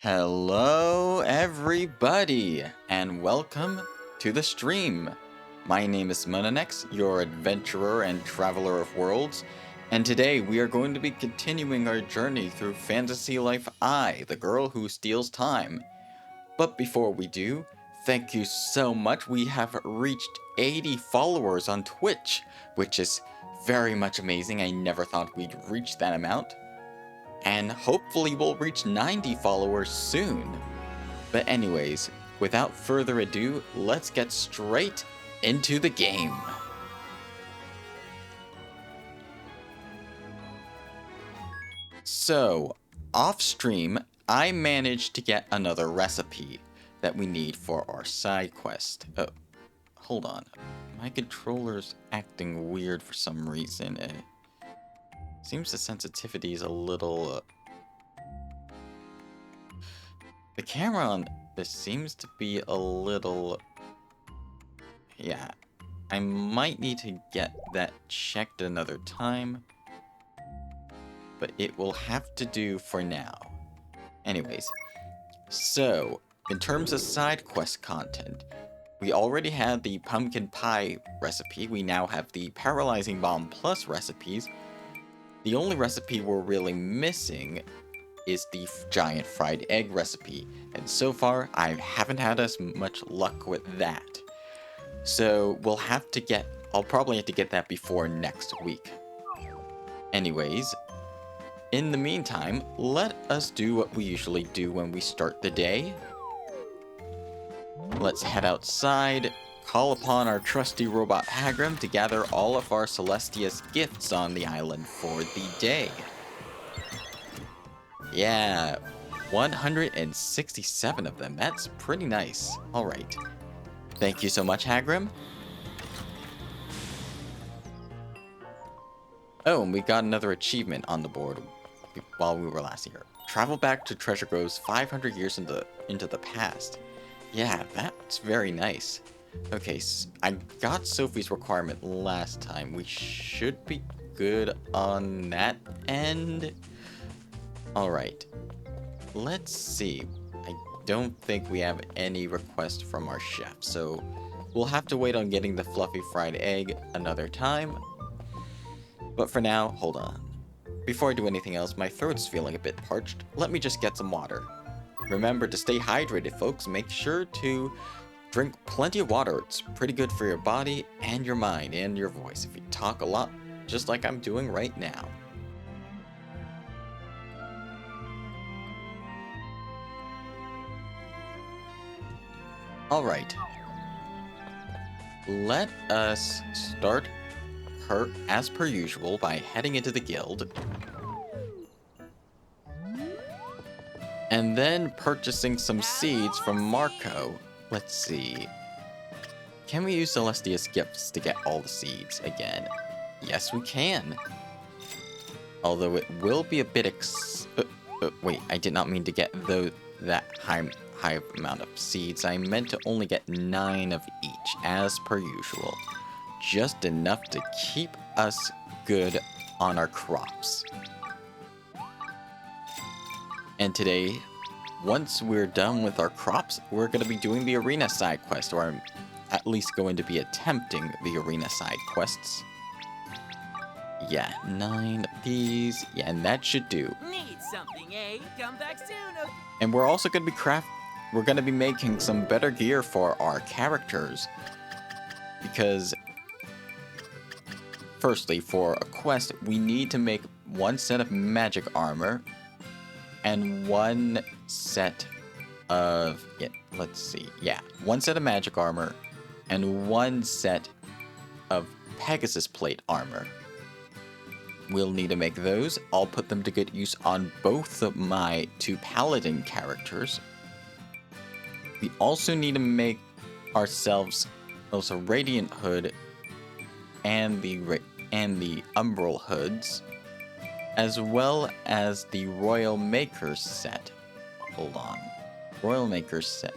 Hello, everybody, and welcome to the stream. My name is Monanex, your adventurer and traveler of worlds, and today we are going to be continuing our journey through Fantasy Life I, the girl who steals time. But before we do, thank you so much. We have reached 80 followers on Twitch, which is very much amazing. I never thought we'd reach that amount. And hopefully we'll reach 90 followers soon. But anyways, without further ado, let's get straight into the game. So, off stream, I managed to get another recipe that we need for our side quest. Oh, hold on. My controller's acting weird for some reason. Seems the sensitivity is a little... The camera on this seems to be a little... Yeah, I might need to get that checked another time, but it will have to do for now. Anyways, so, in terms of side quest content, we already had the pumpkin pie recipe, we now have the paralyzing bomb plus recipes. The only recipe we're really missing is the giant fried egg recipe, and so far I haven't had as much luck with that. So I'll probably have to get that before next week. Anyways, in the meantime, let us do what we usually do when we start the day. Let's head outside, call upon our trusty robot Hagram to gather all of our Celestia's gifts on the island for the day. Yeah, 167 of them. That's pretty nice. Alright. Thank you so much, Hagram. Oh, and we got another achievement on the board while we were last here. Travel back to Treasure Groves 500 years into the past. Yeah, that's very nice. Okay, so I got Sophie's requirement last time. We should be good on that end. Alright, let's see. I don't think we have any requests from our chef, so we'll have to wait on getting the fluffy fried egg another time. But for now, hold on. Before I do anything else, my throat's feeling a bit parched. Let me just get some water. Remember to stay hydrated, folks. Make sure to drink plenty of water. It's pretty good for your body and your mind and your voice if you talk a lot, just like I'm doing right now. Alright, let us start as per usual by heading into the guild. And then purchasing some seeds from Marco. Let's see. Can we use Celestia's gifts to get all the seeds again? Yes, we can. Although it will be a bit wait, I did not mean to get that high amount of seeds. I meant to only get 9 of each, as per usual. Just enough to keep us good on our crops. And today, once we're done with our crops, we're going to be doing the arena side quest, or I'm at least going to be attempting the arena side quests. Yeah, 9 of these. Yeah, and that should do. Need something, eh? Come back soon, okay? And we're also going to be we're going to be making some better gear for our characters. Because, firstly, for a quest, we need to make 1 set of magic armor and 1 set of, yeah, let's see, yeah, 1 set of magic armor and 1 set of Pegasus plate armor. We'll need to make those. I'll put them to good use on both of my 2 paladin characters. We also need to make ourselves also Radiant Hood and the Umbral Hoods, as well as the Royal Maker's set. Hold on. Royal Maker's set.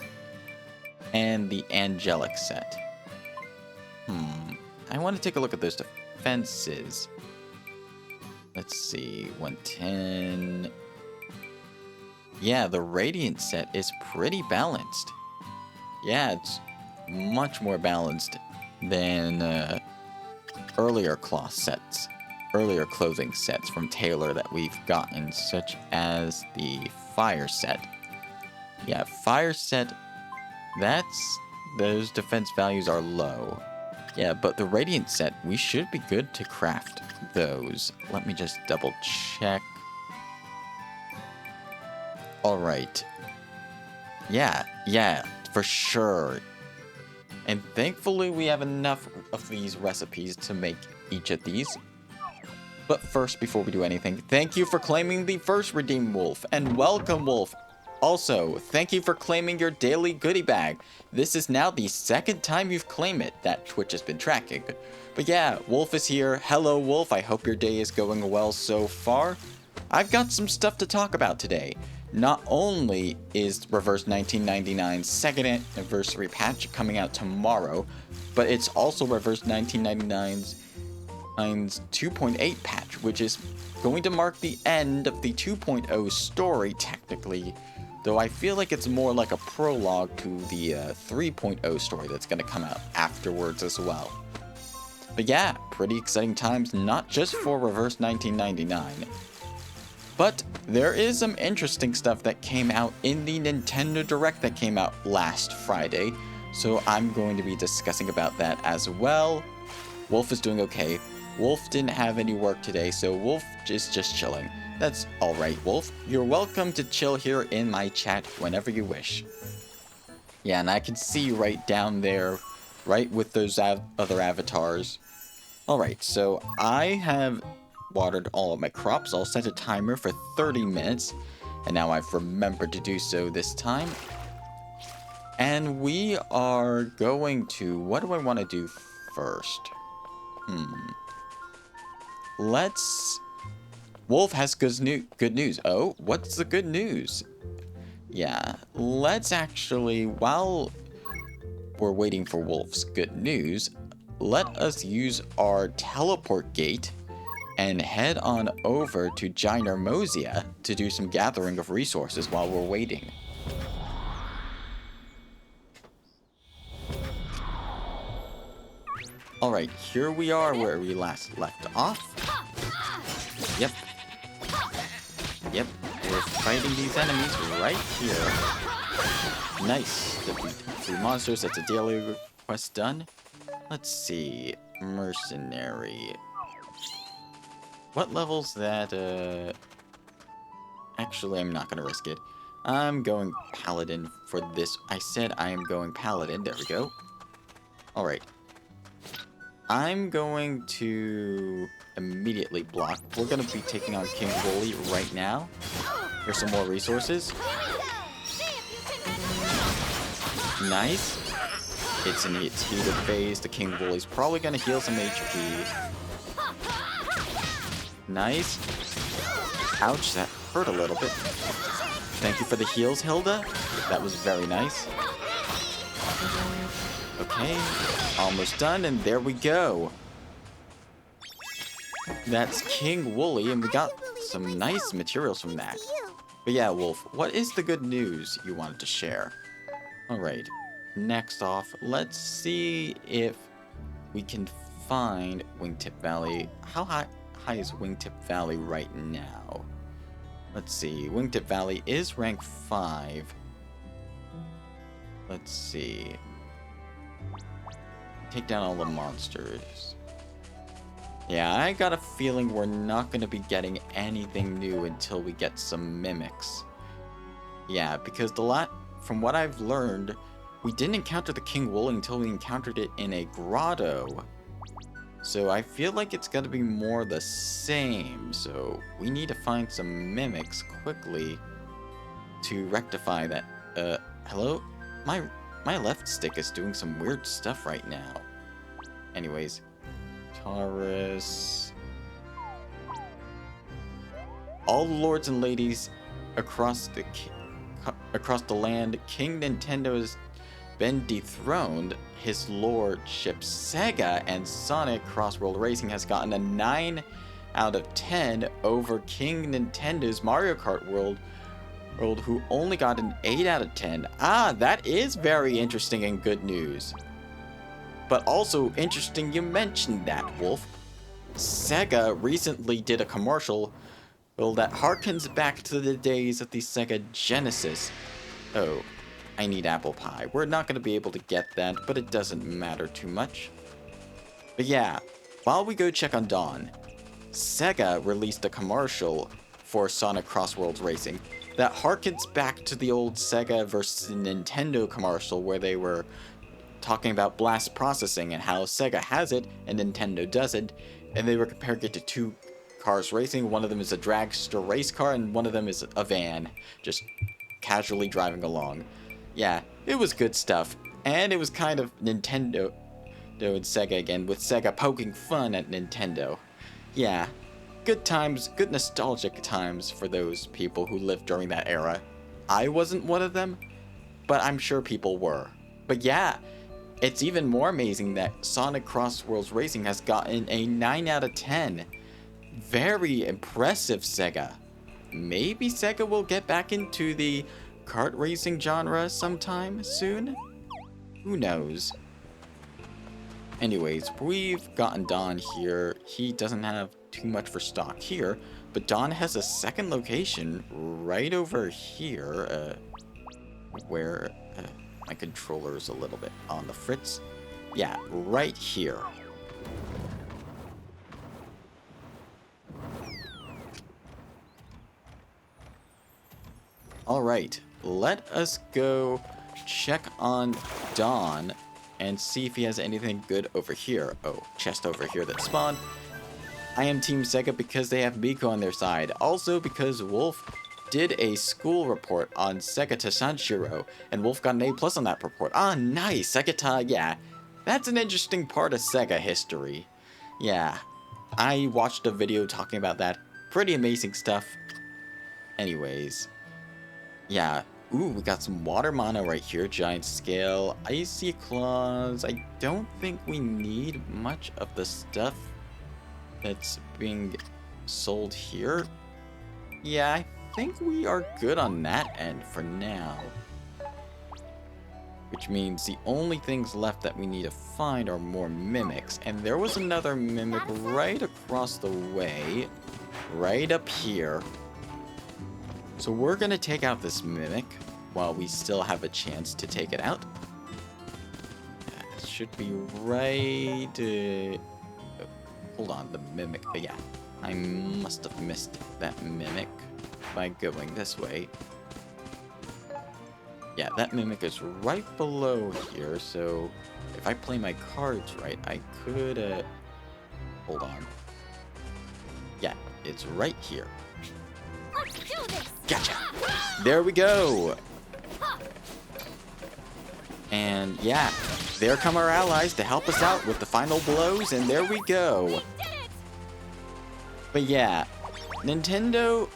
And the Angelic set. I want to take a look at those defenses. Let's see. 110. yeah, the Radiant set is pretty balanced. Yeah, it's much more balanced than earlier earlier clothing sets from Taylor that we've gotten, such as the Fire set. Yeah, Fire set, those defense values are low. Yeah, but the Radiant set, we should be good to craft those. Let me just double check. Alright. Yeah, for sure. And thankfully we have enough of these recipes to make each of these. But first, before we do anything, thank you for claiming the first redeemed wolf, and welcome, wolf. Also, thank you for claiming your daily goodie bag. This is now the second time you've claimed it that Twitch has been tracking. But yeah, Wolf is here. Hello, Wolf. I hope your day is going well so far. I've got some stuff to talk about today. Not only is Reverse 1999's second anniversary patch coming out tomorrow, but it's also Reverse 1999's 2.8 patch, which is going to mark the end of the 2.0 story technically, though I feel like it's more like a prologue to the 3.0 story that's going to come out afterwards as well. But yeah, pretty exciting times, not just for Reverse 1999. But there is some interesting stuff that came out in the Nintendo Direct that came out last Friday, so I'm going to be discussing about that as well. Wolf is doing okay. Wolf didn't have any work today, so Wolf is just chilling. That's alright, Wolf. You're welcome to chill here in my chat whenever you wish. Yeah, and I can see you right down there, right with those other avatars. Alright, so I have watered all of my crops. I'll set a timer for 30 minutes, and now I've remembered to do so this time. And we are going to... what do I want to do first? Wolf has good news. Oh, what's the good news? Yeah, let's actually, while we're waiting for Wolf's good news, let us use our teleport gate and head on over to Ginormous to do some gathering of resources while we're waiting. Alright, here we are where we last left off. Yep, we're fighting these enemies right here. Nice, defeat 3 monsters, that's a daily quest done. Let's see, mercenary. What level's that, actually, I'm not gonna risk it. I'm going paladin for this. I said I am going paladin, there we go. Alright. I'm going to immediately block. We're gonna be taking on King Wooly right now. Here's some more resources. Nice. It's in its heated phase. The King Wooly's probably gonna heal some HP. Nice. Ouch, that hurt a little bit. Thank you for the heals, Hilda. That was very nice. Okay, almost done, and there we go. That's King Wooly, and we got some nice materials from that. But yeah, Wolf, what is the good news you wanted to share? Alright, next off, let's see if we can find Wingtip Valley. How high is Wingtip Valley right now? Let's see, Wingtip Valley is rank 5. Let's see. Take down all the monsters. Yeah, I got a feeling we're not going to be getting anything new until we get some mimics. Yeah, because from what I've learned, we didn't encounter the King Wooly until we encountered it in a grotto. So I feel like it's going to be more the same. So we need to find some mimics quickly to rectify that. Hello? My left stick is doing some weird stuff right now. Anyways, Taurus. All lords and ladies across the land, King Nintendo has been dethroned. His lordship Sega and Sonic Cross-World Racing has gotten a 9 out of 10 over King Nintendo's Mario Kart World World who only got an 8 out of 10. Ah, that is very interesting and good news. But also interesting you mentioned that, Wolf. Sega recently did a commercial that harkens back to the days of the Sega Genesis. Oh, I need apple pie. We're not going to be able to get that, but it doesn't matter too much. But yeah, while we go check on Dawn, Sega released a commercial for Sonic Cross Worlds Racing that harkens back to the old Sega versus Nintendo commercial where they were talking about blast processing and how Sega has it and Nintendo doesn't, and they were comparing it to two cars racing. One of them is a dragster race car and one of them is a van, just casually driving along. Yeah, it was good stuff, and it was kind of Nintendo and Sega again, with Sega poking fun at Nintendo. Yeah, good times, good nostalgic times for those people who lived during that era. I wasn't one of them, but I'm sure people were. But yeah, it's even more amazing that Sonic Cross Worlds Racing has gotten a 9 out of 10. Very impressive, Sega. Maybe Sega will get back into the kart racing genre sometime soon? Who knows? Anyways, we've gotten Don here. He doesn't have too much for stock here, but Don has a second location right over here, where my controller is a little bit on the fritz. Yeah, right here. Alright, let us go check on Don and see if he has anything good over here. Oh, chest over here that spawned. I am Team Sega because they have Miko on their side. Also because Wolf did a school report on Sega to Sanshiro, and Wolf got an A+ on that report. Ah, nice! Sega ta, yeah. That's an interesting part of Sega history. Yeah, I watched a video talking about that. Pretty amazing stuff. Anyways, yeah. Ooh, we got some water mono right here. Giant scale, icy claws. I don't think we need much of the stuff that's being sold here. Yeah, I think we are good on that end for now. Which means the only things left that we need to find are more mimics. And there was another mimic right across the way. Right up here. So we're gonna take out this mimic while we still have a chance to take it out. It should be right... hold on, the mimic. But yeah, I must have missed that mimic by going this way. Yeah, that mimic is right below here, so if I play my cards right, I could, hold on. Yeah, it's right here. Let's do this. Gotcha! There we go! And yeah, there come our allies to help us out with the final blows, and there we go! We did it. But yeah, Nintendo...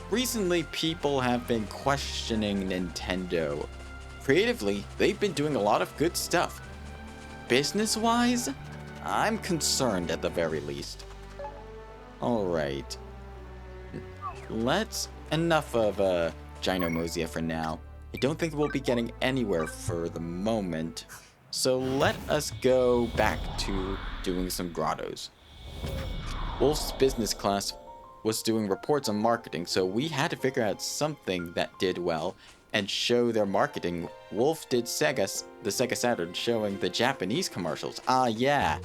Recently, people have been questioning Nintendo. Creatively, they've been doing a lot of good stuff. Business-wise, I'm concerned at the very least. Alright. Enough of Ginormous for now. I don't think we'll be getting anywhere for the moment. So let us go back to doing some grottos. Wolf's business class was doing reports on marketing, so we had to figure out something that did well and show their marketing. Wolf did the Sega Saturn, showing the Japanese commercials. Ah, yeah.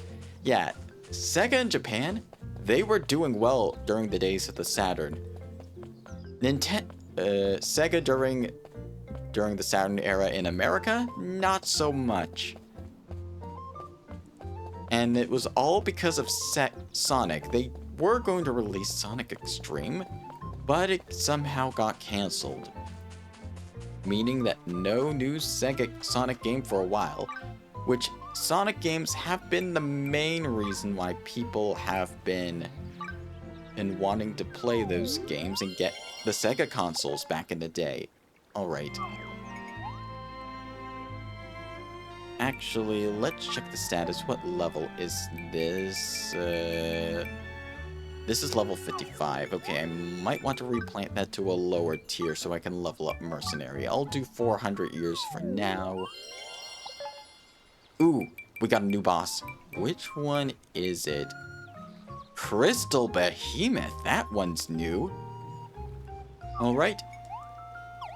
Yeah, Sega in Japan, they were doing well during the days of the Saturn. Sega during the Saturn era in America, not so much. And it was all because of Sonic. They were going to release Sonic Extreme, but it somehow got cancelled. Meaning that no new Sega Sonic game for a while, which Sonic games have been the main reason why people have been wanting to play those games and get the Sega consoles back in the day. Alright. Actually, let's check the status. What level is this? This is level 55. Okay, I might want to replant that to a lower tier so I can level up Mercenary. I'll do 400 years for now. Ooh, we got a new boss. Which one is it? Crystal Behemoth. That one's new. Alright.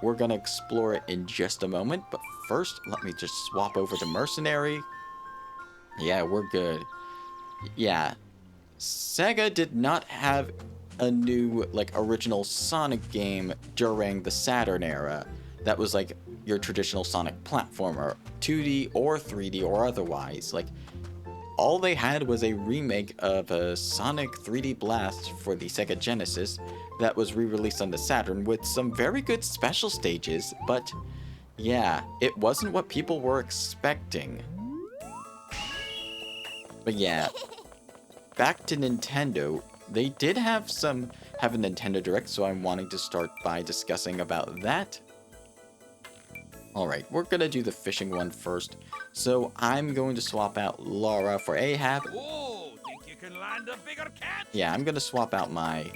We're gonna explore it in just a moment, but first, let me just swap over to Mercenary. Yeah, we're good. Yeah. Sega did not have a new, like, original Sonic game during the Saturn era. That was, like, your traditional Sonic platformer, 2D or 3D or otherwise. Like, all they had was a remake of a Sonic 3D Blast for the Sega Genesis that was re-released on the Saturn with some very good special stages, but yeah, it wasn't what people were expecting. But yeah, back to Nintendo, they did have a Nintendo Direct, so I'm wanting to start by discussing about that. Alright, we're gonna do the fishing one first. So I'm going to swap out Laura for Ahab. Oh, think you can land a bigger catch? Yeah, I'm gonna swap out my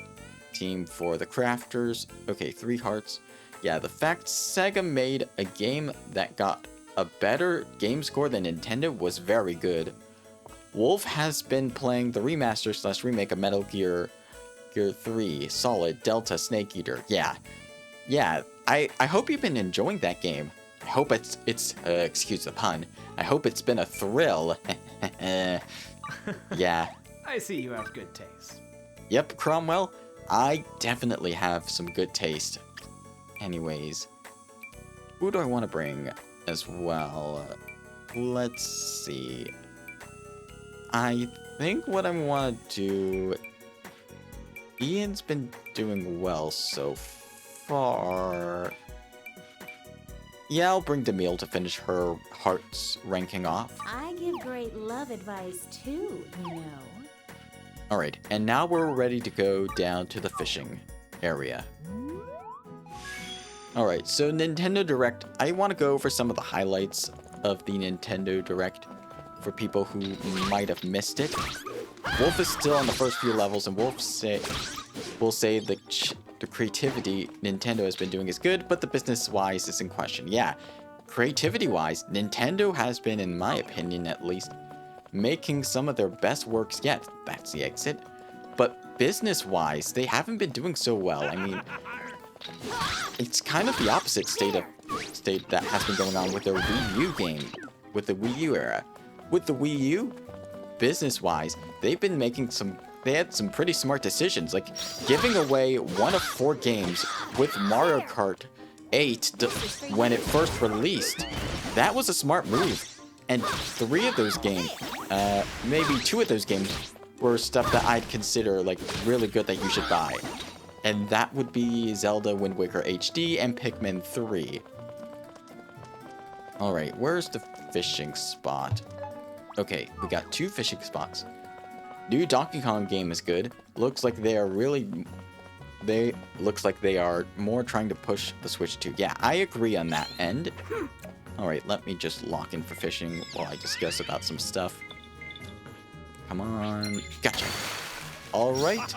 team for the crafters. Okay, 3 hearts. Yeah, the fact Sega made a game that got a better game score than Nintendo was very good. Wolf has been playing the remaster/remake of Metal Gear 3, Solid, Delta, Snake Eater. Yeah, I hope you've been enjoying that game. I hope it's excuse the pun. I hope it's been a thrill. Yeah. I see you have good taste. Yep, Cromwell, I definitely have some good taste. Anyways, who do I want to bring as well? Let's see. I think what I want to do... Ian's been doing well so far. Yeah, I'll bring Demille to finish her hearts ranking off. I give great love advice too, you know. Alright, and now we're ready to go down to the fishing area. Alright, so Nintendo Direct, I want to go over some of the highlights of the Nintendo Direct for people who might have missed it. Wolf is still on the first few levels, and Wolf will say the creativity Nintendo has been doing is good, but the business-wise is in question. Yeah, creativity-wise, Nintendo has been, in my opinion at least, making some of their best works yet. That's the exit. But business-wise, they haven't been doing so well. I mean, it's kind of the opposite state that has been going on with their Wii U game, with the Wii U era. With the Wii U, business-wise, they've been making they had some pretty smart decisions, like giving away 1 of 4 games with Mario Kart 8 when it first released. That was a smart move. And 3 of those games, maybe 2 of those games, were stuff that I'd consider like really good that you should buy. And that would be Zelda Wind Waker HD and Pikmin 3. Alright, where's the fishing spot? Okay, we got 2 fishing spots. New Donkey Kong game is good. Looks like they are more trying to push the Switch 2. Yeah, I agree on that end. Alright, let me just lock in for fishing while I discuss about some stuff. Come on. Gotcha. Alright,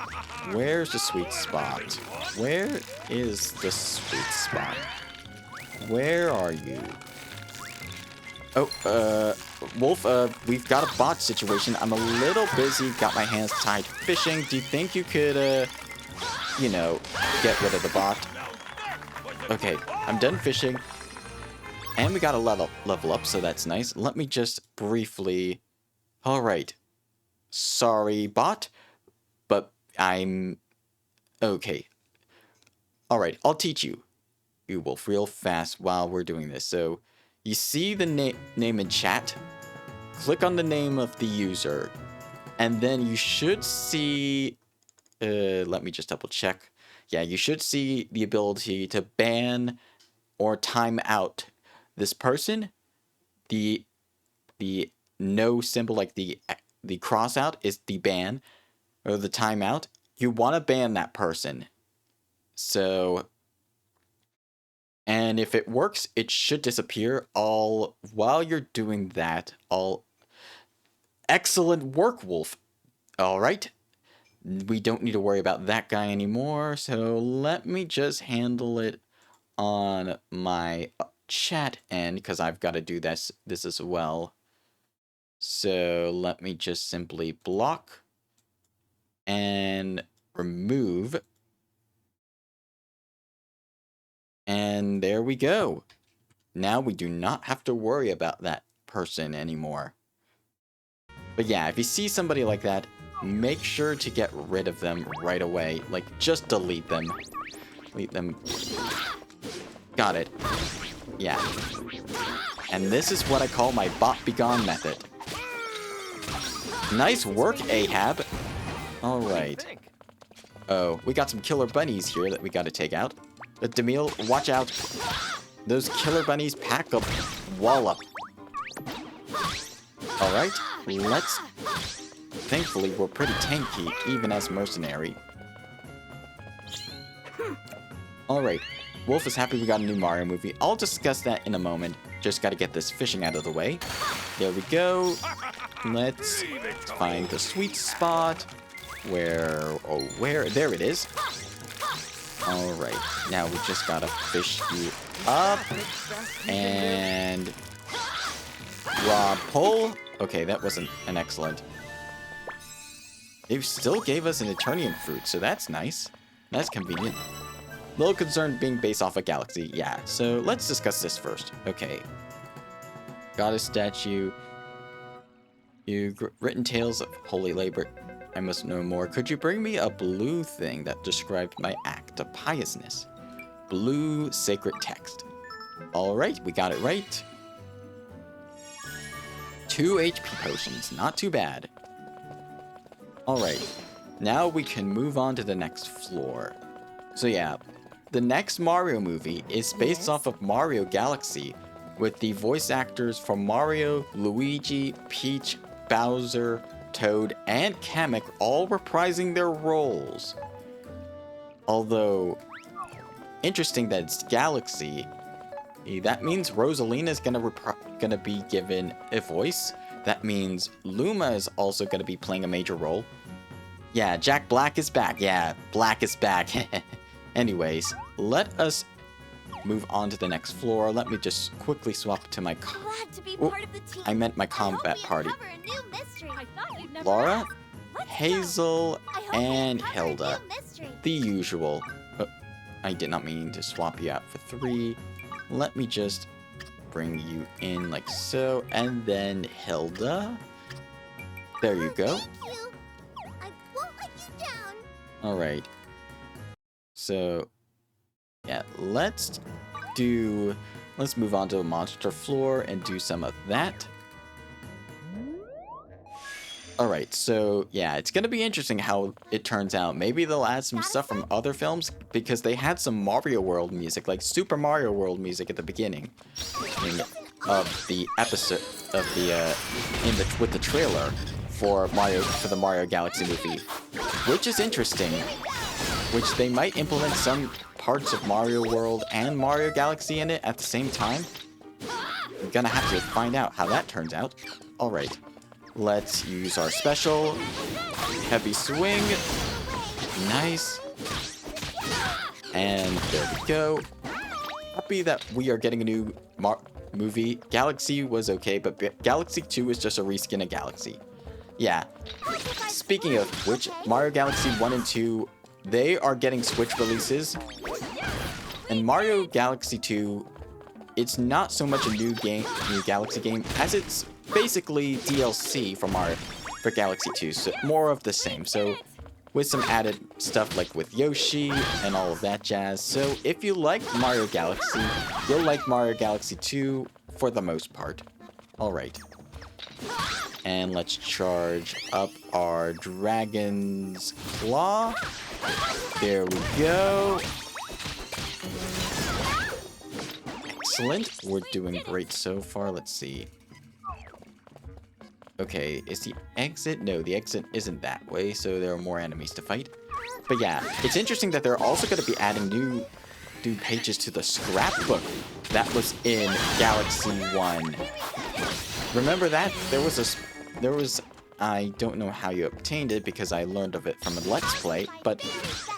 where's the sweet spot? Where is the sweet spot? Where are you? Oh, Wolf, we've got a bot situation. I'm a little busy, got my hands tied fishing. Do you think you could, you know, get rid of the bot? Okay, I'm done fishing. And we got a level up, so that's nice. Let me just briefly... Alright. Sorry, bot, but I'm... Okay. Alright, I'll teach you, Wolf, real fast while we're doing this. So, you see the name in chat? Click on the name of the user, and then you should see... let me just double check. Yeah, you should see the ability to ban or time out this person. The no symbol, like the cross out, is the ban or the timeout. You want to ban that person. So, and if it works, it should disappear. While you're doing that, excellent work, Wolf. All right. we don't need to worry about that guy anymore. So let me just handle it on my chat end, because I've got to do this as well. So let me just simply block and remove. And there we go. Now we do not have to worry about that person anymore. But yeah, if you see somebody like that, make sure to get rid of them right away. Like, just delete them. Delete them. Got it. Yeah. And this is what I call my bot begone method. Nice work, Ahab. Alright. Oh, we got some killer bunnies here that we gotta take out. But Demille, watch out. Those killer bunnies pack a wallop. Alright, let's... Thankfully, we're pretty tanky, even as mercenary. Alright, Wolf is happy we got a new Mario movie. I'll discuss that in a moment. Just gotta get this fishing out of the way. There we go. Let's find the sweet spot. Where? There it is. Alright, now we just gotta fish you up. And... Raw pull. Okay, that wasn't an excellent. They still gave us an Eternium fruit, so that's nice. That's convenient. Little concerned being based off a galaxy. Yeah, so let's discuss this first. Okay. Goddess statue. You've written tales of holy labor. I must know more. Could you bring me a blue thing that described my act of piousness? Blue sacred text. Alright, we got it right. 2 HP potions, not too bad. Alright, now we can move on to the next floor. So yeah, the next Mario movie is based off of Mario Galaxy, with the voice actors from Mario, Luigi, Peach, Bowser, Toad, and Kamek all reprising their roles. Although, interesting that it's Galaxy. That means Rosalina is gonna be given a voice. That means Luma is also gonna be playing a major role. Yeah, Jack Black is back. Yeah, Black is back. Anyways, let us move on to the next floor. Let me just quickly swap to my... I meant my combat party. Laura, Hazel, and Hilda. The usual. I did not mean to swap you out for 3. Let me just bring you in like so, and then Hilda. There you go. Alright. So, yeah, let's move on to a monster floor and do some of that. Alright, so yeah, it's gonna be interesting how it turns out. Maybe they'll add some stuff from other films, because they had some Mario World music, like Super Mario World music at the beginning of the episode of the with the trailer for the Mario Galaxy movie, which is interesting. Which they might implement some parts of Mario World and Mario Galaxy in it at the same time. I'm gonna have to find out how that turns out. Alright, let's use our special. Heavy swing. Nice. And there we go. Happy that we are getting a new movie. Galaxy was okay, but Galaxy 2 is just a reskin of Galaxy. Yeah. Speaking of which, Mario Galaxy 1 and 2... they are getting Switch releases. And Mario Galaxy 2, it's not so much a new Galaxy game, as it's basically DLC for Galaxy 2, so more of the same. So with some added stuff like with Yoshi and all of that jazz. So if you like Mario Galaxy, you'll like Mario Galaxy 2 for the most part. Alright. And let's charge up our Dragon's Claw. There we go. Excellent. We're doing great so far. Let's see. Okay, is the exit? No, the exit isn't that way, so there are more enemies to fight. But yeah, it's interesting that they're also going to be adding new pages to the scrapbook that was in Galaxy 1. Remember that? There was I don't know how you obtained it because I learned of it from a Let's Play, but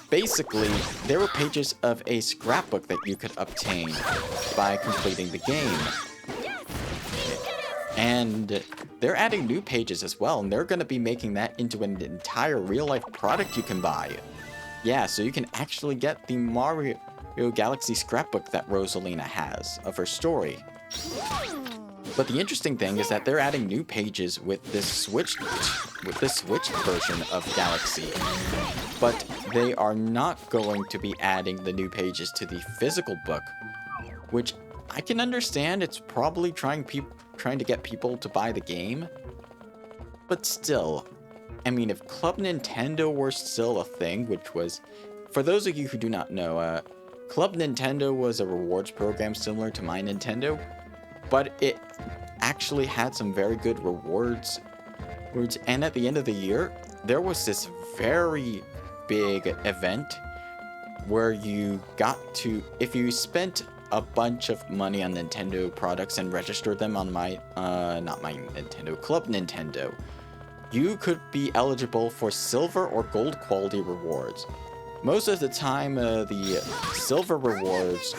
basically, there were pages of a scrapbook that you could obtain by completing the game. And they're adding new pages as well, and they're going to be making that into an entire real-life product you can buy. Yeah, so you can actually get the Mario Galaxy scrapbook that Rosalina has of her story. But the interesting thing is that they're adding new pages with this Switch version of Galaxy. But they are not going to be adding the new pages to the physical book, which I can understand. It's probably trying to get people to buy the game. But still, I mean, if Club Nintendo were still a thing, which was, for those of you who do not know, Club Nintendo was a rewards program similar to My Nintendo, but it actually had some very good rewards. And at the end of the year, there was this very big event where you got to, if you spent a bunch of money on Nintendo products and registered them on not My Nintendo, Club Nintendo, you could be eligible for silver or gold quality rewards. Most of the time, the silver rewards,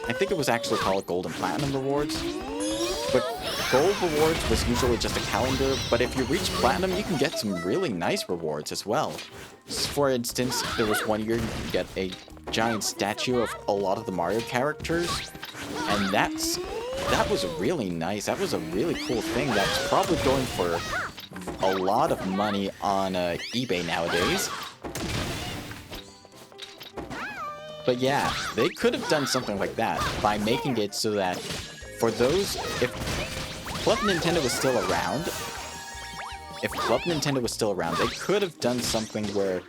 I think it was actually called gold and platinum rewards, but gold rewards was usually just a calendar, but if you reach platinum, you can get some really nice rewards as well. For instance, there was one year you could get a giant statue of a lot of the Mario characters, and that was really nice. That was a really cool thing that's probably going for a lot of money on eBay nowadays. But yeah, they could have done something like that by making it so that for those, if Club Nintendo was still around, they could have done something where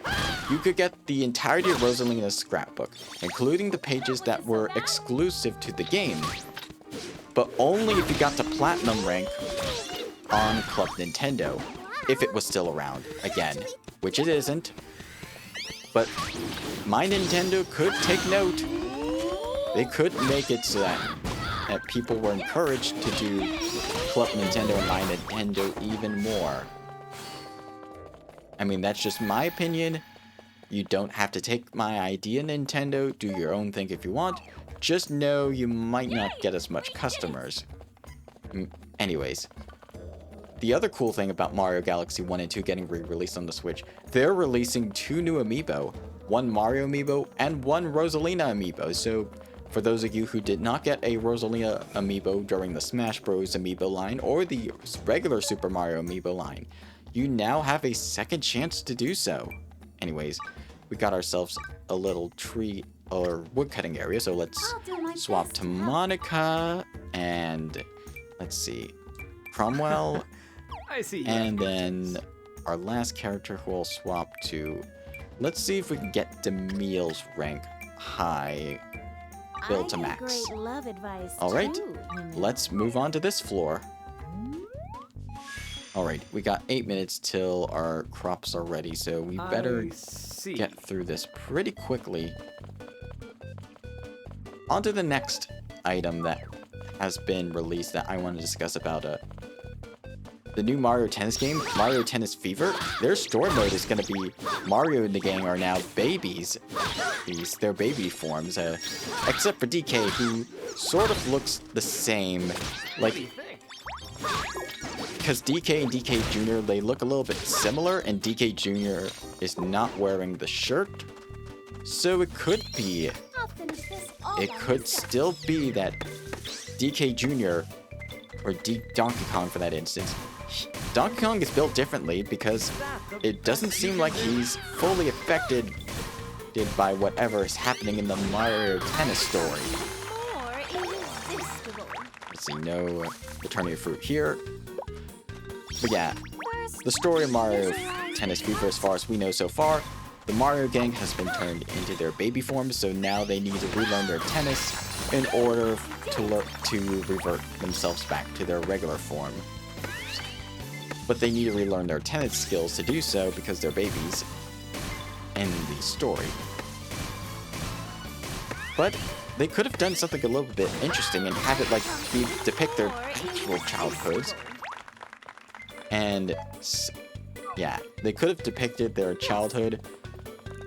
you could get the entirety of Rosalina's scrapbook, including the pages that were exclusive to the game, but only if you got to platinum rank on Club Nintendo, if it was still around, again, which it isn't. But My Nintendo could take note. They could make it so that people were encouraged to do Club Nintendo and My Nintendo even more. I mean, that's just my opinion. You don't have to take my idea, Nintendo. Do your own thing if you want. Just know you might not get as much customers. Anyways. The other cool thing about Mario Galaxy 1 and 2 getting re-released on the Switch, they're releasing 2 new amiibo. One Mario amiibo and one Rosalina amiibo. So, for those of you who did not get a Rosalina amiibo during the Smash Bros. Amiibo line or the regular Super Mario amiibo line, you now have a second chance to do so. Anyways, we got ourselves a little tree or woodcutting area, so let's swap to Monica and let's see, Cromwell. I see. And then our last character who we'll swap to, let's see if we can get Demille's rank high, build to max. Great love advice Alright, too, let's move on to this floor. Alright, we got 8 minutes till our crops are ready, so we better get through this pretty quickly. On to the next item that has been released that I want to discuss about the new Mario Tennis game, Mario Tennis Fever. Their story mode is going to be Mario and the gang are now babies. Their baby forms, except for DK, who sort of looks the same. Like, because DK and DK Jr., they look a little bit similar, and DK Jr. is not wearing the shirt. So it could be, it could still be that DK Jr., or Donkey Kong for that instance, Donkey Kong is built differently because it doesn't seem like he's fully affected by whatever is happening in the Mario Tennis story. Let's see, no returning of fruit here. But yeah, the story of Mario Tennis Fever, as far as we know so far, the Mario gang has been turned into their baby forms, so now they need to relearn their tennis in order to revert themselves back to their regular form. But they need to relearn their tennis skills to do so because they're babies in the story. But they could have done something a little bit interesting and have it like depict their actual childhoods. And yeah, they could have depicted their childhood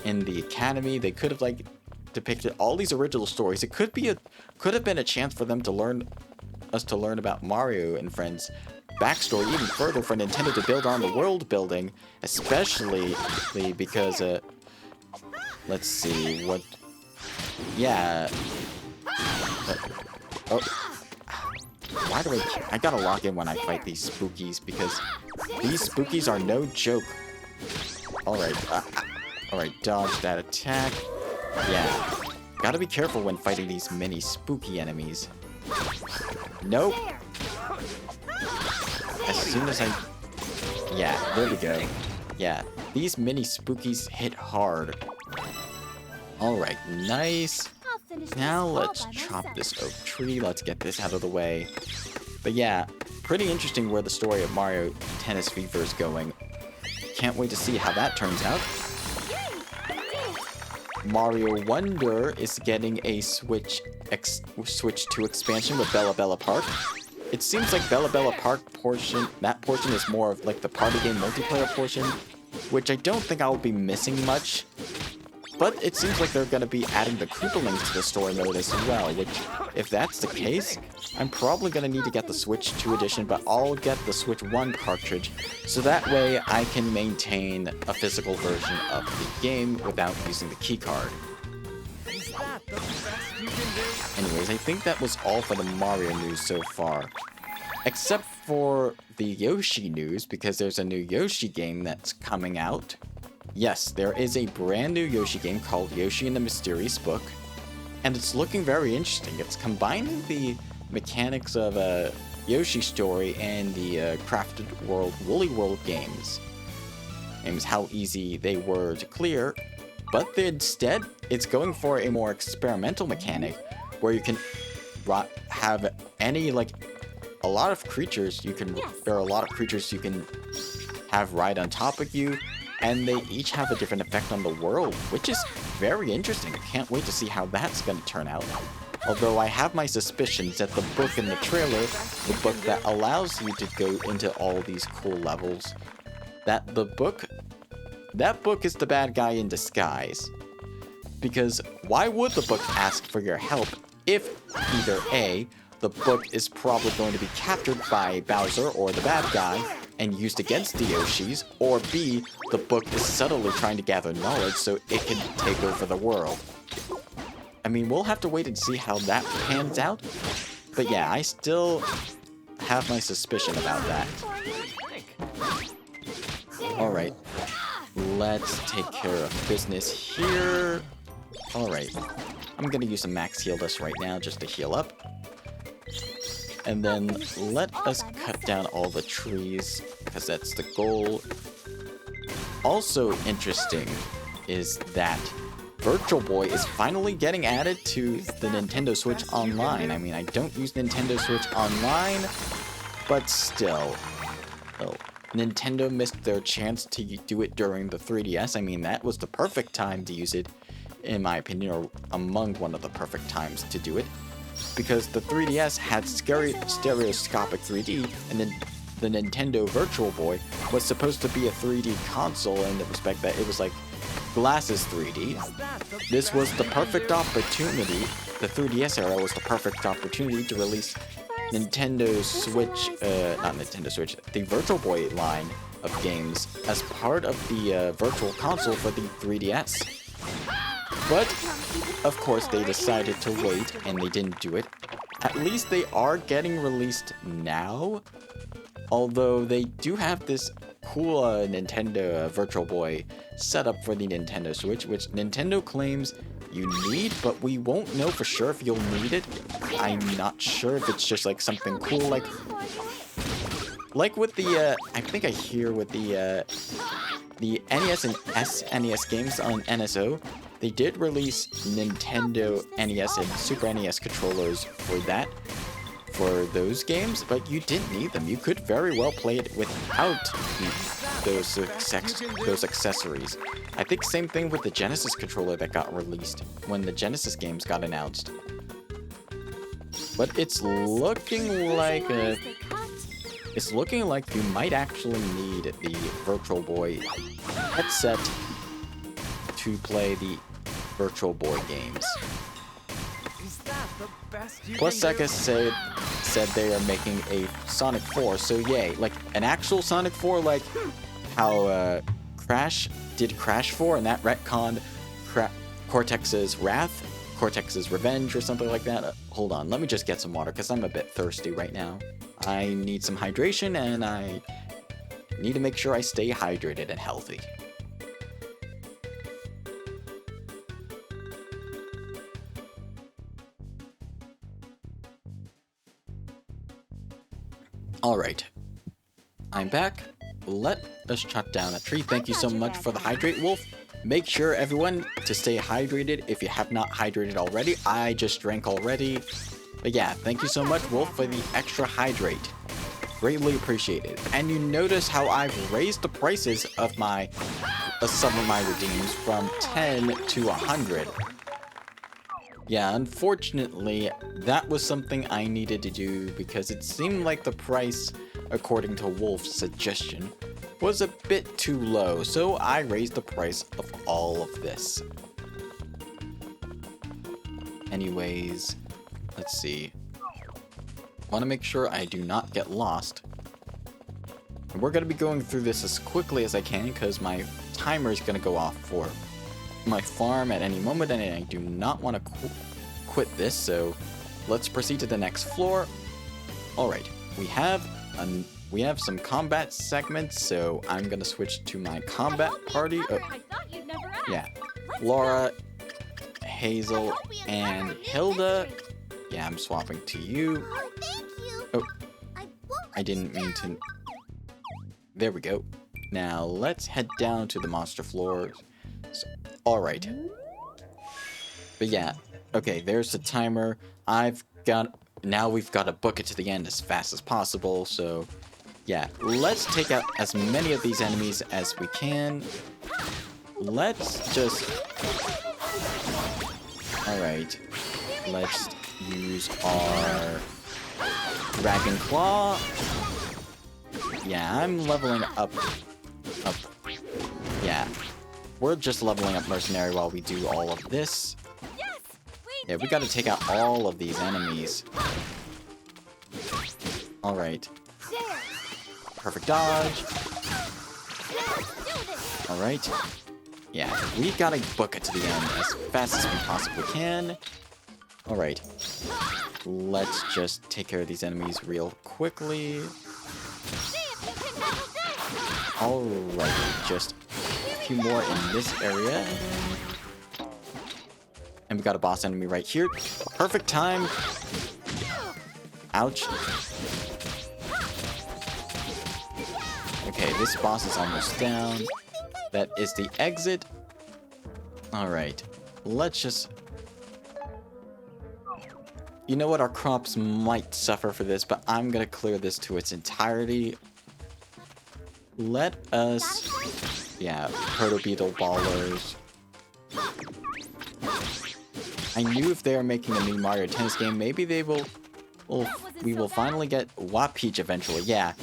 in the academy. They could have like depicted all these original stories. It could have been a chance for them to learn about Mario and friends backstory even further for Nintendo to build on the world building, especially because let's see what. Yeah. Oh. Why do I gotta log in when I fight these spookies, because these spookies are no joke. Alright, dodge that attack. Yeah. Gotta be careful when fighting these mini spooky enemies. Nope. As soon as I... Yeah, there we go. Yeah, these mini spookies hit hard. Alright, nice. Now let's chop this oak tree. Let's get this out of the way. But yeah, pretty interesting where the story of Mario Tennis Fever is going. Can't wait to see how that turns out. Mario Wonder is getting a Switch 2 expansion with Bella Bella Park. It seems like Bella Bella Park portion is more of like the party game multiplayer portion, which I don't think I'll be missing much. But it seems like they're going to be adding the Koopalings to the story mode as well, which, if that's the case, I'm probably going to need to get the Switch 2 edition, but I'll get the Switch 1 cartridge, so that way I can maintain a physical version of the game without using the keycard. Anyways, I think that was all for the Mario news so far. Except for the Yoshi news, because there's a new Yoshi game that's coming out. Yes, there is a brand new Yoshi game called Yoshi and the Mysterious Book, and it's looking very interesting. It's combining the mechanics of a Yoshi story and the Crafted World Woolly World games. Names how easy they were to clear, but instead, it's going for a more experimental mechanic where you can have a lot of creatures you can have ride on top of you. And they each have a different effect on the world, which is very interesting. I can't wait to see how that's going to turn out. Although I have my suspicions that the book in the trailer, the book that allows you to go into all these cool levels, that book is the bad guy in disguise. Because why would the book ask for your help if either A, the book is probably going to be captured by Bowser or the bad guy, and used against the Yoshis, or B, the book is subtly trying to gather knowledge so it can take over the world. I mean, we'll have to wait and see how that pans out, but yeah, I still have my suspicion about that. Alright, let's take care of business here. Alright, I'm gonna use a max heal list right now just to heal up. And then let us cut down all the trees, because that's the goal. Also interesting is that Virtual Boy is finally getting added to the Nintendo Switch Online. I mean, I don't use Nintendo Switch Online, but still. Oh, Nintendo missed their chance to do it during the 3DS. I mean, that was the perfect time to use it, in my opinion, or among one of the perfect times to do it. Because the 3DS had stereoscopic 3D, and then the Nintendo Virtual Boy was supposed to be a 3D console in the respect that it was like glasses 3D. This was the perfect opportunity, the 3DS era was the perfect opportunity to release Nintendo Switch, not Nintendo Switch, the Virtual Boy line of games as part of the Virtual Console for the 3DS. But, of course, they decided to wait, and they didn't do it. At least they are getting released now, although they do have this cool Nintendo Virtual Boy setup for the Nintendo Switch, which Nintendo claims you need, but we won't know for sure if you'll need it. I'm not sure if it's just like something cool, like with the, I think I hear with the NES and SNES games on NSO, they did release Nintendo NES and Super NES controllers for those games, but you didn't need them. You could very well play it without those accessories. I think same thing with the Genesis controller that got released when the Genesis games got announced. But it's looking like it's looking like you might actually need the Virtual Boy headset to play the Virtual Boy games. Is that the best you Plus, can do? Sega said they are making a Sonic 4, so yay. Like, an actual Sonic 4, like how Crash did Crash 4, and that retconned Cortex's Wrath, Cortex's Revenge, or something like that. Hold on, let me just get some water, because I'm a bit thirsty right now. I need some hydration, and I need to make sure I stay hydrated and healthy. Alright, I'm back. Let us chop down a tree. Thank you so much for the hydrate, Wolf. Make sure, everyone, to stay hydrated if you have not hydrated already. I just drank already. But yeah, thank you so much, Wolf, for the extra hydrate. Greatly appreciated. And you notice how I've raised the prices of some of my redeems from 10 to 100. Yeah, unfortunately, that was something I needed to do because it seemed like the price, according to Wolf's suggestion, was a bit too low, so I raised the price of all of this. Anyways, let's see. Want to make sure I do not get lost. And we're going to be going through this as quickly as I can because my timer is going to go off for my farm at any moment, and I do not want to quit this, so let's proceed to the next floor. Alright, we have some combat segments, so I'm gonna switch to my combat party. Yeah, Laura, Hazel, and Hilda. Yeah, I'm swapping to you. Oh, I didn't mean to. There we go. Now let's head down to the monster floors. Alright. But yeah, okay, there's the timer. Now we've got to book it to the end as fast as possible, so yeah, let's take out as many of these enemies as we can. Let's just... Alright, let's use our Dragon Claw. Yeah, I'm leveling up. Yeah. We're just leveling up Mercenary while we do all of this. Yeah, we gotta take out all of these enemies. Alright. Perfect dodge. Alright. Yeah, we gotta book it to the end as fast as we possibly can. Alright. Let's just take care of these enemies real quickly. Alright, just a few more in this area. And we got a boss enemy right here. Perfect time. Ouch. Okay, this boss is almost down. That is the exit. Alright. Let's just... You know what? Our crops might suffer for this, but I'm gonna clear this to its entirety. Let us... Yeah, Proto-Beetle Ballers. I knew if they are making a new Mario Tennis game, maybe they will... we will finally get Wap Peach eventually. Yeah.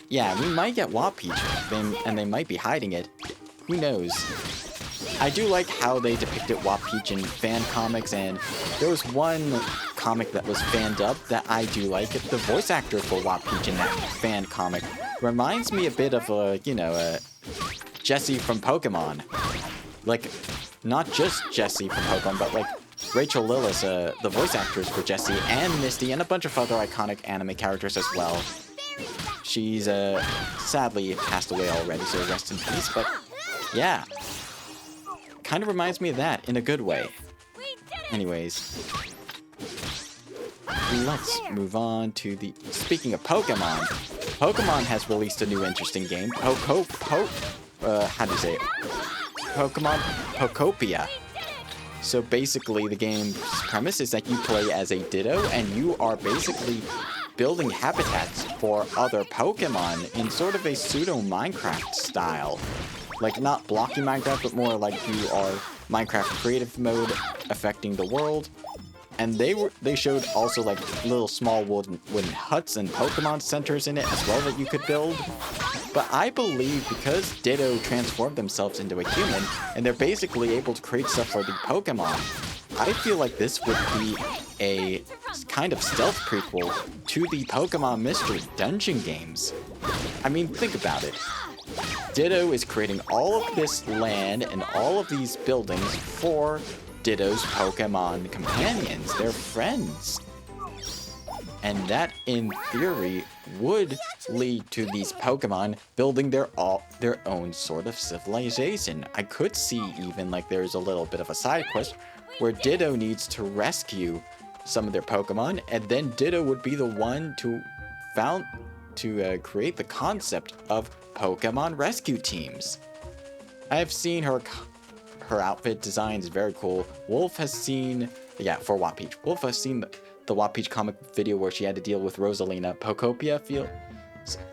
Yeah, we might get Wap Peach, and they might be hiding it. Who knows? I do like how they depicted Wap Peach in fan comics, and there was one comic that was fanned up that I do like. The voice actor for Wap Peach in that fan comic reminds me a bit of, Jessie from Pokemon. Like, not just Jessie from Pokemon, but like Rachel Lillis, the voice actors for Jessie and Misty, and a bunch of other iconic anime characters as well. She's, sadly passed away already, so rest in peace, but yeah. Kind of reminds me of that, in a good way. Anyways. Let's move on to the... Speaking of Pokemon, Pokemon has released a new interesting game. How do you say it? Pokemon Pokopia. So basically, the game's premise is that you play as a Ditto, and you are basically building habitats for other Pokemon in sort of a pseudo-Minecraft style. Like, not blocking Minecraft, but more like you are Minecraft creative mode affecting the world. And they showed also like little small wooden huts and Pokemon centers in it as well that you could build. But I believe because Ditto transformed themselves into a human, and they're basically able to create stuff for the Pokemon, I feel like this would be a kind of stealth prequel to the Pokemon Mystery Dungeon games. I mean, think about it. Ditto is creating all of this land and all of these buildings for Ditto's Pokemon companions, their friends. And that, in theory, would lead to these Pokemon building their own sort of civilization. I could see even like there's a little bit of a side quest where Ditto needs to rescue some of their Pokemon, and then Ditto would be the one to create the concept of Pokemon rescue teams. I've seen her outfit design is very cool. Wolf has seen, yeah, for Watt Peach. Wolf has seen the Watt Peach comic video where she had to deal with Rosalina. Pokopia feels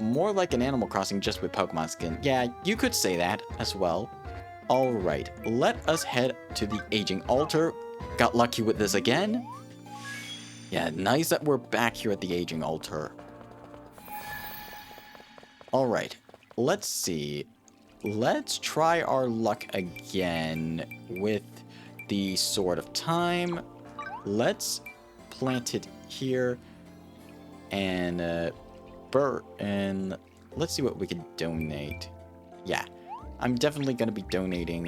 more like an Animal Crossing just with Pokemon skin. Yeah, you could say that as well. Alright, let us head to the Aging Altar. Got lucky with this again. Yeah, nice that we're back here at the Aging Altar. Alright, let's see. Let's try our luck again with the Sword of Time. Let's plant it here and and let's see what we can donate. Yeah, I'm definitely going to be donating.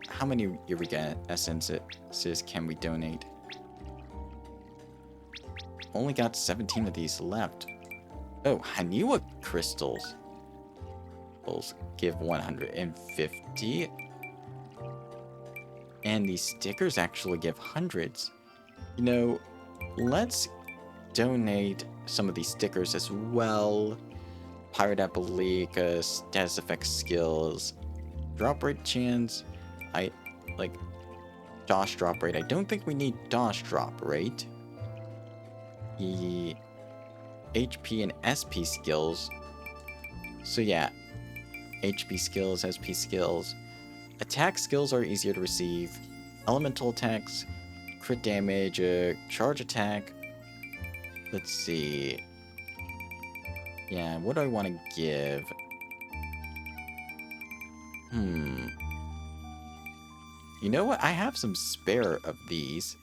How many Eureka Essences can we donate? Only got 17 of these left. Oh, Haniwa crystals. Give 150. And these stickers actually give hundreds. You know, let's donate some of these stickers as well. Pirate Appalachia, status effect skills, drop rate chance. I like DOS drop rate. I don't think we need DOS drop rate. The HP and SP skills. So yeah, HP skills, SP skills. Attack skills are easier to receive. Elemental attacks, crit damage, charge attack. Let's see. Yeah, what do I want to give? You know what? I have some spare of these.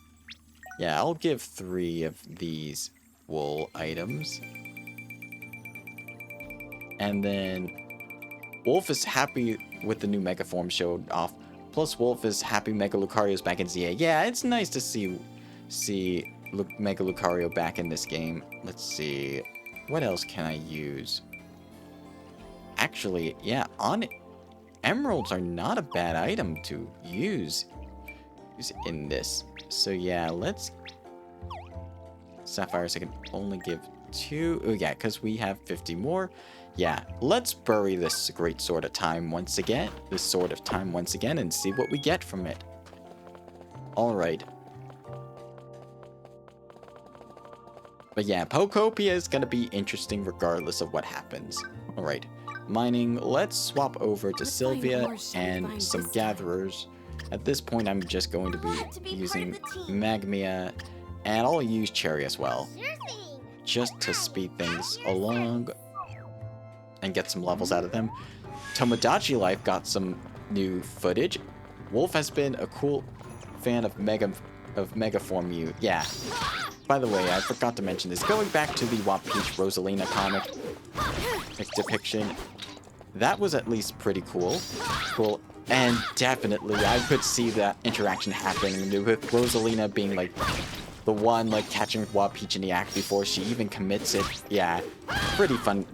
Yeah, I'll give 3 of these wool items. And then Wolf is happy with the new Mega Form showed off. Plus Wolf is happy Mega Lucario's back in ZA. Yeah, it's nice to see Mega Lucario back in this game. Let's see. What else can I use? Actually, yeah, emeralds are not a bad item to use in this. So yeah, let's... Sapphires I can only give 2. Oh yeah, because we have 50 more. Yeah, let's bury this great Sword of Time once again. And see what we get from it. Alright. But yeah, Pokopia is going to be interesting regardless of what happens. Alright, mining. Let's swap over to Sylvia and some gatherers. At this point, I'm just going to be using Magmia, and I'll use Cherry as well. Just to speed things along and get some levels out of them. Tomodachi Life got some new footage. Wolf has been a cool fan of Megaform Mew. Yeah. By the way, I forgot to mention this. Going back to the Watt Peach Rosalina comic depiction, that was at least pretty cool. And definitely, I could see that interaction happening with Rosalina being like the one like catching Watt Peach in the act before she even commits it. Yeah, pretty fun.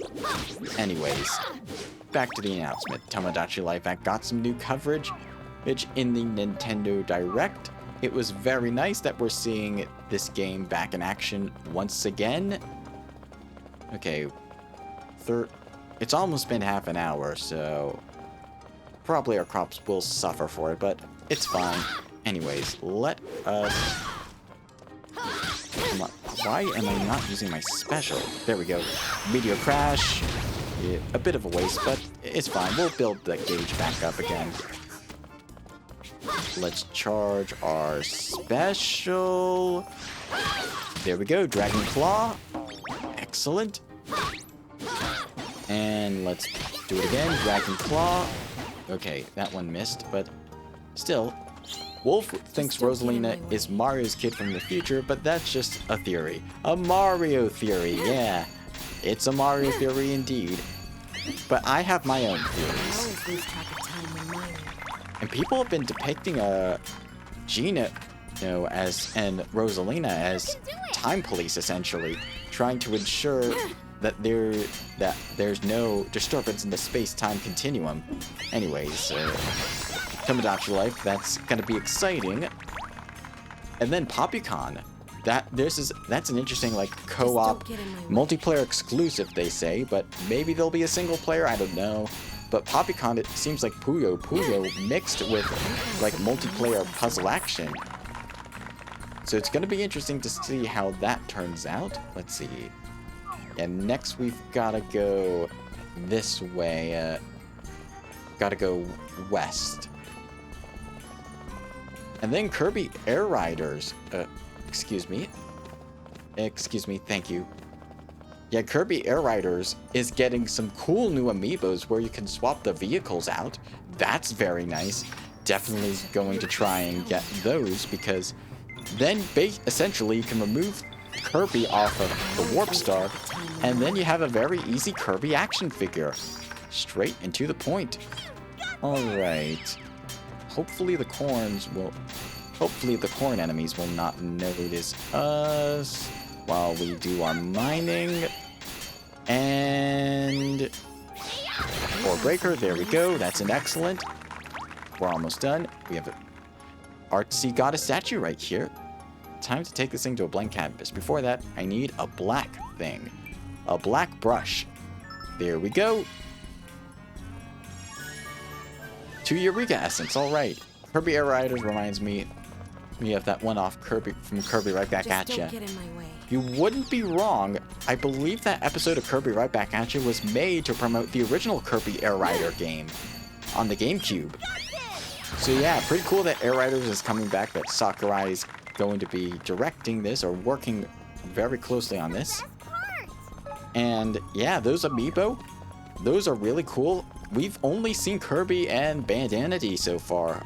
Anyways, back to the announcement. Tomodachi Life Act got some new coverage in the Nintendo Direct. It was very nice that we're seeing this game back in action once again. Okay, it's almost been half an hour, so probably our crops will suffer for it, but it's fine. Anyways, let us... Come on. Why am I not using my special? There we go. Meteor Crash. Yeah, a bit of a waste, but it's fine. We'll build the gauge back up again. Let's charge our special. There we go, Dragon Claw. Excellent. And let's do it again, Dragon Claw. Okay, that one missed, but still. Wolf thinks Rosalina is Mario's kid from the future, but that's just a theory. A Mario theory, yeah. It's a Mario theory indeed. But I have my own theories. And people have been depicting Gina, as and Rosalina as time police, essentially, trying to ensure that there's no disturbance in the space-time continuum. Anyways, Tomodachi Life, that's gonna be exciting. And then PoppyCon. That's an interesting, like, co-op multiplayer exclusive, they say, but maybe there'll be a single player, I don't know. But PoppyCon, it seems like Puyo mixed with, like, multiplayer puzzle action. So it's gonna be interesting to see how that turns out. Let's see. And next we've gotta go this way. Gotta go west. And then Kirby Air Riders. Excuse me, thank you. Yeah, Kirby Air Riders is getting some cool new amiibos where you can swap the vehicles out. That's very nice. Definitely going to try and get those, because then essentially you can remove Kirby off of the Warp Star, and then you have a very easy Kirby action figure. Straight and to the point. Alright. Hopefully the corn enemies will not notice us while we do our mining. And Ore Breaker, there we go. That's an excellent. We're almost done. We have an artsy goddess statue right here. Time to take this thing to a blank canvas. Before that, I need a black thing. A black brush. There we go. 2 Eureka Essence, alright. Kirby Air Riders reminds me of that one-off Kirby from Kirby Right Back At Ya. You wouldn't be wrong. I believe that episode of Kirby Right Back At Ya was made to promote the original Kirby Air Rider game on the GameCube. So yeah, pretty cool that Air Riders is coming back, that Sakurai's going to be directing this or working very closely on this. And yeah, those amiibo, those are really cool. We've only seen Kirby and Bandanity so far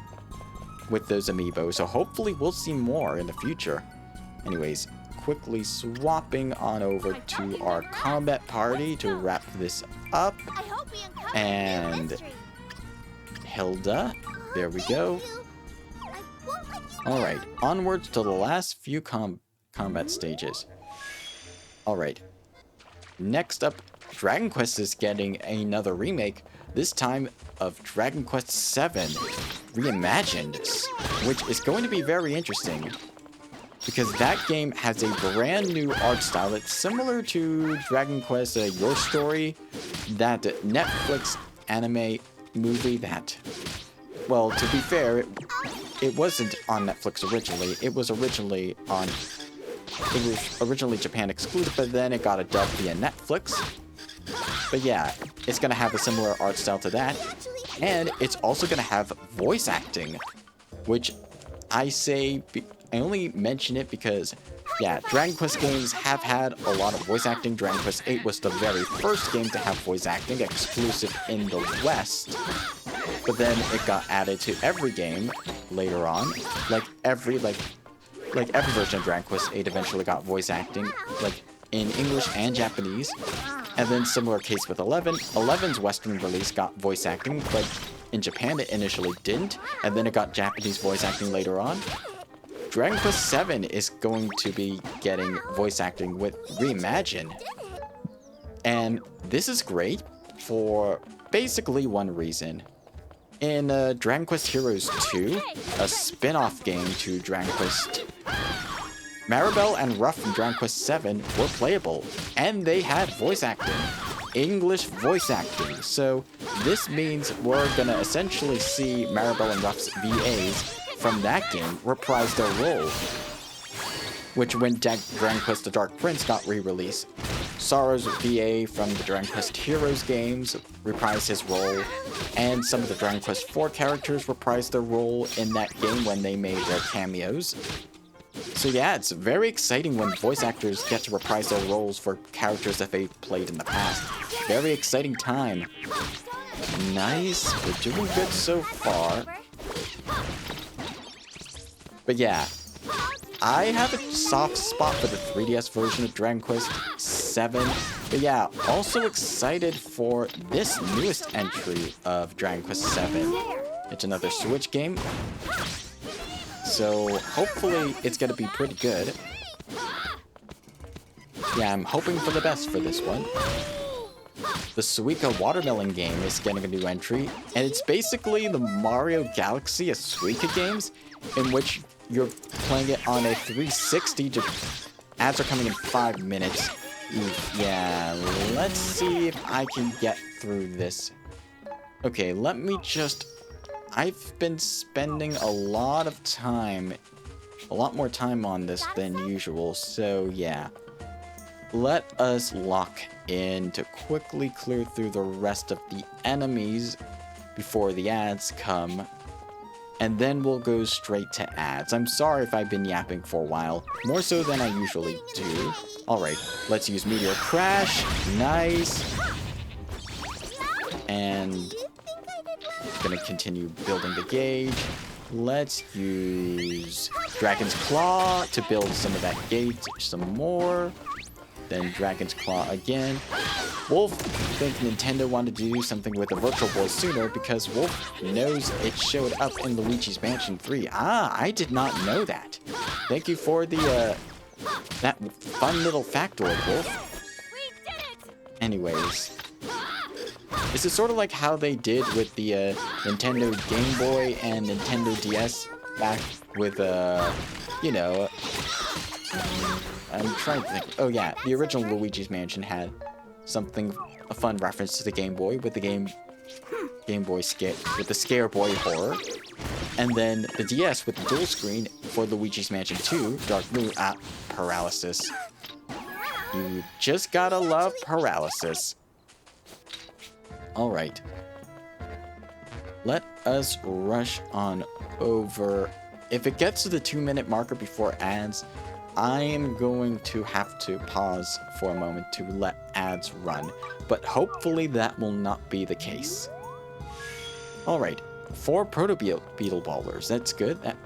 with those amiibo, so hopefully we'll see more in the future. Anyways, quickly swapping on over to our combat party to wrap this up. And Hilda, there we go. Alright, onwards to the last few combat stages. Alright, next up, Dragon Quest is getting another remake, this time of Dragon Quest VII Reimagined, which is going to be very interesting, because that game has a brand new art style that's similar to Dragon Quest Your Story, that Netflix anime movie that, well, to be fair, it wasn't on Netflix originally. It was originally Japan exclusive, but then it got a dub via Netflix. But yeah, it's gonna have a similar art style to that, and it's also gonna have voice acting, which I only mention it because, yeah, Dragon Quest games have had a lot of voice acting. Dragon Quest VIII was the very first game to have voice acting, exclusive in the West. But then it got added to every game later on. Like every version of Dragon Quest VIII eventually got voice acting, like in English and Japanese. And then similar case with 11. 11's Western release got voice acting, but in Japan it initially didn't, and then it got Japanese voice acting later on. Dragon Quest VII is going to be getting voice acting with Reimagine. And this is great for basically one reason. In Dragon Quest Heroes 2, a spin-off game to Dragon Quest, Maribel and Ruff from Dragon Quest VII were playable, and they had voice acting. English voice acting. So this means we're gonna essentially see Maribel and Ruff's VAs from that game reprise their role, which when Dragon Quest The Dark Prince got re-released. Sorrow's VA from the Dragon Quest Heroes games reprised his role, and some of the Dragon Quest IV characters reprised their role in that game when they made their cameos. So yeah, it's very exciting when voice actors get to reprise their roles for characters that they've played in the past. Very exciting time. Nice, we're doing good so far. But yeah, I have a soft spot for the 3DS version of Dragon Quest VII. But yeah, also excited for this newest entry of Dragon Quest VII. It's another Switch game. So hopefully it's going to be pretty good. Yeah, I'm hoping for the best for this one. The Suika Watermelon game is getting a new entry, and it's basically the Mario Galaxy of Suika games, in which you're playing it on a 360. Ads are coming in 5 minutes. Yeah, let's see if I can get through this. Okay, let me just... I've been spending a lot of time, a lot more time on this than usual, so yeah. Let us lock in to quickly clear through the rest of the enemies before the ads come. And then we'll go straight to ads. I'm sorry if I've been yapping for a while, more so than I usually do. Alright, let's use Meteor Crash. Nice. And gonna continue building the gauge. Let's use Dragon's Claw to build some of that gauge some more. Then Dragon's Claw again. Wolf thinks Nintendo wanted to do something with the Virtual Boy sooner because Wolf knows it showed up in Luigi's Mansion 3. Ah, I did not know that. Thank you for the, that fun little factoid, Wolf. Anyways. This is sort of like how they did with the Nintendo Game Boy and Nintendo DS back with, you know... I'm trying to think. Oh yeah, the original Luigi's Mansion had something, a fun reference to the Game Boy with the Game Boy scare, with the Scare Boy horror, and then the DS with the dual screen for Luigi's Mansion 2, Dark Moon, Paralysis. You just gotta love Paralysis. Alright. Let us rush on over. If it gets to the 2-minute marker before ads, I am going to have to pause for a moment to let ads run, but hopefully that will not be the case. Alright, 4 Proto Beetle Ballers, that's good. That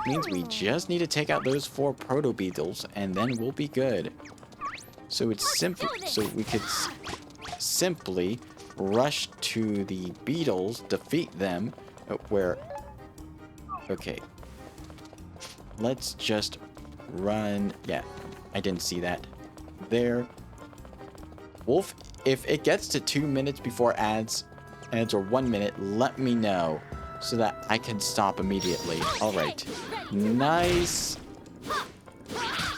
means we just need to take out those 4 Proto Beetles, and then we'll be good. So it's simple, so we could simply rush to the beetles, defeat them, where... Okay. Let's just... run. Yeah, I didn't see that. There. Wolf, if it gets to 2 minutes before ads are 1 minute, let me know so that I can stop immediately. Alright. Nice.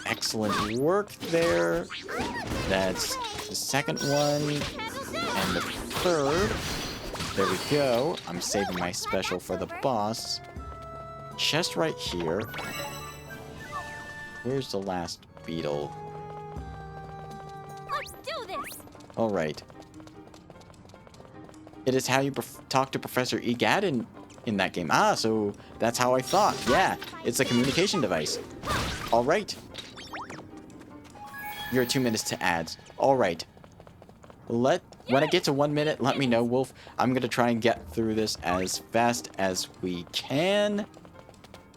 Excellent work there. That's the second one. And the third. There we go. I'm saving my special for the boss. Chest right here. Where's the last beetle? Let's do this. All right. It is how you talk to Professor Egad in that game. Ah, so that's how I thought. Yeah, it's a communication device. All right. You're 2 minutes to ads. All right. When I get to 1 minute, let me know, Wolf. I'm gonna try and get through this as fast as we can.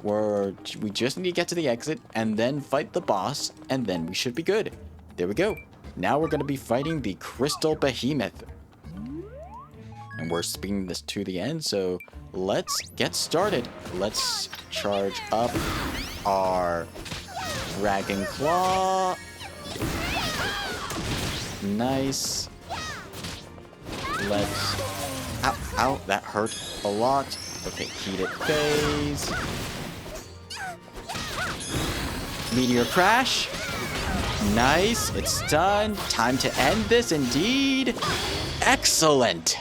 We just need to get to the exit and then fight the boss, and then we should be good. There we go. Now we're going to be fighting the Crystal Behemoth. And we're speeding this to the end, so let's get started. Let's charge up our Dragon Claw. Nice. Let's... Ow, ow, that hurt a lot. Okay, heated phase. Meteor Crash. Nice. It's done. Time to end this indeed. Excellent.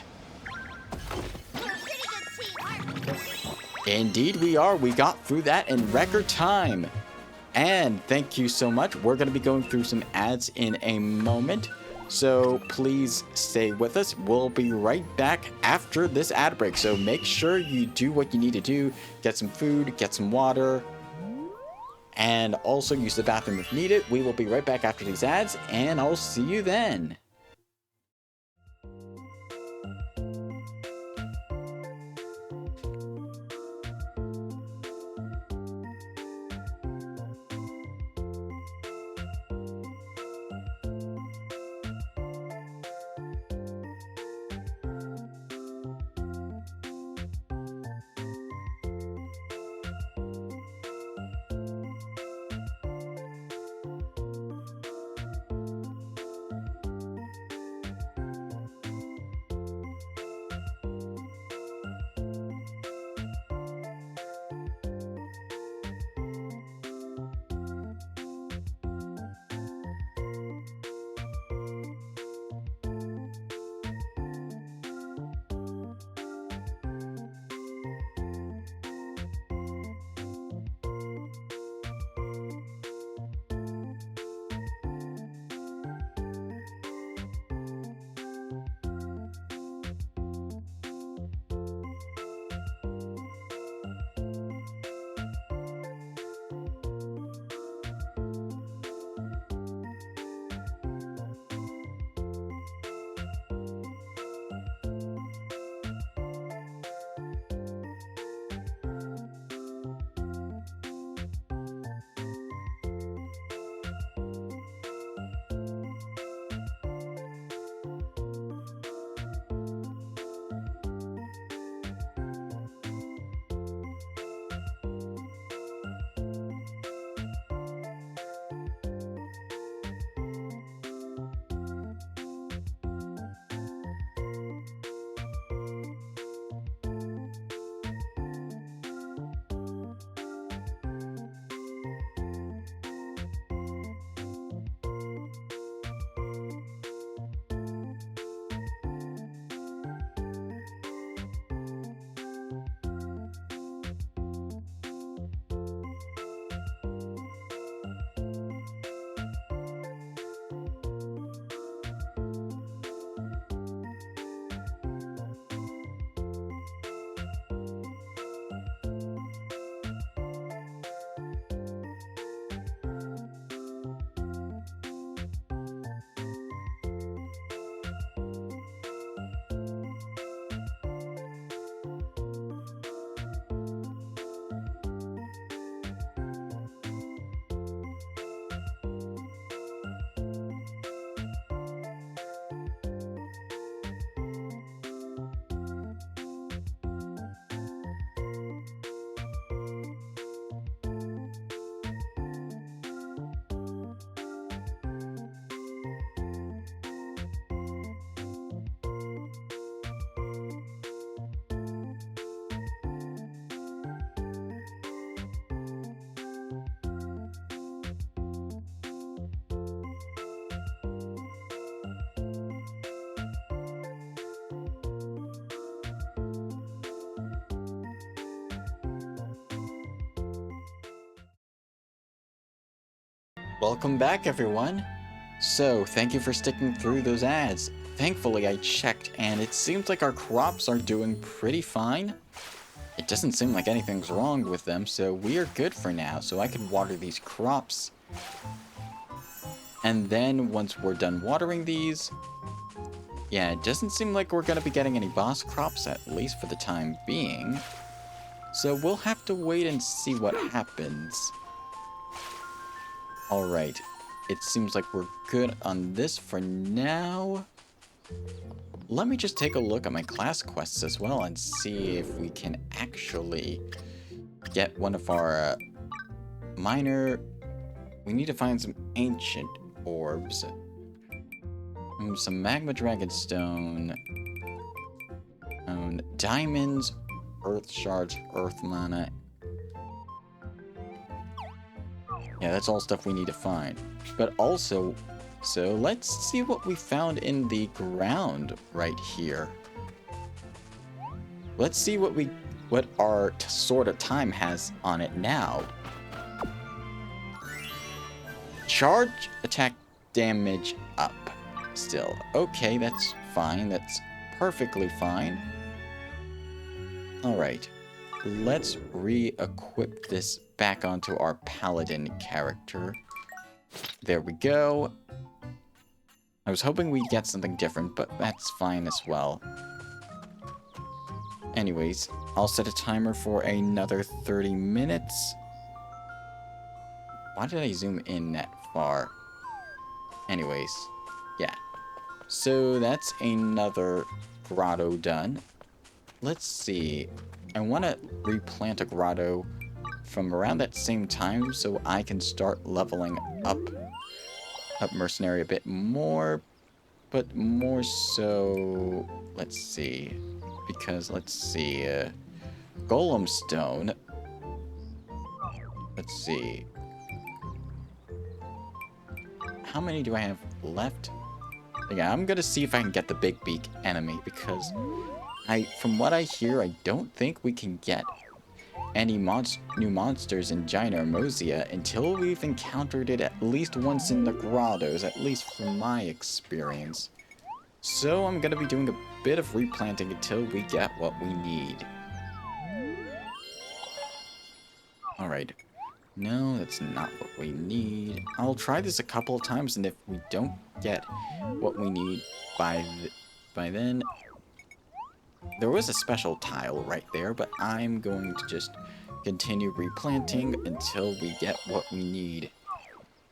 Indeed we are. We got through that in record time. And thank you so much. We're going to be going through some ads in a moment. So please stay with us. We'll be right back after this ad break. So make sure you do what you need to do. Get some food, get some water, and also use the bathroom if needed. We will be right back after these ads, and I'll see you then. Welcome back, everyone. So, thank you for sticking through those ads. Thankfully, I checked, and it seems like our crops are doing pretty fine. It doesn't seem like anything's wrong with them, so we are good for now. So I can water these crops. And then, once we're done watering these... Yeah, it doesn't seem like we're going to be getting any boss crops, at least for the time being. So we'll have to wait and see what happens. Alright, it seems like we're good on this for now. Let me just take a look at my class quests as well and see if we can actually get one of our minor... We need to find some ancient orbs. Some magma dragonstone. Diamonds, earth shards, earth mana. Yeah, that's all stuff we need to find. But also, so let's see what we found in the ground right here. Let's see what our sword of time has on it now. charge attack damage up still. Okay, that's fine. That's perfectly fine. Alright. Let's re-equip this back onto our paladin character. There we go. I was hoping we'd get something different, but that's fine as well. Anyways, I'll set a timer for another 30 minutes. Why did I zoom in that far? Anyways, yeah. So that's another grotto done. Let's see. I want to replant a grotto from around that same time so I can start leveling up Mercenary a bit more, but more so, let's see, because let's see, Golem Stone, let's see, how many do I have left? Yeah, I'm gonna see if I can get the Big Beak enemy, because from what I hear, I don't think we can get any new monsters in Ginormosia until we've encountered it at least once in the grottos, at least from my experience. So I'm gonna be doing a bit of replanting until we get what we need. Alright. No, that's not what we need. I'll try this a couple of times, and if we don't get what we need by then... There was a special tile right there, but I'm going to just continue replanting until we get what we need.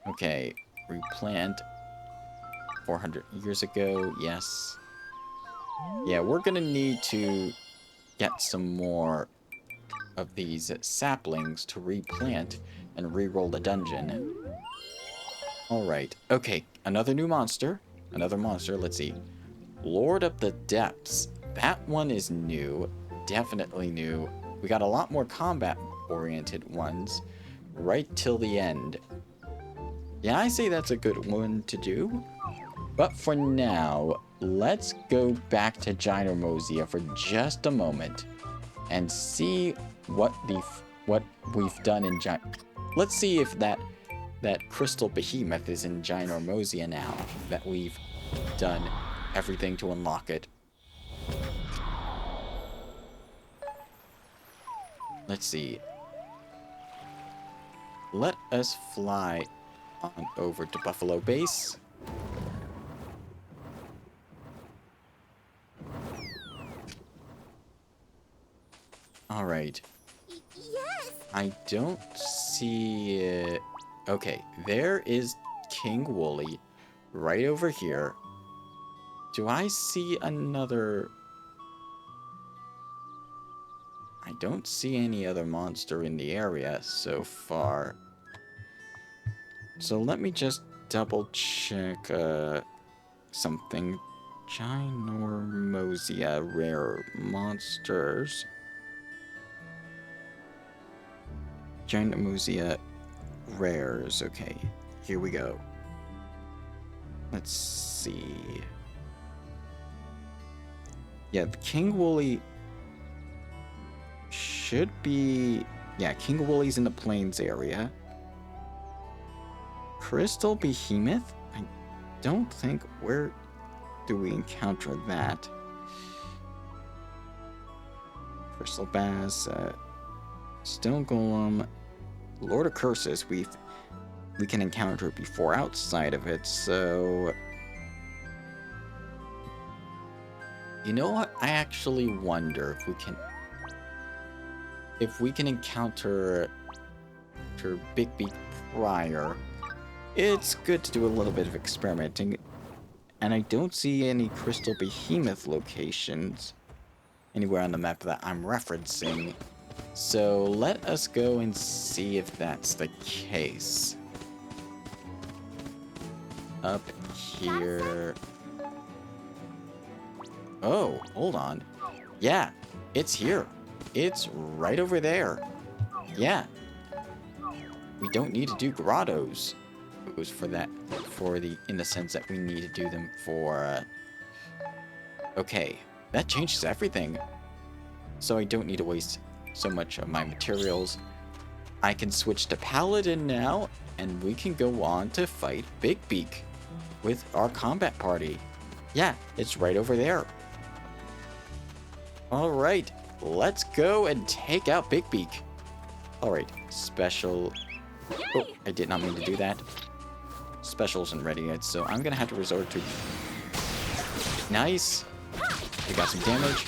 Okay, replant 400 years ago, yes. Yeah, we're gonna need to get some more of these saplings to replant and re-roll the dungeon. Alright, okay, another new monster. Another monster, let's see. Lord of the Depths. That one is new. Definitely new. We got a lot more combat-oriented ones right till the end. Yeah, I say that's a good one to do. But for now, let's go back to Ginormosia for just a moment and see what we've done in Let's see if that crystal behemoth is in Ginormosia now that we've done everything to unlock it. Let's see. Let us fly on over to Buffalo Base. Alright. Yes! I don't see it. Okay, there is King Wooly right over here. Do I see another... I don't see any other monster in the area so far. So let me just double check something. Ginormosia rare monsters. Ginormosia rares. Okay, here we go. Let's see. Yeah, the King Wooly should be... Yeah, King Wooly's in the Plains area. Crystal Behemoth? I don't think... Where do we encounter that? Crystal Bass, Stone Golem, Lord of Curses. We can encounter it before outside of it, so... You know what? I actually wonder if we can encounter Big Beak prior. It's good to do a little bit of experimenting, and I don't see any Crystal Behemoth locations anywhere on the map that I'm referencing. So let us go and see if that's the case. Up here. Oh, hold on. Yeah, it's here. It's right over there. Yeah. We don't need to do grottos. It was for that, in the sense that we need to do them for, okay. That changes everything. So I don't need to waste so much of my materials. I can switch to Paladin now, and we can go on to fight Big Beak with our combat party. Yeah, it's right over there. Alright, let's go and take out Big Beak. Alright, special... Oh, I did not mean to do that. Special isn't ready yet, so I'm gonna have to resort to... Nice. We got some damage.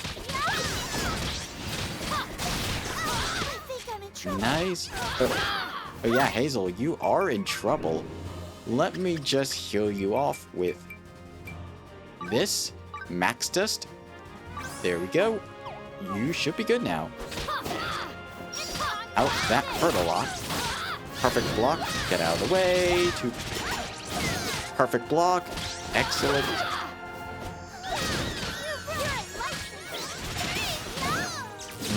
Nice. Oh yeah, Hazel, you are in trouble. Let me just heal you off with this. Max Dust. There we go. You should be good now. Out, that hurt a lot. Perfect block. Get out of the way. Perfect block. Excellent.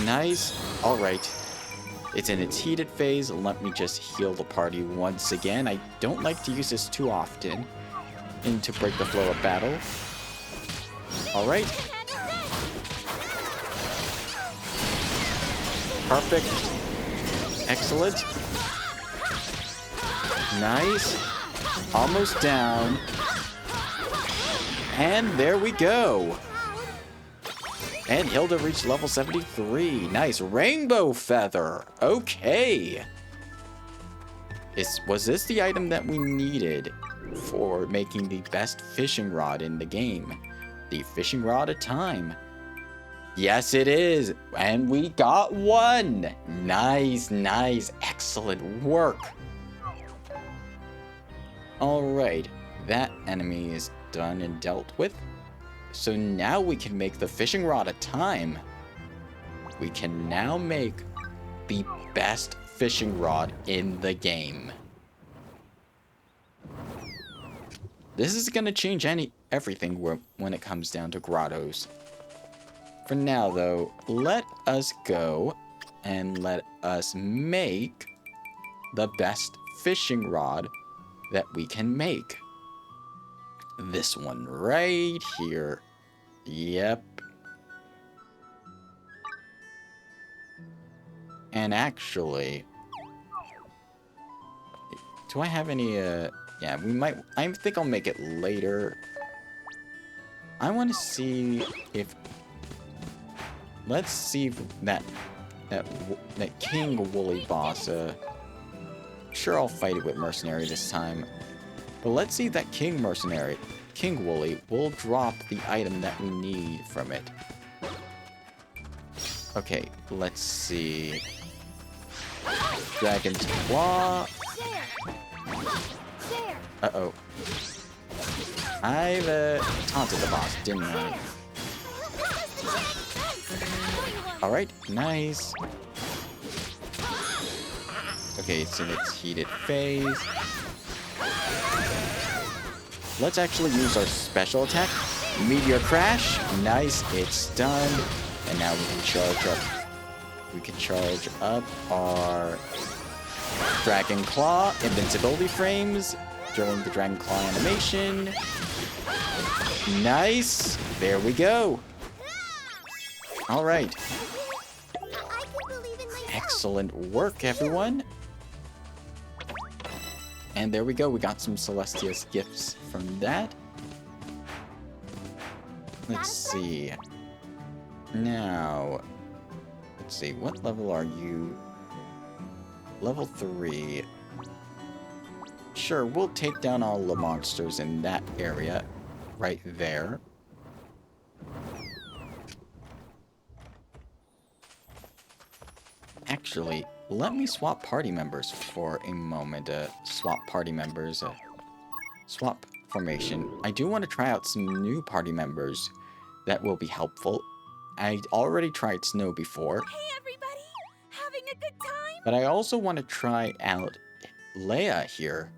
Nice. Alright. It's in its heated phase. Let me just heal the party once again. I don't like to use this too often. And to break the flow of battle. Alright. Perfect. Excellent. Nice. Almost down. And there we go. And Hilda reached level 73. Nice. Rainbow Feather. Okay. Was this the item that we needed for making the best fishing rod in the game? The fishing rod of time. Yes, it is. And we got one. Nice, nice. Excellent work. Alright. That enemy is done and dealt with. So now we can make the fishing rod of time. We can now make the best fishing rod in the game. This is going to change everything when it comes down to grottos. For now, though, let us go and let us make the best fishing rod that we can make. This one right here. Yep. And actually, do I have any, yeah, we might, I think I'll make it later. I want to see if, let's see if that King Wooly boss, sure I'll fight it with Mercenary this time. But let's see if that King Wooly, will drop the item that we need from it. Okay, let's see. Dragon's Claw. Uh-oh. I've taunted the boss, didn't I? Alright, nice. Okay, it's in its heated phase. Let's actually use our special attack. Meteor Crash. Nice, it's stunned. And now we can charge up. We can charge up our Dragon Claw invincibility frames during the Dragon Claw animation. Nice. There we go. All right. Excellent work, everyone. And there we go. We got some Celestia's gifts from that. Let's see. Now, let's see. What level are you? Level 3. Sure, we'll take down all the monsters in that area. Right there. Actually, let me swap party members for a moment. Swap party members. Swap formation. I do want to try out some new party members that will be helpful. I already tried Snow before. Hey everybody! Having a good time? But I also want to try out Leia here.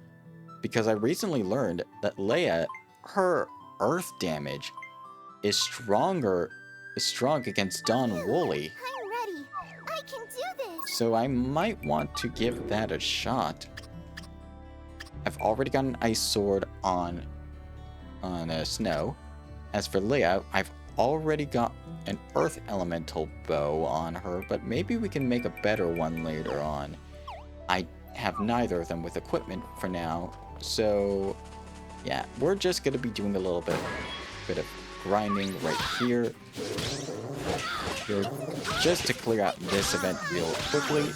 Because I recently learned that Leia, her earth damage is strong against Don Wooly. I'm ready. I can do this. So I might want to give that a shot. I've already got an ice sword on Snow. As for Leia, I've already got an earth elemental bow on her, but maybe we can make a better one later on. I have neither of them with equipment for now. So, yeah, we're just going to be doing a little bit of grinding right here. Just to clear out this event real quickly.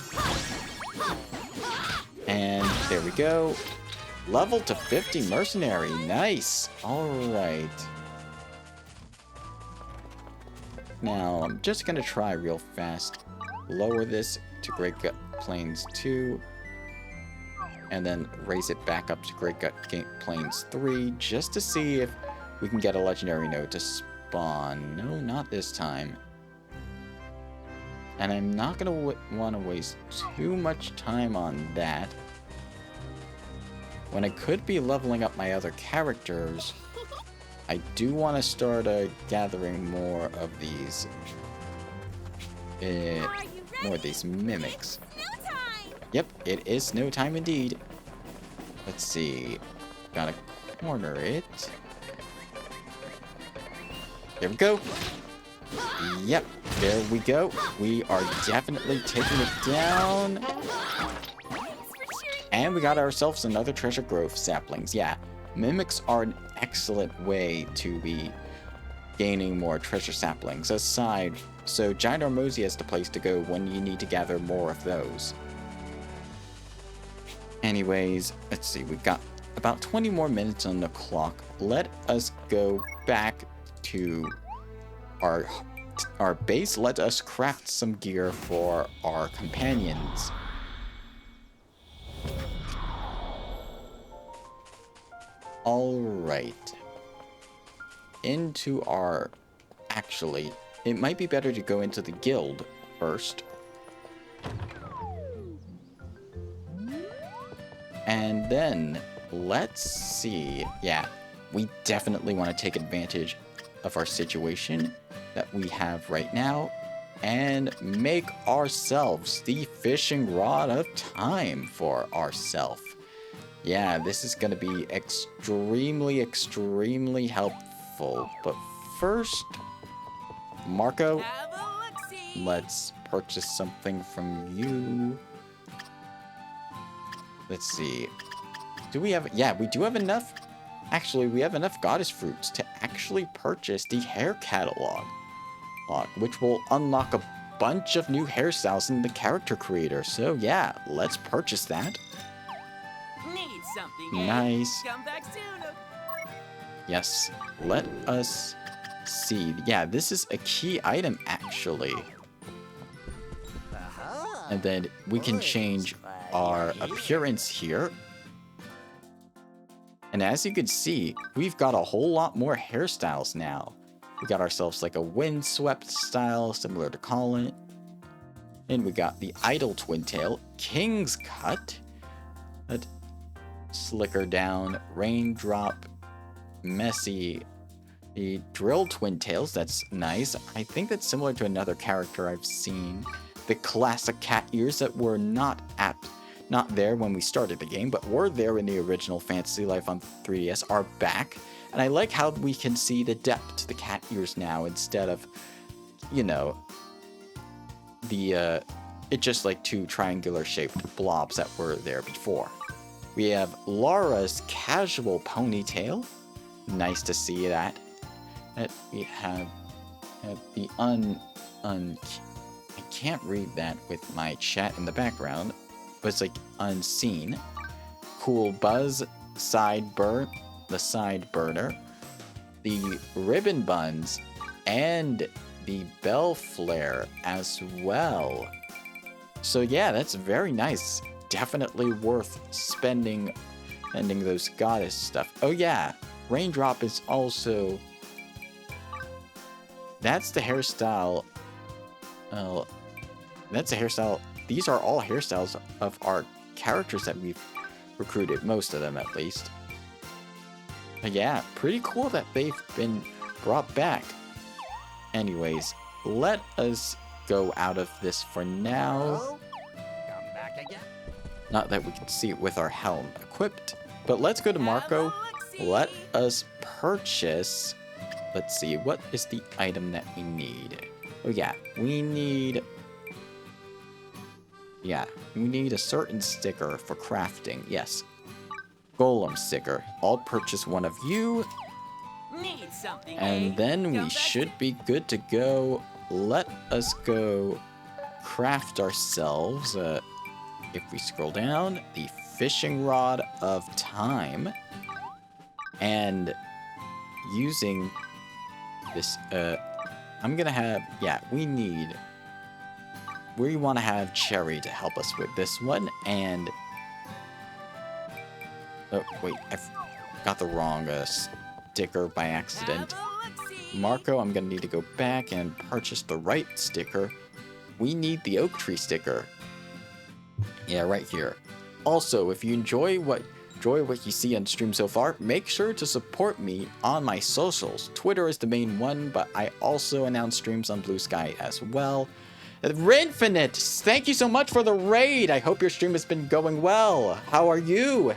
And there we go. Level to 50 mercenary. Nice. Alright. Now, I'm just going to try real fast. Lower this to Great Gut Plains 2. And then raise it back up to Great Gut Plains 3. Just to see if we can get a legendary node to spawn. No, not this time. And I'm not going to want to waste too much time on that. When I could be leveling up my other characters, I do want to start gathering more of these mimics. Yep, it is snow time indeed. Let's see. Gotta corner it. There we go. Yep, there we go. We are definitely taking it down. And we got ourselves another treasure growth saplings. Yeah, mimics are an excellent way to be gaining more treasure saplings. So Ginormous is the place to go when you need to gather more of those. Anyways, let's see. We've got about 20 more minutes on the clock. Let us go back to our base. Let us craft some gear for our companions. Alright. Into our... Actually, it might be better to go into the guild first. And then, let's see. Yeah, we definitely want to take advantage of our situation that we have right now and make ourselves the fishing rod of time for ourselves. Yeah, this is going to be extremely, extremely helpful. But first, Marco, let's purchase something from you. Let's see. Do we have... Yeah, we do have enough... Actually, we have enough goddess fruits to actually purchase the hair catalog, which will unlock a bunch of new hairstyles in the character creator. So yeah, let's purchase that. Need something, eh? Nice. Come back soon. Yes, let us see. Yeah, this is a key item actually. And then we can change our appearance here. And as you can see, we've got a whole lot more hairstyles now. We got ourselves like a windswept style, similar to Colin. And we got the idle twintail, king's cut, slicker down, raindrop, messy, the drill twintails. That's nice. I think that's similar to another character I've seen. The classic cat ears that were not there when we started the game, but were there in the original Fantasy Life on 3DS, are back. And I like how we can see the depth to the cat ears now instead of, you know, it's just like two triangular shaped blobs that were there before. We have Laura's casual ponytail. Nice to see that. We have the I can't read that with my chat in the background. But it's like unseen. Cool Buzz the side burner, the ribbon buns, and the bell flare as well. So yeah, that's very nice. Definitely worth spending those goddess stuff. Oh yeah, raindrop is also... That's the hairstyle. That's a hairstyle. These are all hairstyles of our characters that we've recruited, most of them at least. But yeah, pretty cool that they've been brought back. Anyways, let us go out of this for now. Come back again. Not that we can see it with our helm equipped, but let's go to Marco. Let us purchase... Let's see, what is the item that we need? Oh yeah, we need... Yeah, we need a certain sticker for crafting. Yes. Golem sticker. I'll purchase one of you. Need something, And eh? then we Dumbass? should be good to go. Let us go craft ourselves, if we scroll down, the fishing rod of time. And using this, I'm gonna have, yeah, we want to have Cherry to help us with this one. And, oh, wait, I got the wrong sticker by accident. Have a look-see. Marco, I'm gonna need to go back and purchase the right sticker. We need the oak tree sticker. Yeah, right here. Also, if you enjoy what you see on stream so far, make sure to support me on my socials. Twitter is the main one, but I also announce streams on Blue Sky as well. Rinfinite, thank you so much for the raid. I hope your stream has been going well. How are you?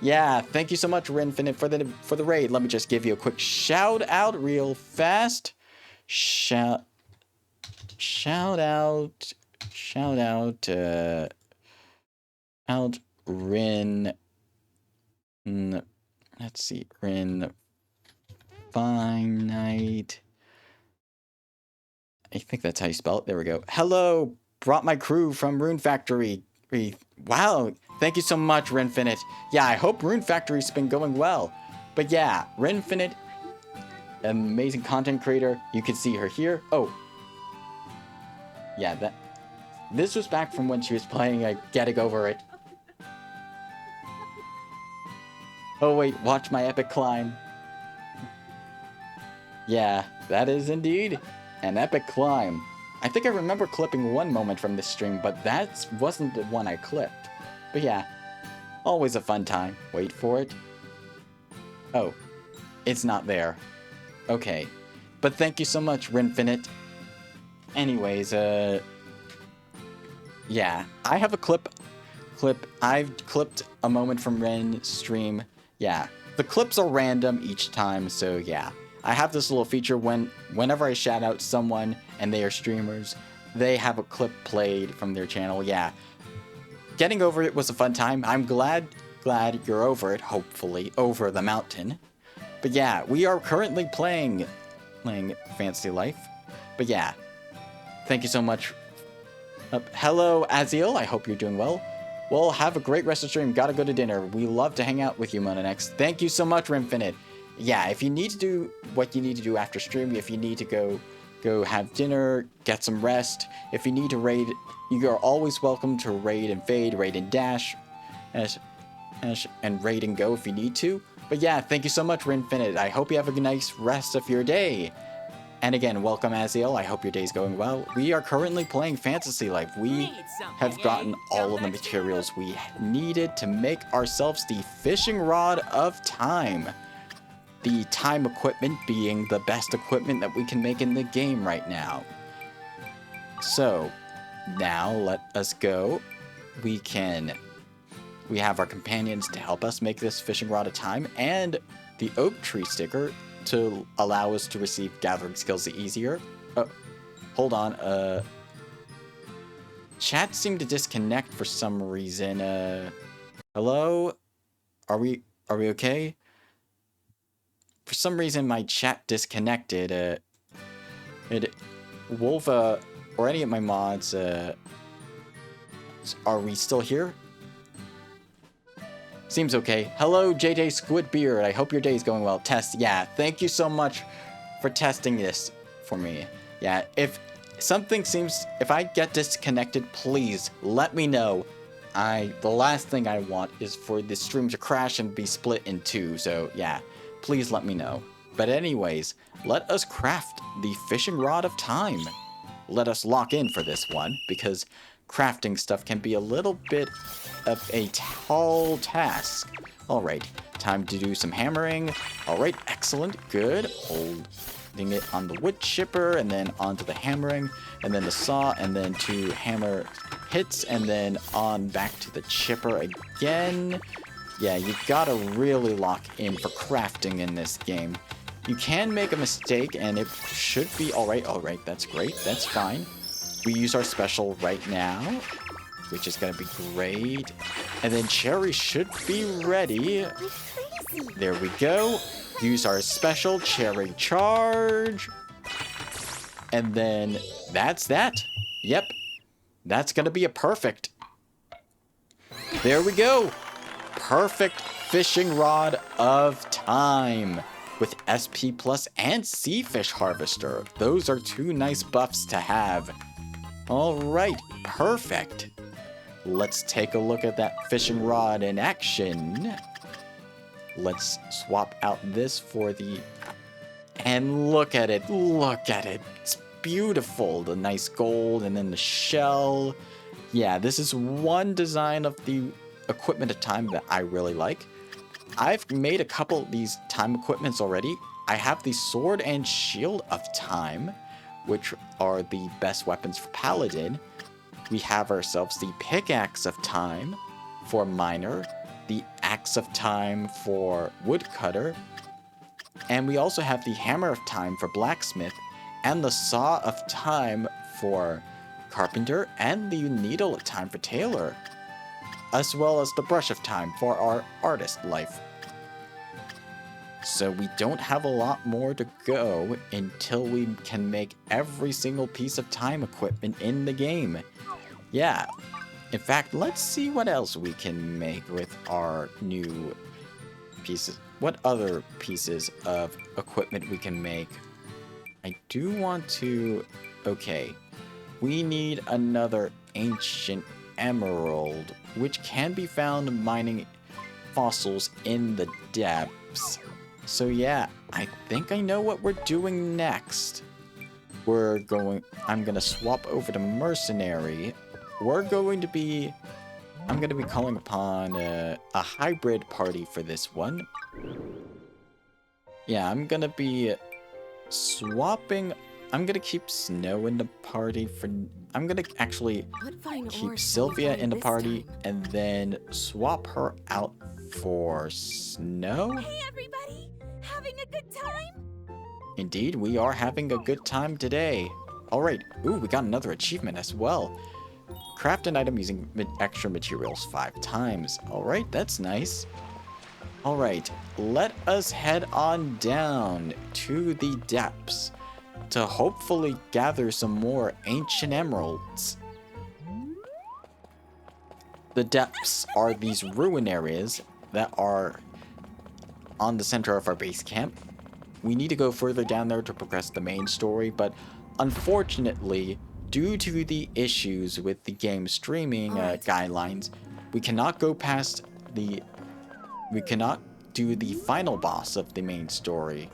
Yeah, thank you so much, Rinfinite, for the raid. Let me just give you a quick shout out real fast. Shout out, Rin. Let's see, Rin Finite. I think that's how you spell it. There we go. Hello, brought my crew from Rune Factory. Wow, thank you so much, Rinfinite. Yeah, I hope Rune Factory's been going well. But yeah, Rinfinite, amazing content creator. You can see her here. Oh, yeah, this was back from when she was playing Getting Over It. Oh wait, watch my epic climb. Yeah, that is indeed an epic climb. I think I remember clipping one moment from this stream, but that wasn't the one I clipped. But yeah, always a fun time. Wait for it. Oh, it's not there. Okay, but thank you so much, Rinfinite. Anyways, yeah, I have a clip. I've clipped a moment from Ren's stream. Yeah, the clips are random each time, so yeah. I have this little feature whenever I shout out someone and they are streamers, they have a clip played from their channel. Yeah, Getting Over It was a fun time. I'm glad you're over it, hopefully, over the mountain. But yeah, we are currently playing Fantasy Life. But yeah, thank you so much. Hello, Aziel, I hope you're doing well. Well, have a great rest of the stream. Gotta go to dinner. We love to hang out with you, Monanex. Thank you so much, Rinfinite. Yeah, if you need to do what you need to do after stream, if you need to go have dinner, get some rest, if you need to raid, you are always welcome to raid and fade, raid and dash, and raid and go if you need to. But yeah, thank you so much, Rinfinite. I hope you have a nice rest of your day. And again, welcome, Aziel. I hope your day's going well. We are currently playing Fantasy Life. We have gotten all of the materials we needed to make ourselves the fishing rod of time. The time equipment being the best equipment that we can make in the game right now. So, now let us go. We have our companions to help us make this fishing rod of time, and the oak tree sticker to allow us to receive gathering skills easier. Hold on, chat seemed to disconnect for some reason. Hello? Are we okay? For some reason, my chat disconnected. Wolva, or any of my mods, are we still here? Seems okay. Hello, JJ Squidbeard. I hope your day's going well. Test, yeah. Thank you so much for testing this for me. Yeah, if I get disconnected, please let me know. The last thing I want is for the stream to crash and be split in two. So yeah, please let me know. But anyways, let us craft the fishing rod of time. Let us lock in for this one, because crafting stuff can be a little bit of a tall task. Alright, time to do some hammering. Alright, excellent, good. Holding it on the wood chipper, and then onto the hammering, and then the saw, and then 2 hammer hits, and then on back to the chipper again. Yeah, you gotta really lock in for crafting in this game. You can make a mistake, and it should be alright. Alright, that's great, that's fine. We use our special right now. which is gonna be great. And then Cherry should be ready. There we go. Use our special Cherry Charge. And then that's that. Yep. That's gonna be a perfect. There we go. Perfect fishing rod of time with SP Plus and Sea Fish Harvester. Those are two nice buffs to have. All right, perfect. Let's take a look at that fishing rod in action. Let's swap out this for the... And look at it, look at it. It's beautiful. The nice gold and then the shell. Yeah, this is one design of the equipment of time that I really like. I've made a couple of these time equipments already. I have the sword and shield of time, which are the best weapons for Paladin. We have ourselves the pickaxe of time for miner, the axe of time for woodcutter, and we also have the hammer of time for blacksmith, and the saw of time for carpenter, and the needle of time for tailor, as well as the brush of time for our artist life. So we don't have a lot more to go until we can make every single piece of time equipment in the game. Yeah. In fact, let's see what else we can make with our new pieces. What other pieces of equipment we can make? I do want to... Okay. We need another ancient emerald, which can be found mining fossils in the depths. So yeah, I think I know what we're doing next. I'm gonna swap over to mercenary. I'm gonna be calling upon a hybrid party for this one. Yeah, I'm gonna be swapping. I'm gonna keep Snow in the party for. I'm gonna actually keep Sylvia in the party and then swap her out for Snow. Hey, everybody! Having a good time? Indeed, we are having a good time today. Alright, ooh, we got another achievement as well. Craft an item using extra materials 5 times. Alright, that's nice. Alright, let us head on down to the depths to hopefully gather some more ancient emeralds. The depths are these ruin areas that are on the center of our base camp. We need to go further down there to progress the main story, but unfortunately, due to the issues with the game streaming guidelines, we cannot go past the... We cannot do the final boss of the main story.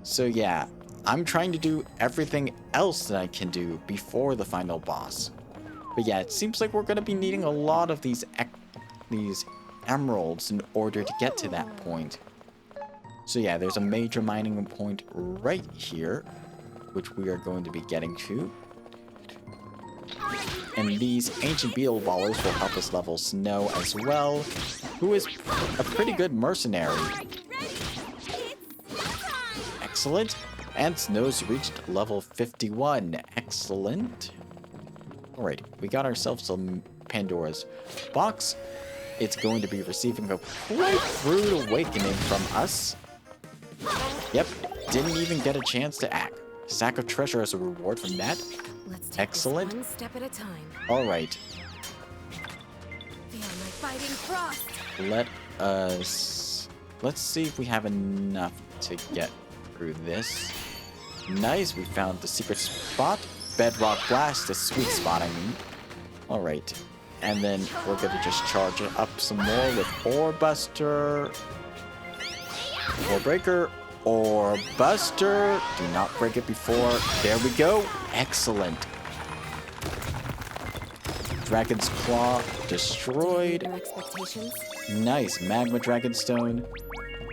So yeah, I'm trying to do everything else that I can do before the final boss. But yeah, it seems like we're going to be needing a lot of these emeralds in order to get to that point. So yeah, there's a major mining point right here, which we are going to be getting to. And these ancient beetle ballers will help us level Snow as well, who is a pretty good mercenary. Excellent. And Snow's reached level 51. Excellent. Alright, we got ourselves some Pandora's box. It's going to be receiving a quite rude awakening from us. Yep, didn't even get a chance to act. Sack of treasure as a reward from that. Excellent. One step at a time. Alright. Feel my fighting frost. Let's see if we have enough to get through this. Nice, we found the secret spot. Bedrock Blast, the sweet spot, I mean. Alright. And then we're gonna just charge it up some more with Ore Buster. Ore Breaker. Ore Buster. Do not break it before. There we go. Excellent. Dragon's Claw destroyed. Nice. Magma Dragonstone,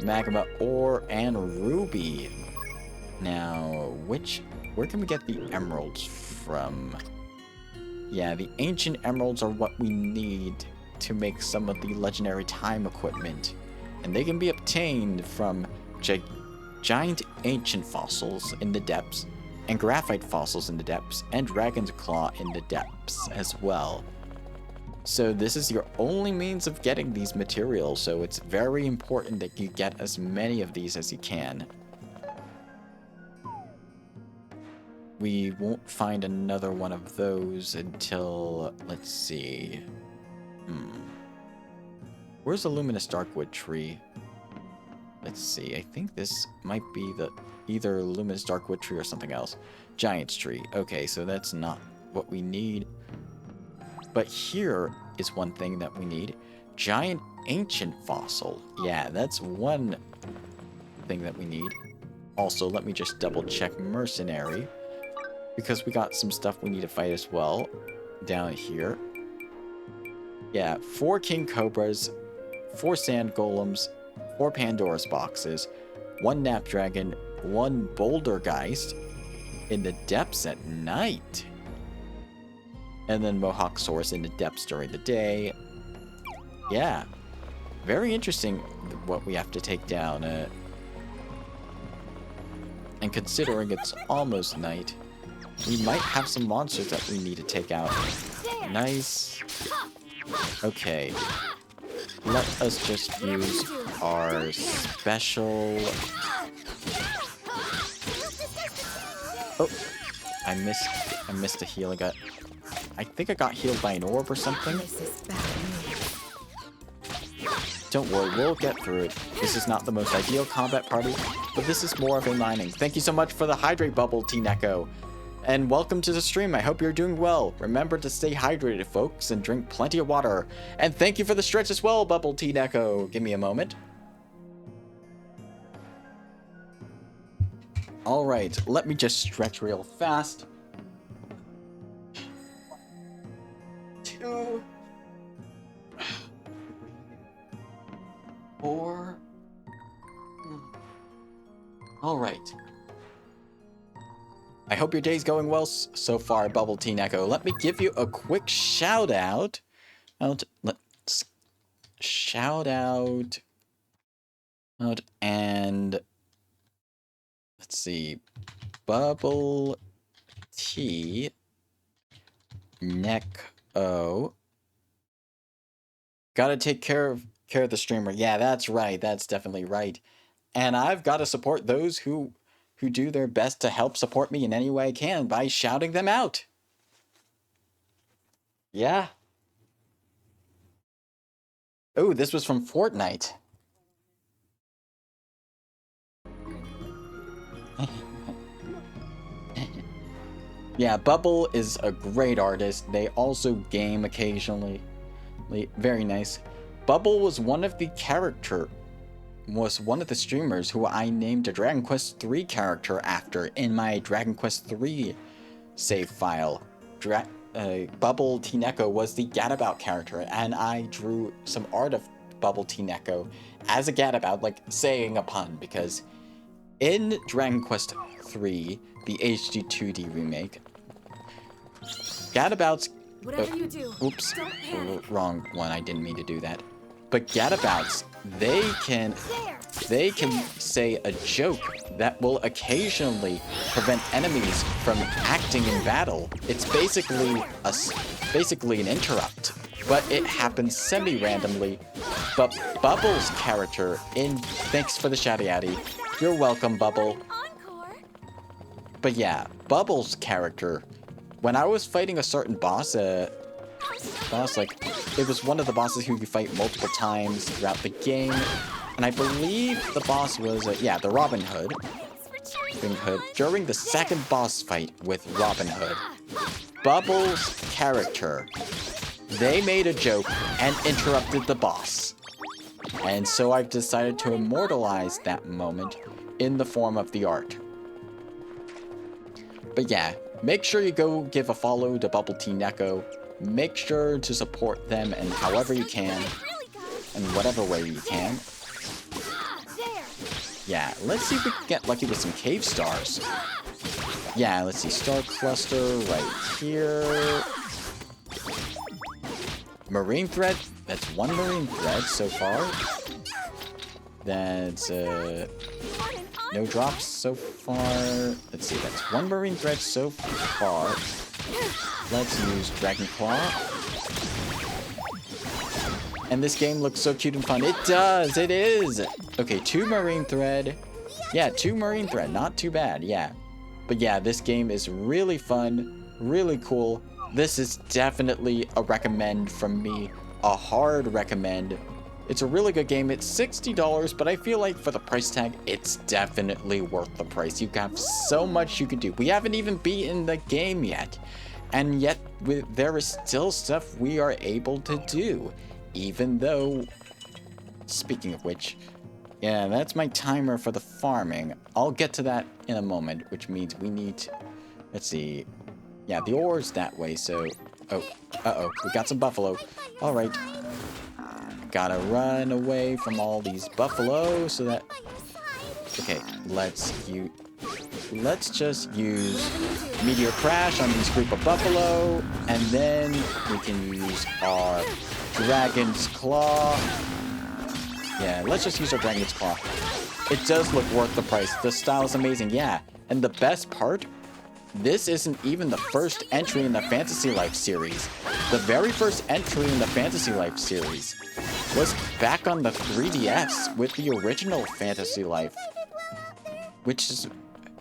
Magma Ore, and Ruby. Now, where can we get the emeralds from? Yeah, the ancient emeralds are what we need to make some of the legendary time equipment. And they can be obtained from giant ancient fossils in the depths, and graphite fossils in the depths, and dragon's claw in the depths as well. So this is your only means of getting these materials, so it's very important that you get as many of these as you can. We won't find another one of those until, let's see. Where's the luminous darkwood tree? Let's see, I think this might be the either luminous darkwood tree or something else. Giant's tree. Okay, so that's not what we need. But here is one thing that we need. Giant ancient fossil. Yeah, that's one thing that we need. Also, let me just double check mercenary, because we got some stuff we need to fight as well down here. Yeah, 4 king cobras, 4 sand golems, 4 Pandora's boxes, 1 Knapdragon, 1 Bouldergeist in the depths at night. And then Mohawk Source in the depths during the day. Yeah. Very interesting what we have to take down. And considering it's almost night, we might have some monsters that we need to take out. Nice. Okay. Let us just use our special... Oh, I missed a heal. I think I got healed by an orb or something. Don't worry, we'll get through it. This is not the most ideal combat party, but this is more of a mining. Thank you so much for the hydrate bubble, T-Neko. And welcome to the stream. I hope you're doing well. Remember to stay hydrated, folks, and drink plenty of water. And thank you for the stretch as well, Bubble T-Neko. Give me a moment. Alright, let me just stretch real fast. 2, 4. Alright. I hope your day's going well so far, Bubble Tea Neko. Let me give you a quick shout out. Let's shout out. And let's see. Bubble Tea Neko. Gotta take care of the streamer. Yeah, that's right. That's definitely right. And I've got to support those who do their best to help support me in any way I can by shouting them out. Yeah. Oh, this was from Fortnite. Yeah, Bubble is a great artist. They also game occasionally. Very nice. Bubble was one of the streamers who I named a Dragon Quest III character after in my Dragon Quest III save file. Bubble T Neko was the Gadabout character, and I drew some art of Bubble T Neko as a Gadabout, like saying a pun, because in Dragon Quest III, the HD 2D remake, Gadabouts... Whatever you do, oops, don't panic. wrong one, I didn't mean to do that. But Gadabouts, they can say a joke that will occasionally prevent enemies from acting in battle. It's basically an interrupt, but it happens semi-randomly. But Bubble's character thanks for the shouty outy. You're welcome, Bubble. Encore. But yeah, Bubble's character, when I was fighting a certain boss, like, it was one of the bosses who you fight multiple times throughout the game, and I believe the boss was, the Robin Hood. During the second boss fight with Robin Hood, Bubble's character, they made a joke and interrupted the boss. And so I've decided to immortalize that moment in the form of the art. But yeah, make sure you go give a follow to Bubble Tea Neko. Make sure to support them in however you can, in whatever way you can. Yeah, let's see if we can get lucky with some cave stars. Yeah, let's see, star cluster right here. Marine thread, that's 1 marine thread so far. That's no drops so far. Let's see, that's 1 marine thread so far. Let's use Dragon Claw. And this game looks so cute and fun. It does, it is. Okay, 2 marine thread. Yeah, 2 marine thread, not too bad, yeah. But yeah, this game is really fun, really cool. This is definitely a recommend from me, a hard recommend. It's a really good game. It's $60, but I feel like for the price tag, it's definitely worth the price. You have so much you can do. We haven't even beaten the game yet. And yet, there is still stuff we are able to do. Even though, speaking of which, yeah, that's my timer for the farming. I'll get to that in a moment, which means we need, let's see. Yeah, the ore's that way, so, oh, uh-oh, we got some buffalo. All right. Gotta run away from all these buffalo so that... Okay, let's just use Meteor Crash on these group of buffalo, and then we can use our Dragon's Claw. Yeah, let's just use our Dragon's Claw. It does look worth the price. The style is amazing, yeah. And the best part, this isn't even the first entry in the Fantasy Life series. The very first entry in the Fantasy Life series was back on the 3DS with the original Fantasy Life, which is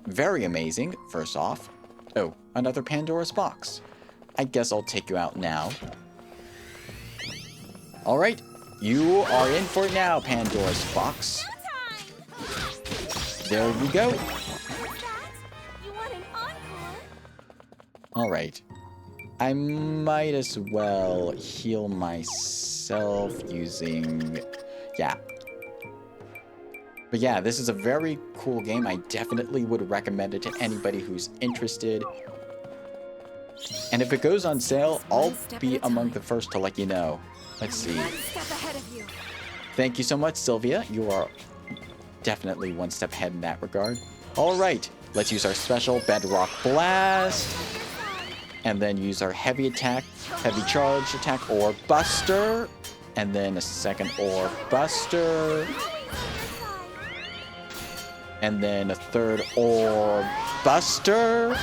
very amazing, first off. Oh, another Pandora's box. I guess I'll take you out now. Alright, you are in for it now, Pandora's box. There you go. You want an encore? Alright. I might as well heal myself using... Yeah. But yeah, this is a very cool game. I definitely would recommend it to anybody who's interested. And if it goes on sale, I'll be among the first to let you know. Let's see. One step ahead of you. Thank you so much, Sylvia. You are definitely one step ahead in that regard. Alright, let's use our special Bedrock Blast. And then use our heavy attack, heavy charge attack, or buster. And then a second or buster. And then a third or buster.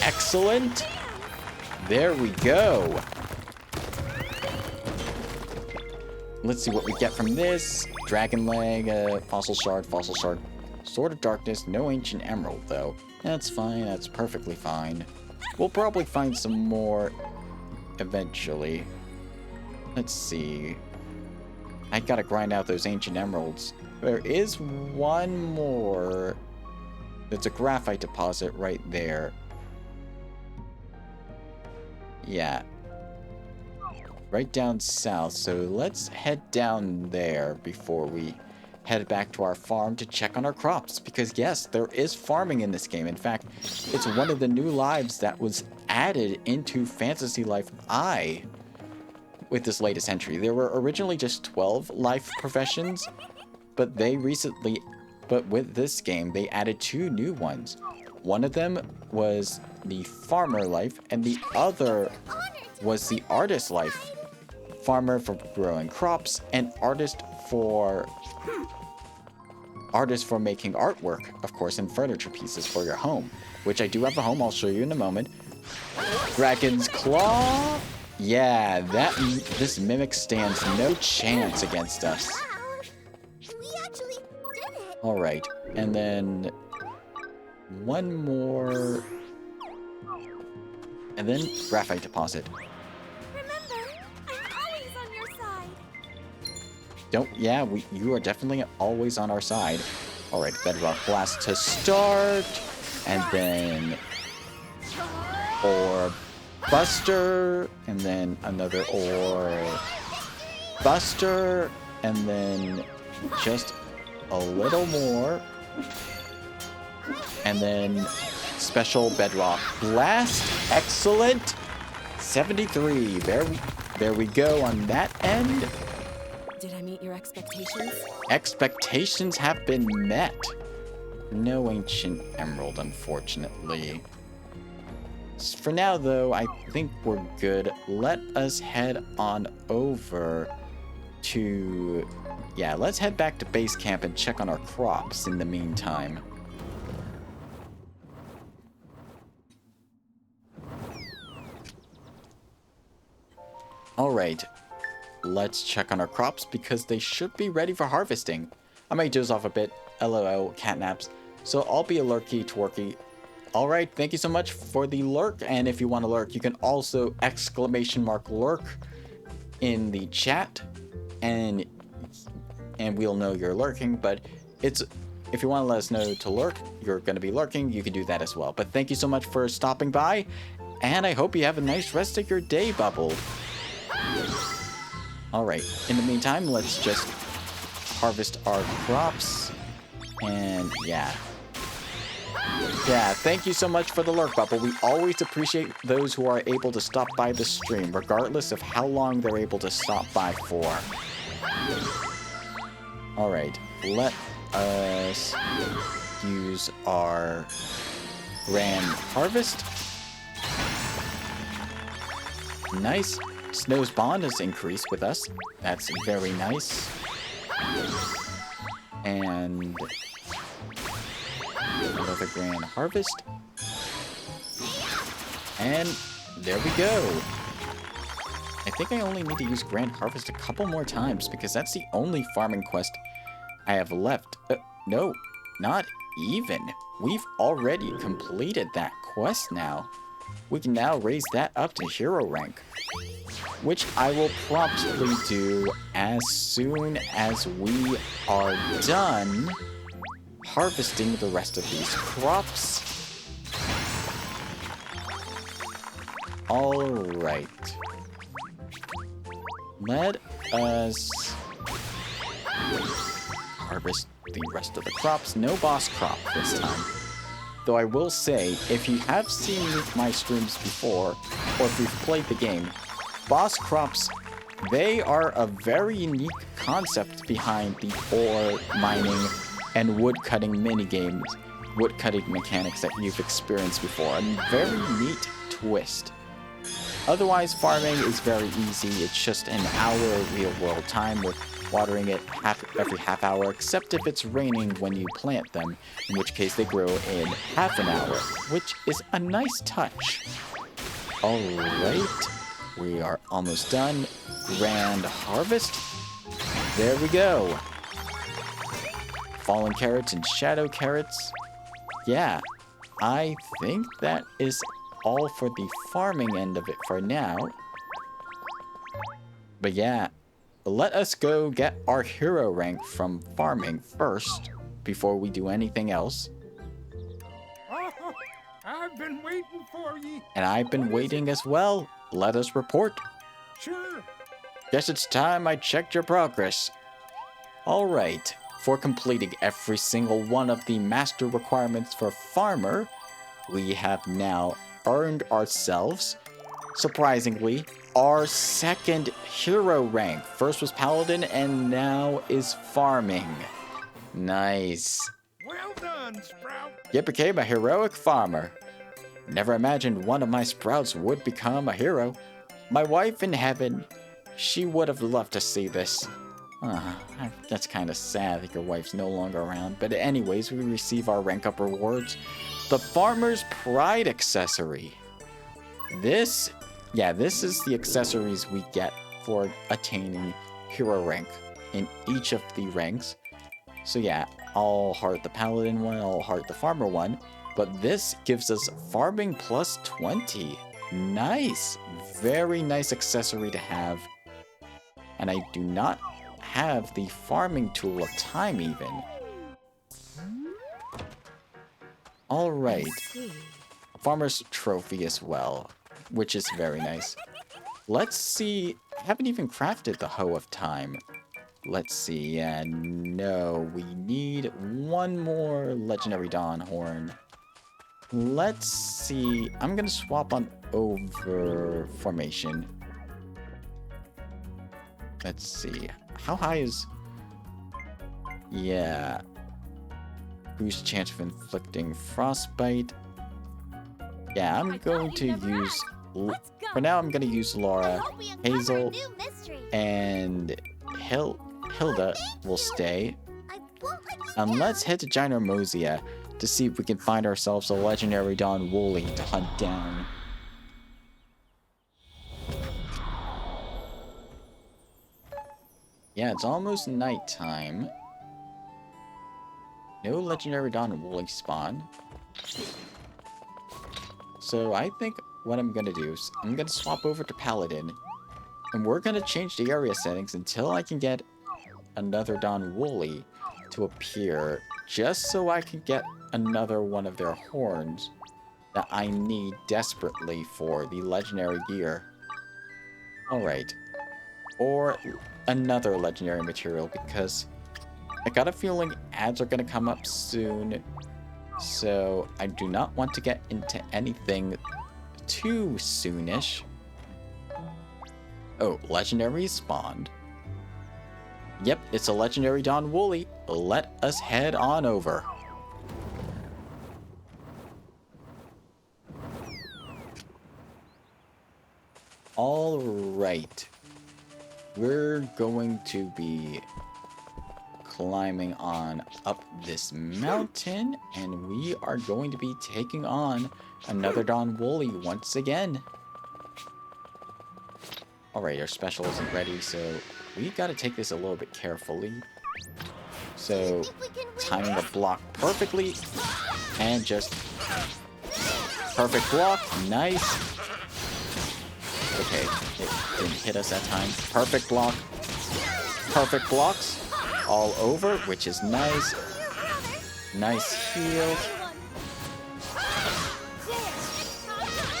Excellent. There we go. Let's see what we get from this. Dragon leg, fossil shard, sword of darkness, no ancient emerald though. That's fine, that's perfectly fine. We'll probably find some more eventually. Let's see. I gotta grind out those ancient emeralds. There is one more. There's a graphite deposit right there. Yeah. Right down south, so let's head down there before we head back to our farm to check on our crops. Because yes, there is farming in this game. In fact, it's one of the new lives that was added into Fantasy Life I with this latest entry. There were originally just 12 life professions, but with this game, they added 2 new ones. One of them was the farmer life, and the other was the artist life. Farmer for growing crops, and artist for making artwork, of course, and furniture pieces for your home, which I do have a home. I'll show you in a moment. Dragon's Claw. Yeah, this mimic stands no chance against us. Wow. We actually did it. All right, and then one more, and then graphite deposit. Remember, I'm always on your side. You are definitely always on our side. All right, Bedrock Blast to start, and then Orb Buster, and then another Orb Buster, and then just a little more, and then special Bedrock Blast. Excellent. 73. There we go on that end. Did I meet your expectations? Expectations have been met. No ancient emerald, unfortunately. For now, though, I think we're good. Let us head on over to... Yeah, let's head back to base camp and check on our crops in the meantime. Alright. let's check on our crops because they should be ready for harvesting. I might doze off a bit. LOL, catnaps. So I'll be a lurky twerky. Alright, thank you so much for the lurk. And if you want to lurk, you can also !lurk in the chat. And we'll know you're lurking. But if you want to let us know to lurk, you're going to be lurking, you can do that as well. But thank you so much for stopping by. And I hope you have a nice rest of your day, Bubble. Alright, in the meantime, let's just harvest our crops. And yeah. Yeah, thank you so much for the lurk, Bubble. We always appreciate those who are able to stop by the stream, regardless of how long they're able to stop by for. Alright, let us use our grand harvest. Nice. Snow's bond has increased with us. That's very nice. And another grand harvest. And there we go. I think I only need to use grand harvest a couple more times because that's the only farming quest I have left. No, not even. We've already completed that quest now. We can now raise that up to hero rank, which I will promptly do as soon as we are done harvesting the rest of these crops. Alright. Let us harvest the rest of the crops. No boss crop this time. Though I will say, if you have seen my streams before, or if you've played the game, boss crops, they are a very unique concept behind the ore mining and wood cutting minigames, wood cutting mechanics that you've experienced before. A very neat twist. Otherwise, farming is very easy. It's just an hour real world time with watering it every half hour, except if it's raining when you plant them, in which case they grow in half an hour, which is a nice touch. Alright, we are almost done. Grand harvest. There we go. Fallen carrots and shadow carrots. Yeah, I think that is all for the farming end of it for now. But yeah, let us go get our hero rank from farming first, before we do anything else. Oh, I've been waiting for ye. And I've been waiting as well. Let us report. Sure. Guess it's time I checked your progress. Alright, for completing every single one of the master requirements for farmer, we have now earned ourselves, surprisingly, our second hero rank. First was paladin and now is farming. Nice. Well done, Sprout. You became a heroic farmer. Never imagined one of my sprouts would become a hero. My wife in heaven, she would have loved to see this. That's kind of sad that your wife's no longer around. But anyways, we receive our rank up rewards. The Farmer's Pride accessory. This is the accessories we get for attaining hero rank in each of the ranks. So yeah, I'll heart the paladin one, I'll heart the farmer one. But this gives us farming plus 20. Nice. Very nice accessory to have. And I do not have the farming tool of time even. Alright. Farmer's trophy as well, which is very nice. Let's see. I haven't even crafted the hoe of time. Let's see. No, we need one more legendary dawn horn. Let's see. I'm gonna swap on over formation. Let's see. How high is... Yeah. Boost chance of inflicting frostbite. Yeah, I'm going to use... For now, I'm going to use Laura, Hazel, and Hilda will stay. Let's head to Ginormous to see if we can find ourselves a legendary Dawn Wooly to hunt down. Yeah, it's almost nighttime. No legendary Dawn Woolly spawn. So I think what I'm gonna do is I'm gonna swap over to Paladin. And we're gonna change the area settings until I can get another Dawn Woolly to appear. Just so I can get another one of their horns that I need desperately for the legendary gear. Alright. Or another legendary material, because I got a feeling ads are going to come up soon. So I do not want to get into anything too soonish. Oh, legendary spawned. Yep, it's a legendary Dawn Woolly. Let us head on over. Alright. We're going to be climbing on up this mountain, and we are going to be taking on another Dawn Woolly once again. Alright, our special isn't ready, so we gotta take this a little bit carefully. So, timing the block perfectly, and just perfect block, nice. Okay, it didn't hit us that time. Perfect block. Perfect blocks. All over, which is nice. Nice heal.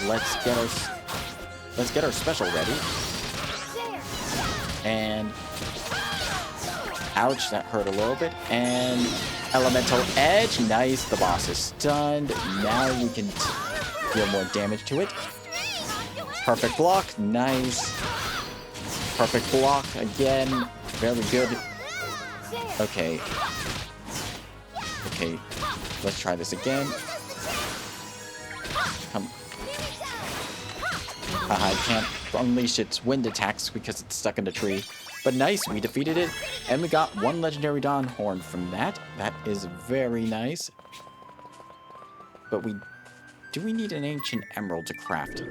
Let's get our special ready. And ouch, that hurt a little bit. And elemental edge. Nice. The boss is stunned. Now we can deal more damage to it. Perfect block, nice. Perfect block again, very good. Okay. Okay, let's try this again. Come. Haha, I can't unleash its wind attacks because it's stuck in the tree. But nice, we defeated it. And we got one legendary Dawn Horn from that. That is very nice. But do we need an ancient emerald to craft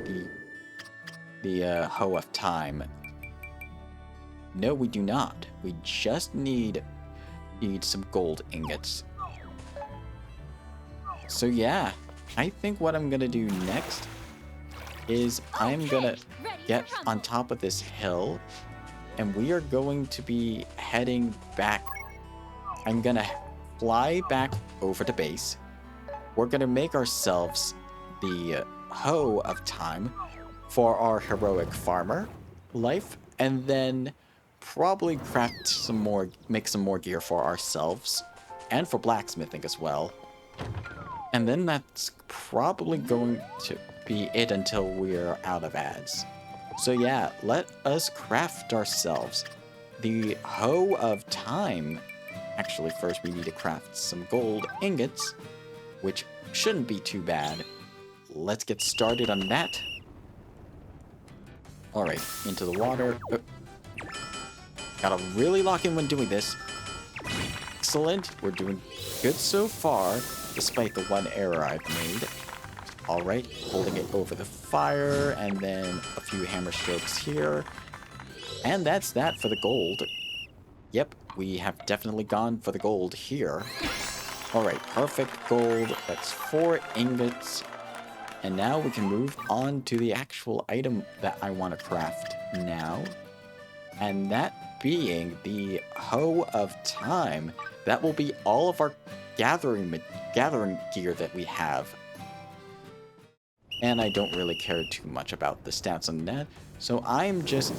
the Hoe of Time? No, we do not. We just need some gold ingots. So yeah, I think what I'm gonna do next is I'm gonna get on top of this hill, and we are going to be heading back. I'm gonna fly back over to base. We're gonna make ourselves the Hoe of Time for our heroic farmer life, and then probably craft some more, make some more gear for ourselves, and for blacksmithing as well. And then that's probably going to be it until we're out of ads. So yeah, let us craft ourselves the Hoe of Time. Actually, first we need to craft some gold ingots, which shouldn't be too bad. Let's get started on that. Alright, into the water. Gotta really lock in when doing this. Excellent. We're doing good so far, despite the one error I've made. Alright, holding it over the fire, and then a few hammer strokes here. And that's that for the gold. Yep, we have definitely gone for the gold here. Alright, perfect gold. That's 4 ingots. And now we can move on to the actual item that I want to craft now. And that being the Hoe of Time. That will be all of our gathering gear that we have. And I don't really care too much about the stats on that. So I'm just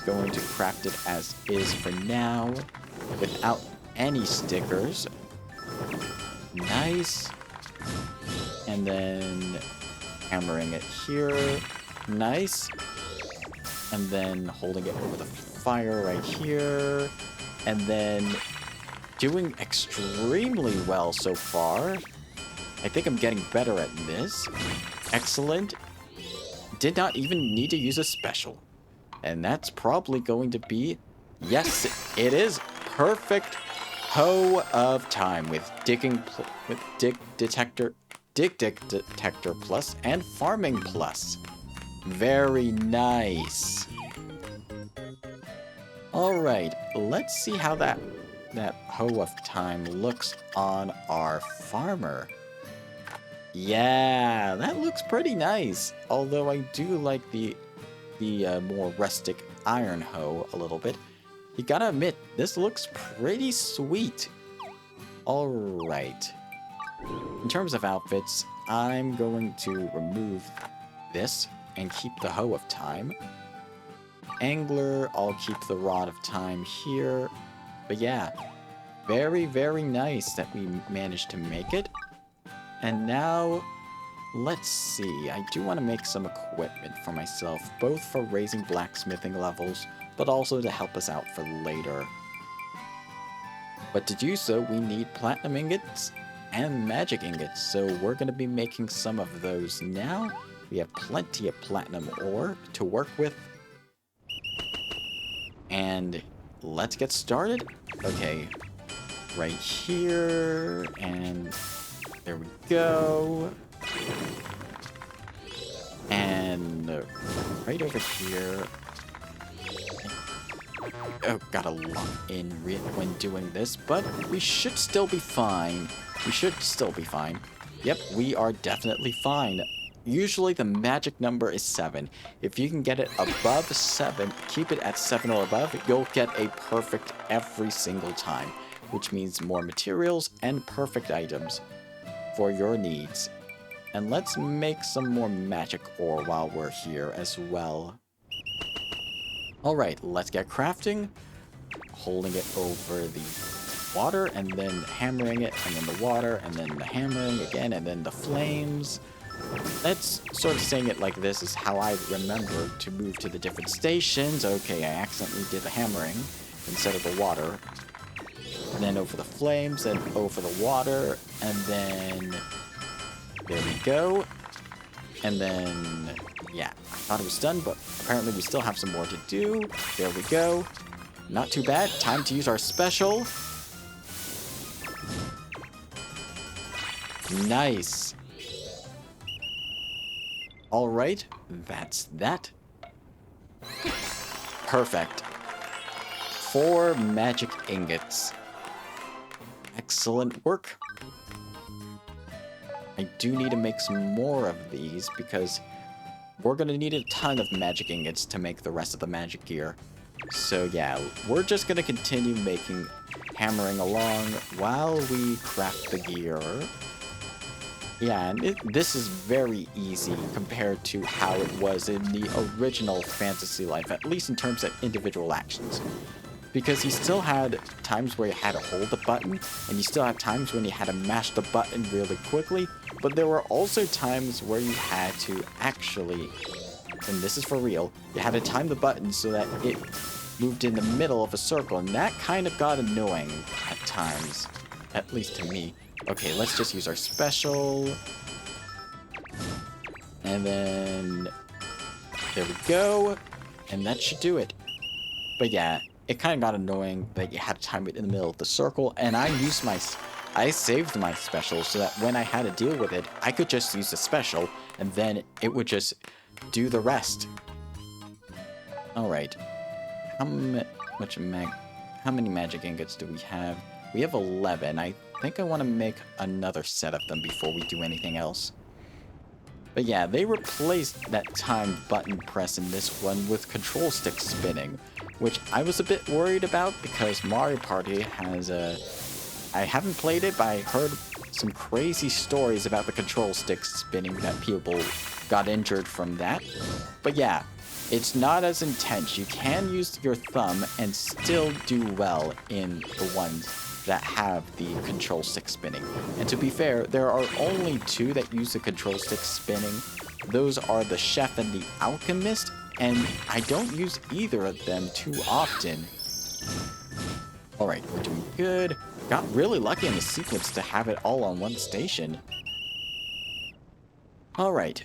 going to craft it as is for now, without any stickers. Nice. And then hammering it here. Nice. And then holding it over the fire right here. And then doing extremely well so far. I think I'm getting better at this. Excellent. Did not even need to use a special. And that's probably going to be... Yes, it is. Perfect Hoe of Time with dig detector plus and farming plus. Very nice. Alright, let's see how that hoe of time looks on our farmer. Yeah, that looks pretty nice. Although I do like the more rustic iron hoe a little bit. You gotta admit, this looks pretty sweet. Alright. In terms of outfits, I'm going to remove this and keep the hoe of time. Angler, I'll keep the rod of time here. But yeah, very, very nice that we managed to make it. And now, let's see. I do want to make some equipment for myself, both for raising blacksmithing levels, but also to help us out for later. But to do so, we need platinum ingots and magic ingots, so we're going to be making some of those now. We have plenty of platinum ore to work with. And let's get started. Okay, right here, and there we go. And right over here. Oh, gotta lock in when doing this, but we should still be fine. We should still be fine. Yep, we are definitely fine. Usually the magic number is 7. If you can get it above 7, keep it at 7 or above, you'll get a perfect every single time, which means more materials and perfect items for your needs. And let's make some more magic ore while we're here as well. Alright, let's get crafting. Holding it over the water, and then hammering it, and then the water, and then the hammering again, and then the flames. Let's sort of saying it like this is how I remember to move to the different stations. Okay, I accidentally did the hammering instead of the water. And then over the flames, and over the water, and then there we go. And then, yeah, I thought it was done, but apparently we still have some more to do. There we go. Not too bad. Time to use our special. Nice. Alright, that's that. Perfect. 4 magic ingots. Excellent work. I do need to make some more of these because we're going to need a ton of magic ingots to make the rest of the magic gear. So yeah, we're just going to continue hammering along while we craft the gear. Yeah, and this is very easy compared to how it was in the original Fantasy Life, at least in terms of individual actions. Because you still had times where you had to hold the button, and you still had times when you had to mash the button really quickly, but there were also times where you had to actually, and this is for real, you had to time the button so that it moved in the middle of a circle, and that kind of got annoying at times, at least to me. Okay, let's just use our special. And then there we go. And that should do it. But yeah, it kind of got annoying that you had to time it in the middle of the circle. And I saved my special so that when I had to deal with it, I could just use the special and then it would just do the rest. Alright. How many magic ingots do we have? We have 11. I think I want to make another set of them before we do anything else. But yeah, they replaced that time button press in this one with control stick spinning, which I was a bit worried about because Mario Party has I haven't played it, but I heard some crazy stories about the control stick spinning that people got injured from that. But yeah, it's not as intense. You can use your thumb and still do well in the ones that have the control stick spinning. And to be fair, there are only 2 that use the control stick spinning. Those are the Chef and the Alchemist, and I don't use either of them too often. Alright, we're doing good. Got really lucky in the sequence to have it all on one station. Alright.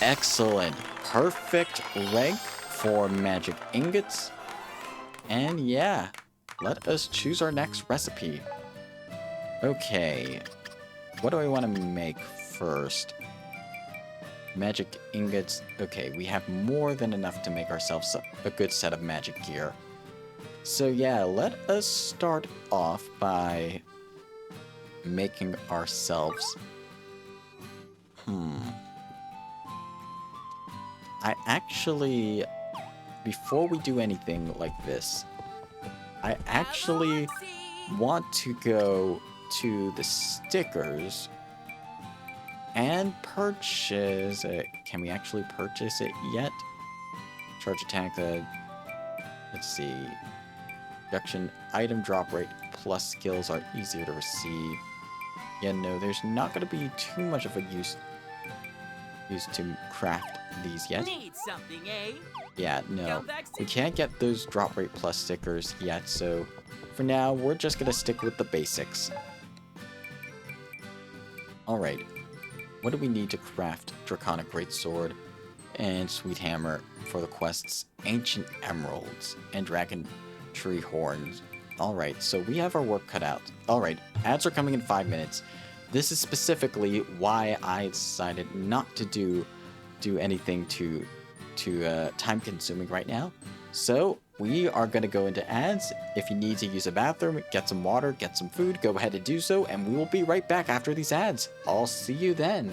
Excellent. Perfect rank for magic ingots. And yeah, let us choose our next recipe. Okay, what do I want to make first? Magic ingots. Okay, we have more than enough to make ourselves a good set of magic gear. So yeah, let us start off by making ourselves... I actually... Before we do anything like this, I actually want to go to the stickers and purchase it. Can we actually purchase it yet? Charge attack, let's see. Reduction item drop rate plus skills are easier to receive. Yeah, no, there's not going to be too much of a use to craft these yet. Need something, eh? Yeah, no. Come back We soon. can't get those drop rate plus stickers yet, so for now, we're just going to stick with the basics. Alright. What do we need to craft Draconic Greatsword and Sweet Hammer for the quests? Ancient Emeralds and Dragon Tree Horns. Alright, so we have our work cut out. Alright, ads are coming in 5 minutes. This is specifically why I decided not to do anything too time consuming right now. So we are going to go into ads. If you need to use a bathroom, get some water, get some food, go ahead and do so, and we will be right back after these ads. I'll see you then.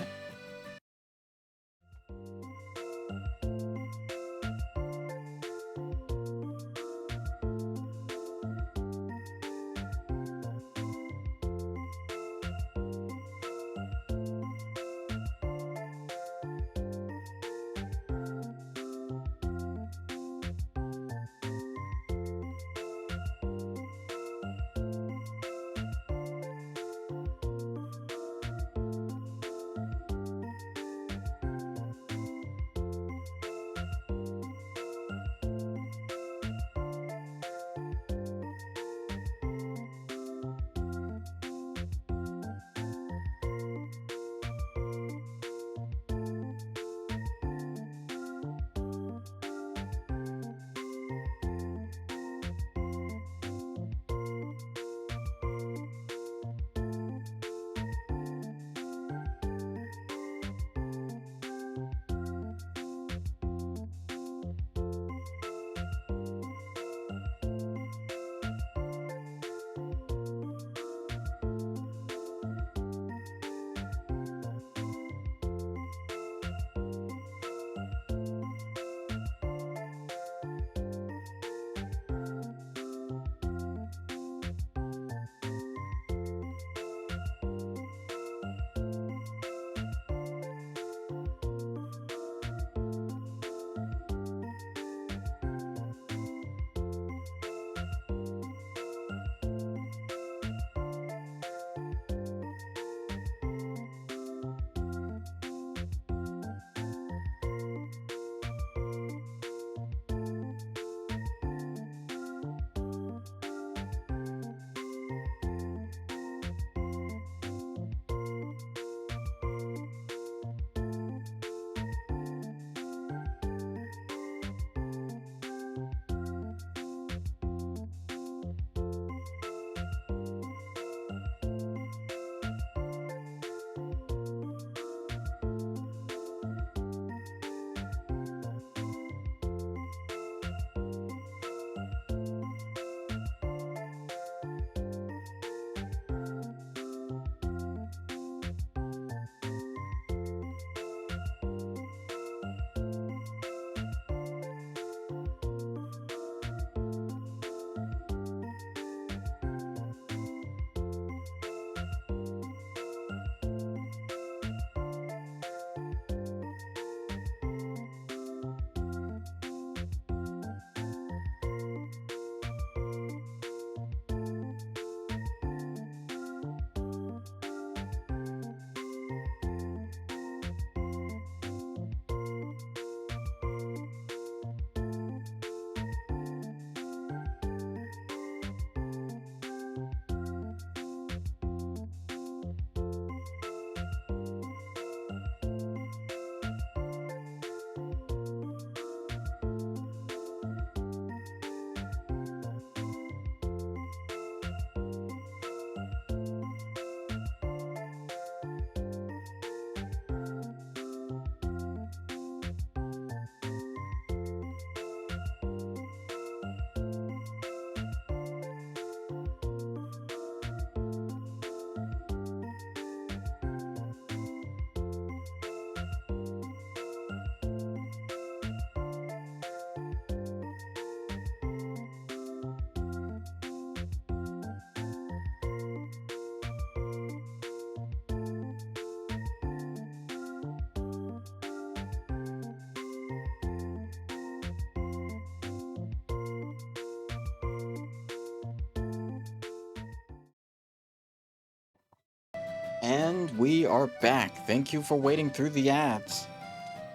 And we are back. Thank you for waiting through the ads.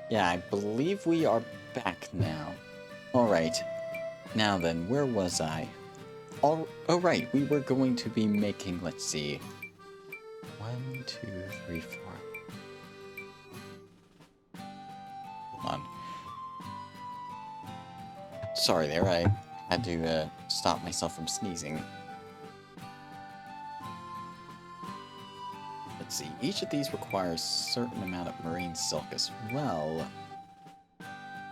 Yeah, I believe we are back now. Alright. Now then, where was I? Oh right, we were going to be making, let's see. 1, 2, 3, 4. Hold on. Sorry there, I had to stop myself from sneezing. Let's see, each of these requires a certain amount of marine silk as well.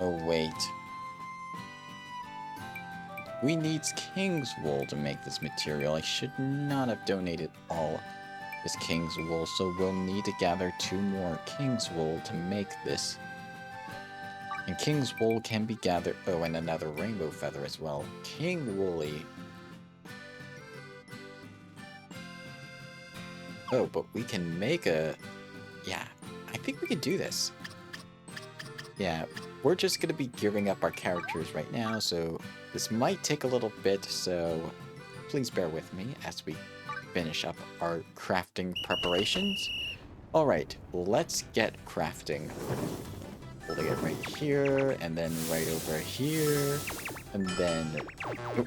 Oh wait. We need king's wool to make this material. I should not have donated all this king's wool, so we'll need to gather 2 more king's wool to make this. And king's wool can be gathered... Oh, and another rainbow feather as well. King Woolly. Oh, but we can make a... Yeah, I think we can do this. Yeah, we're just going to be gearing up our characters right now, so this might take a little bit, so please bear with me as we finish up our crafting preparations. Alright, let's get crafting. Holding it right here, and then right over here, and then... Oh.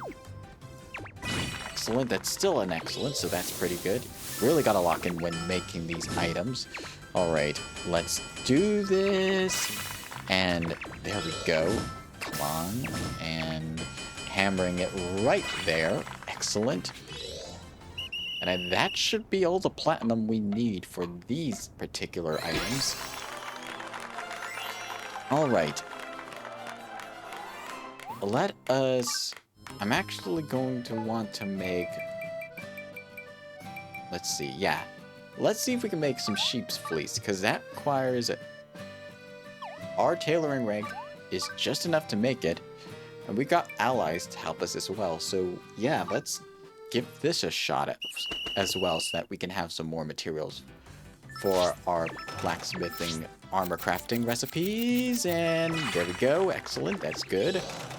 Excellent, that's still an excellent, so that's pretty good. Really gotta lock in when making these items. Alright, let's do this. And there we go. Come on. And hammering it right there. Excellent. And that should be all the platinum we need for these particular items. Alright. Let us... I'm actually going to want to make... Let's see, yeah. Let's see if we can make some sheep's fleece, because that requires... Our tailoring rank is just enough to make it, and we got allies to help us as well. So yeah, let's give this a shot as well, so that we can have some more materials for our blacksmithing armor crafting recipes. And there we go, excellent, that's good.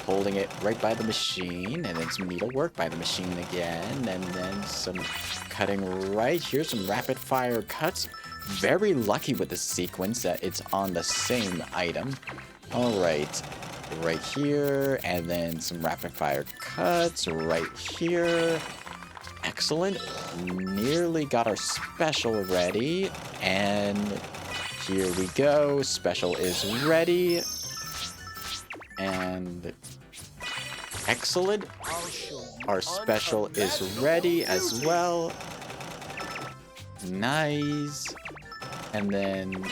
Holding it right by the machine, and then some needlework by the machine again, and then some cutting right here, some rapid fire cuts. Very lucky with the sequence that it's on the same item. Alright, right here, and then some rapid fire cuts right here. Excellent. Nearly got our special ready, and here we go. Special is ready. And excellent. Our special is ready as well. Nice. And then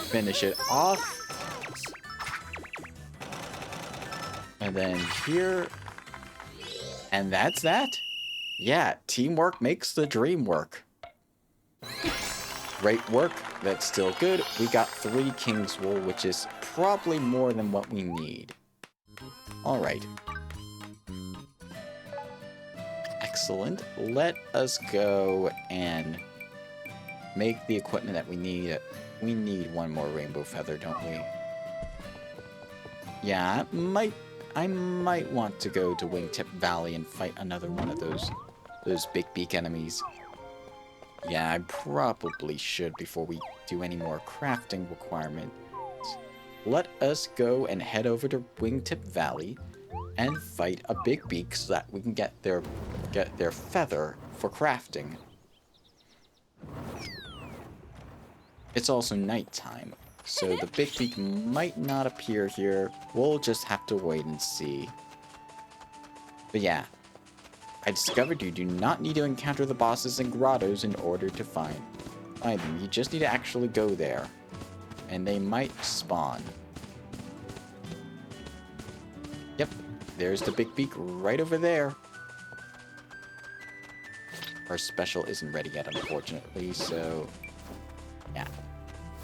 finish it off. And then here. And that's that. Yeah, teamwork makes the dream work. Great work. That's still good. We got 3 king's wool, which is probably more than what we need. Alright. Excellent. Let us go and make the equipment that we need. We need 1 more rainbow feather, don't we? Yeah, I might want to go to Wingtip Valley and fight another one of those big beak enemies. Yeah, I probably should before we do any more crafting requirements. Let us go and head over to Wingtip Valley and fight a big beak so that we can get their feather for crafting. It's also nighttime, so the big beak might not appear here. We'll just have to wait and see. But yeah, I discovered you do not need to encounter the bosses and grottos in order to find them. You just need to actually go there, and they might spawn. Yep, there's the big beak right over there. Our special isn't ready yet, unfortunately, so yeah.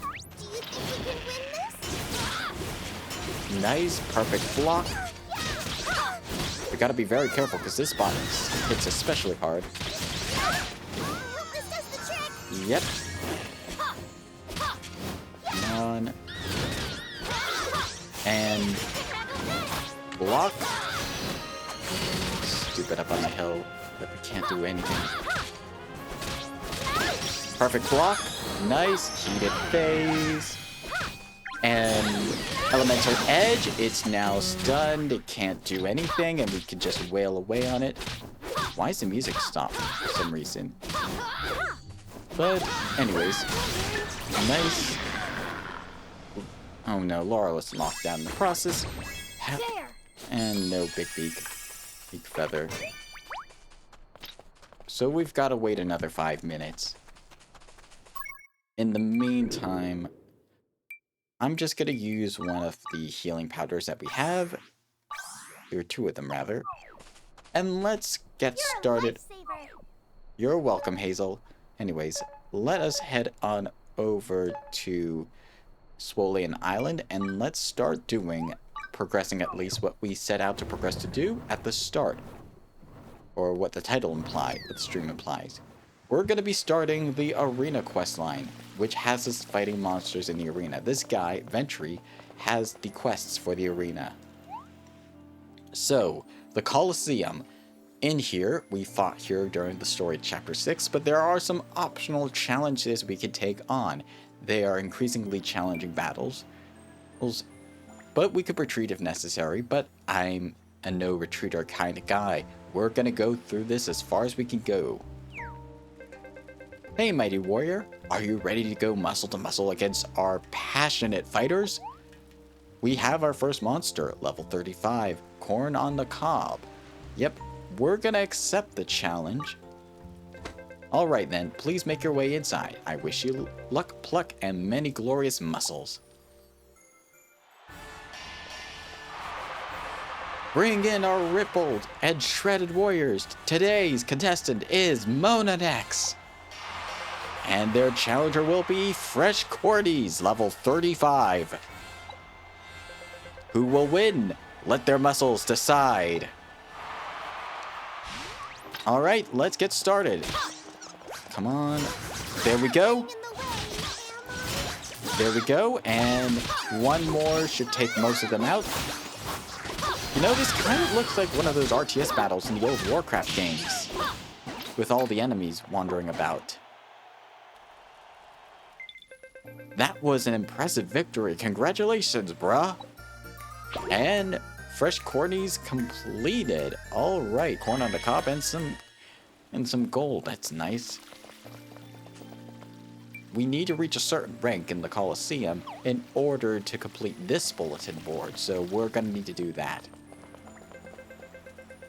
Do you think you can win this? Nice, perfect block. We gotta be very careful because this spot hits especially hard. Hope this does the trick. Yep. Come on. And block. Stupid up on the hill, but we can't do anything. Perfect block. Nice. Heated phase. And elemental edge, it's now stunned. It can't do anything, and we can just wail away on it. Why is the music stopped for some reason? But anyways, nice. Oh no, Laura was knocked down in the process. And no big beak feather. So we've got to wait another 5 minutes. In the meantime, I'm just going to use one of the healing powders that we have. There are 2 of them, rather. And let's get started. You're welcome, Hazel. Anyways, let us head on over to Swollen Island, and let's start progressing at least what we set out to progress to do at the start. Or what the title implies, what the stream implies. We're going to be starting the arena questline, which has us fighting monsters in the arena. This guy, Ventry, has the quests for the arena. So, the Colosseum. In here, we fought here during the story chapter 6, but there are some optional challenges we can take on. They are increasingly challenging battles, but we could retreat if necessary, but I'm a no retreater kind of guy. We're gonna go through this as far as we can go. Hey, mighty warrior, are you ready to go muscle to muscle against our passionate fighters? We have our first monster, level 35, Corn on the Cob. Yep, we're gonna accept the challenge. Alright then, please make your way inside. I wish you luck, pluck, and many glorious muscles. Bring in our rippled and shredded warriors. Today's contestant is Monadex. And their challenger will be Fresh Cordies, level 35. Who will win? Let their muscles decide. Alright, let's get started. Come on. There we go. There we go. And one more should take most of them out. You know, this kind of looks like one of those RTS battles in the old Warcraft games, with all the enemies wandering about. That was an impressive victory. Congratulations, bruh. And Fresh Cornies completed. All right, corn on the cob and some gold. That's nice. We need to reach a certain rank in the Colosseum in order to complete this bulletin board, so we're gonna need to do that.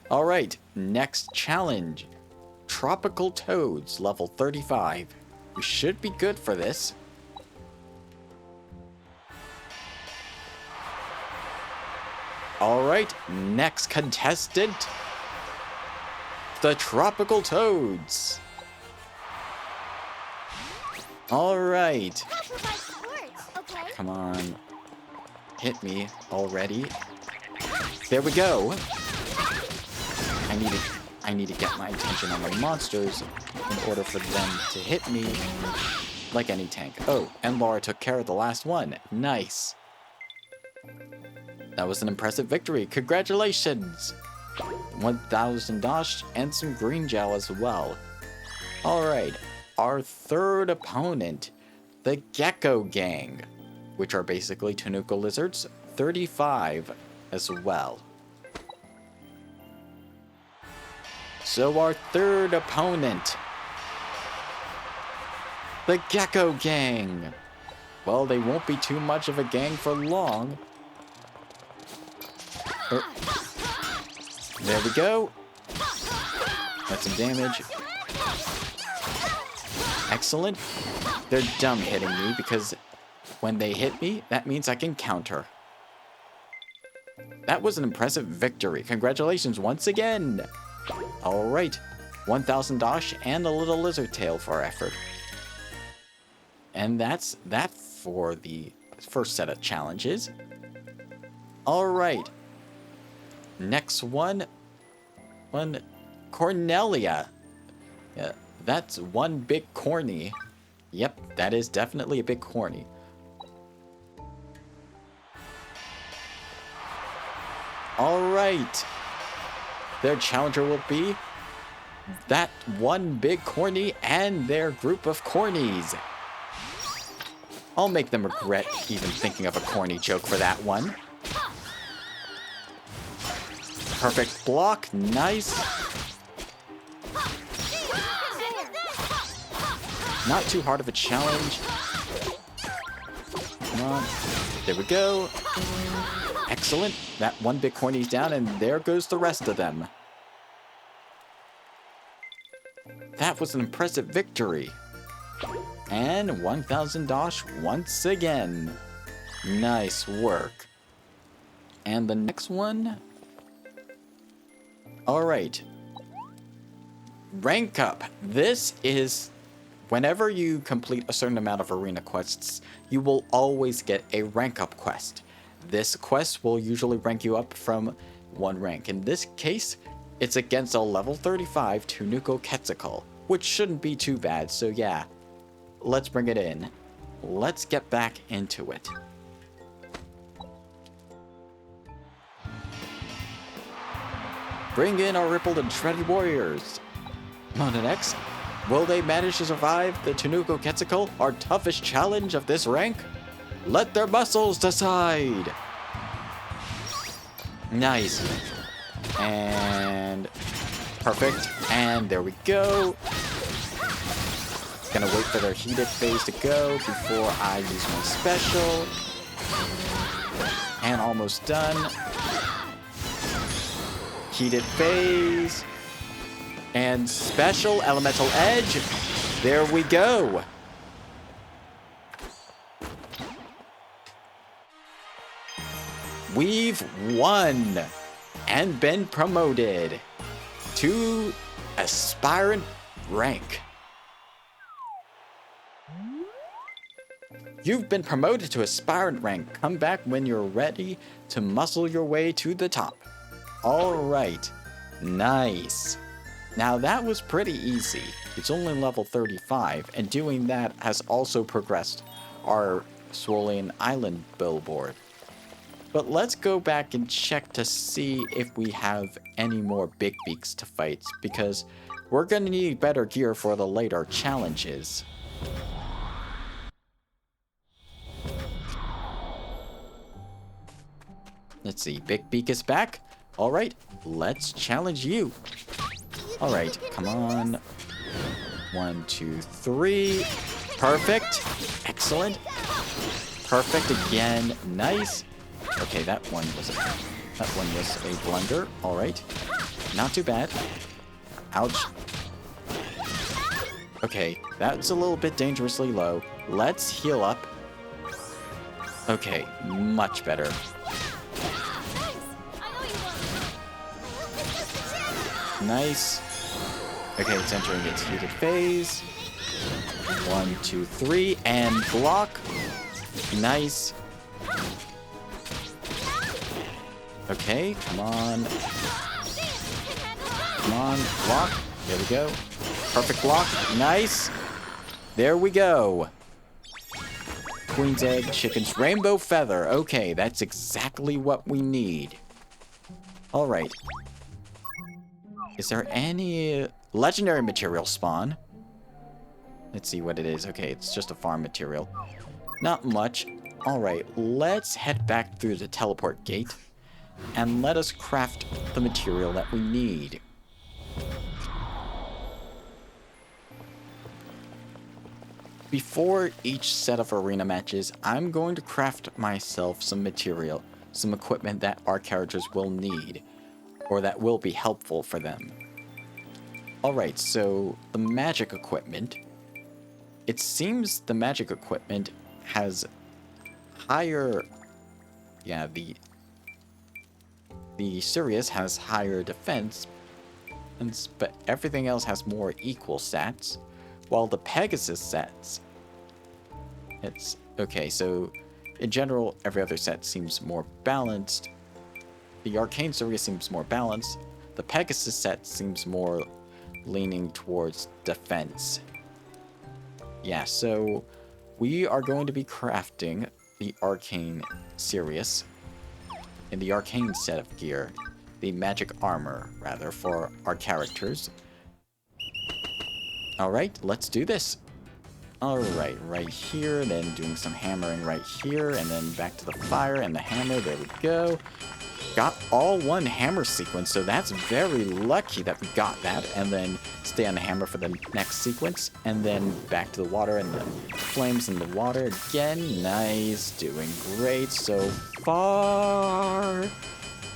All right, next challenge. Tropical Toads, level 35. We should be good for this. All right, next contestant. The Tropical Toads. All right. Come on. Hit me already. There we go. I need to get my attention on the monsters in order for them to hit me like any tank. Oh, and Laura took care of the last one. Nice. That was an impressive victory. Congratulations. 1,000 dosh and some green gel as well. Alright, our third opponent, the Gecko Gang, which are basically Tanuka lizards, 35 as well. So our third opponent, the Gecko Gang. Well, they won't be too much of a gang for long. There we go. That's some damage. Excellent. They're dumb hitting me because when they hit me, that means I can counter. That was an impressive victory. Congratulations once again. All right. 1,000 dosh and a little lizard tail for our effort. And that's that for the first set of challenges. All right. Next one, Cornelia. Yeah, that's one big corny. Yep, that is definitely a big corny. All right. Their challenger will be that one big corny and their group of cornies. I'll make them regret even thinking of a corny joke for that one. Perfect block. Nice. Not too hard of a challenge. Come on. There we go. Excellent. That one big corny's down, and there goes the rest of them. That was an impressive victory. And 1,000 dosh once again. Nice work. And the next one? Alright. Rank up. This is... Whenever you complete a certain amount of arena quests, you will always get a rank up quest. This quest will usually rank you up from one rank. In this case, it's against a level 35 Tunuko Quetzalcoatl, which shouldn't be too bad, so yeah. Let's bring it in. Let's get back into it. Bring in our rippled and shredded warriors. Mounted X, will they manage to survive the Tunuko Quetzalcoatl, our toughest challenge of this rank? Let their muscles decide! Nice. And... perfect. And there we go. Gonna wait for their heated phase to go before I use my special. And almost done. Heated phase. And special elemental edge. There we go. We've won and been promoted to aspirant rank. You've been promoted to aspirant rank. Come back when you're ready to muscle your way to the top. Alright. Nice. Now that was pretty easy. It's only level 35, and doing that has also progressed our Swirling Island billboard. But let's go back and check to see if we have any more big beaks to fight, because we're gonna need better gear for the later challenges. Let's see, Big Beak is back. Alright, let's challenge you. Alright, come on. 1, 2, 3. Perfect. Excellent. Perfect again. Nice. Okay, that one was a blunder. Alright. Not too bad. Ouch. Okay, that's a little bit dangerously low. Let's heal up. Okay, much better. Nice. Okay, it's entering its heated phase. 1, 2, 3, and block. Nice. Okay, come on. Come on, block. There we go. Perfect block. Nice. There we go. Queen's egg, chicken's rainbow feather. Okay, that's exactly what we need. Alright. Is there any legendary material spawn? Let's see what it is. Okay, it's just a farm material. Not much. Alright, let's head back through the teleport gate and let us craft the material that we need. Before each set of arena matches, I'm going to craft myself some material, some equipment that our characters will need, or that will be helpful for them. Alright, so the magic equipment. It seems the magic equipment has higher... Yeah, the Sirius has higher defense, but everything else has more equal stats, while the Pegasus sets... It's... Okay, so in general, every other set seems more balanced. The Arcane Sirius seems more balanced. The Pegasus set seems more leaning towards defense. Yeah, so we are going to be crafting the Arcane Sirius in the Arcane set of gear. The magic armor, rather, for our characters. Alright, let's do this. Alright, right here, then doing some hammering right here, and then back to the fire and the hammer. There we go. Got all one hammer sequence, so that's very lucky that we got that. And then stay on the hammer for the next sequence, and then back to the water and the flames in the water again. Nice, doing great so far.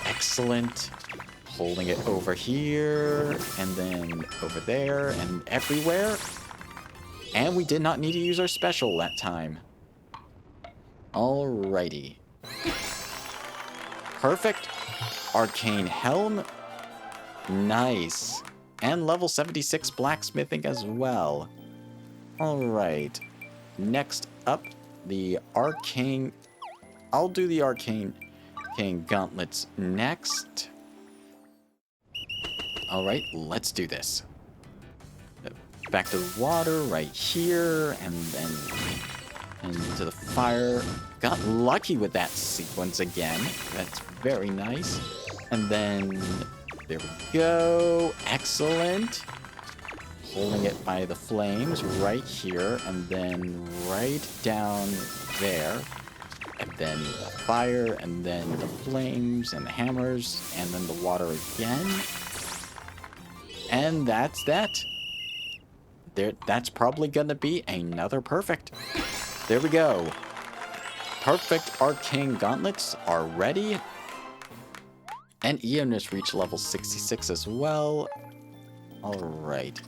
Excellent. Holding it over here, and then over there, and everywhere. And we did not need to use our special that time. Alrighty. Perfect. Arcane Helm. Nice. And level 76 blacksmithing as well. Alright. Next up, the arcane... I'll do the arcane gauntlets next. Alright, let's do this. Back to the water right here, and then into the fire. Got lucky with that sequence again. That's very nice. And then there we go. Excellent. Holding it by the flames right here, and then right down there. And then the fire, and then the flames, and the hammers, and then the water again. And that's that. That's probably gonna be another perfect. There we go. Perfect arcane gauntlets are ready. And Eon has reached level 66 as well. Alright.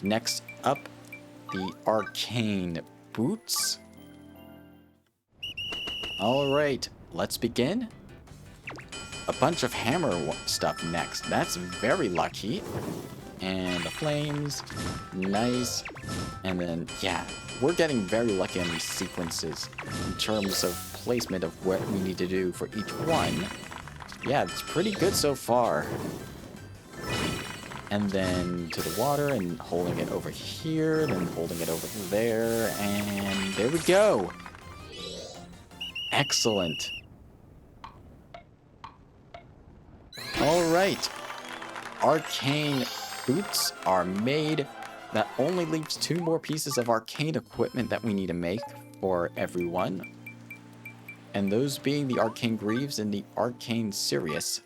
Next up, the arcane boots. Alright, let's begin. A bunch of hammer stuff next. That's very lucky. And the flames. Nice. And then, yeah, we're getting very lucky on these sequences in terms of placement of what we need to do for each one. Yeah, it's pretty good so far. And then to the water and holding it over here, then holding it over there, and there we go. Excellent. Alright. Arcane boots are made. That only leaves 2 more pieces of arcane equipment that we need to make for everyone. And those being the arcane greaves and the arcane Sirius.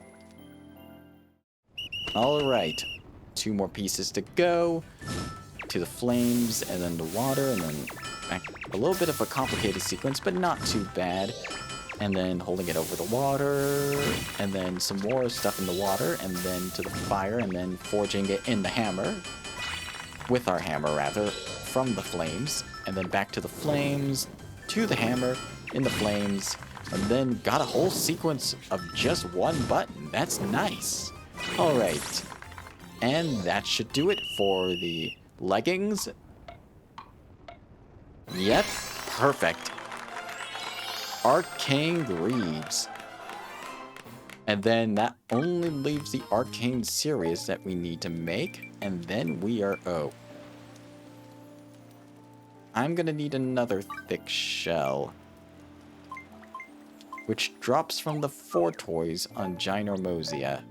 Alright. 2 more pieces to go. To the flames and then the water and then back. A little bit of a complicated sequence, but not too bad. And then holding it over the water, and then some more stuff in the water, and then to the fire, and then forging it in the hammer, with our hammer rather, from the flames, and then back to the flames, to the hammer, in the flames, and then got a whole sequence of just one button. That's nice. Alright, and that should do it for the leggings. Yep, perfect. Arcane greaves. And then that only leaves the arcane Sirius that we need to make, and then we are... oh. I'm gonna need another thick shell, which drops from the 4 toys on Ginormosia.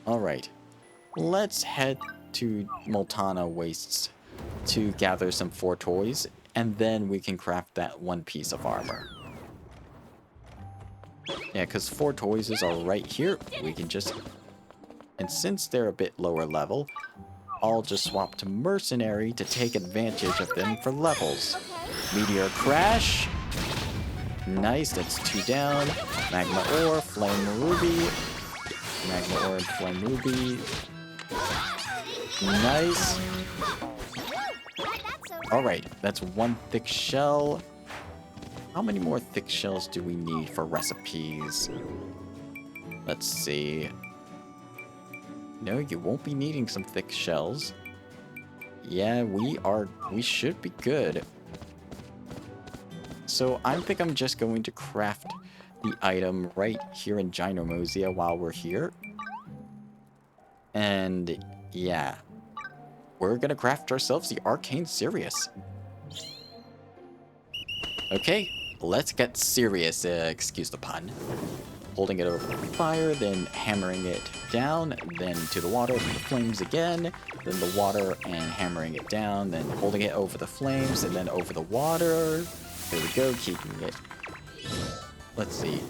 Alright, let's head to Multana Wastes to gather some 4 toys, and then we can craft that 1 piece of armor. Yeah, because 4 toys are right here. We can just... and since they're a bit lower level, I'll just swap to Mercenary to take advantage of them for levels. Meteor Crash. Nice, that's 2 down. Magma Ore, Flame Ruby. Magma Ore and Flame Ruby. Nice. Alright, that's 1 thick shell. How many more thick shells do we need for recipes? Let's see. No, you won't be needing some thick shells. Yeah, we should be good. So I think I'm just going to craft the item right here in Ginormosia while we're here. And yeah, we're gonna craft ourselves the arcane Sirius. Okay, let's get serious, excuse the pun. holding it over the fire, then hammering it down, then to the water, then the flames again, then the water and hammering it down, then holding it over the flames, and then over the water. There we go, keeping it. Let's see.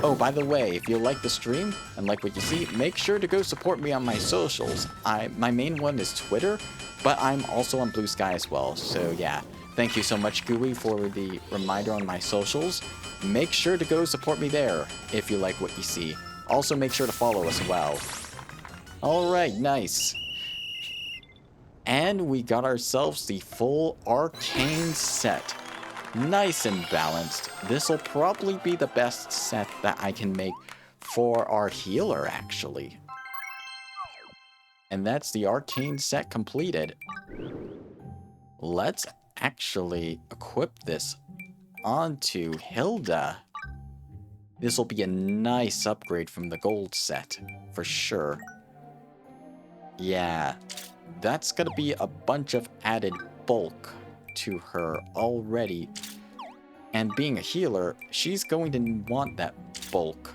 Oh, by the way, if you like the stream and like what you see, make sure to go support me on my socials. My main one is Twitter, but I'm also on Blue Sky as well. So yeah, thank you so much, Gooey, for the reminder on my socials. Make sure to go support me there if you like what you see. Also, make sure to follow as well. Alright, nice. And we got ourselves the full arcane set. Nice and balanced. This will probably be the best set that I can make for our healer, actually. And that's the arcane set completed. Let's actually equip this onto Hilda. This will be a nice upgrade from the gold set, for sure. Yeah, that's gonna be a bunch of added bulk to her already. And being a healer, she's going to want that bulk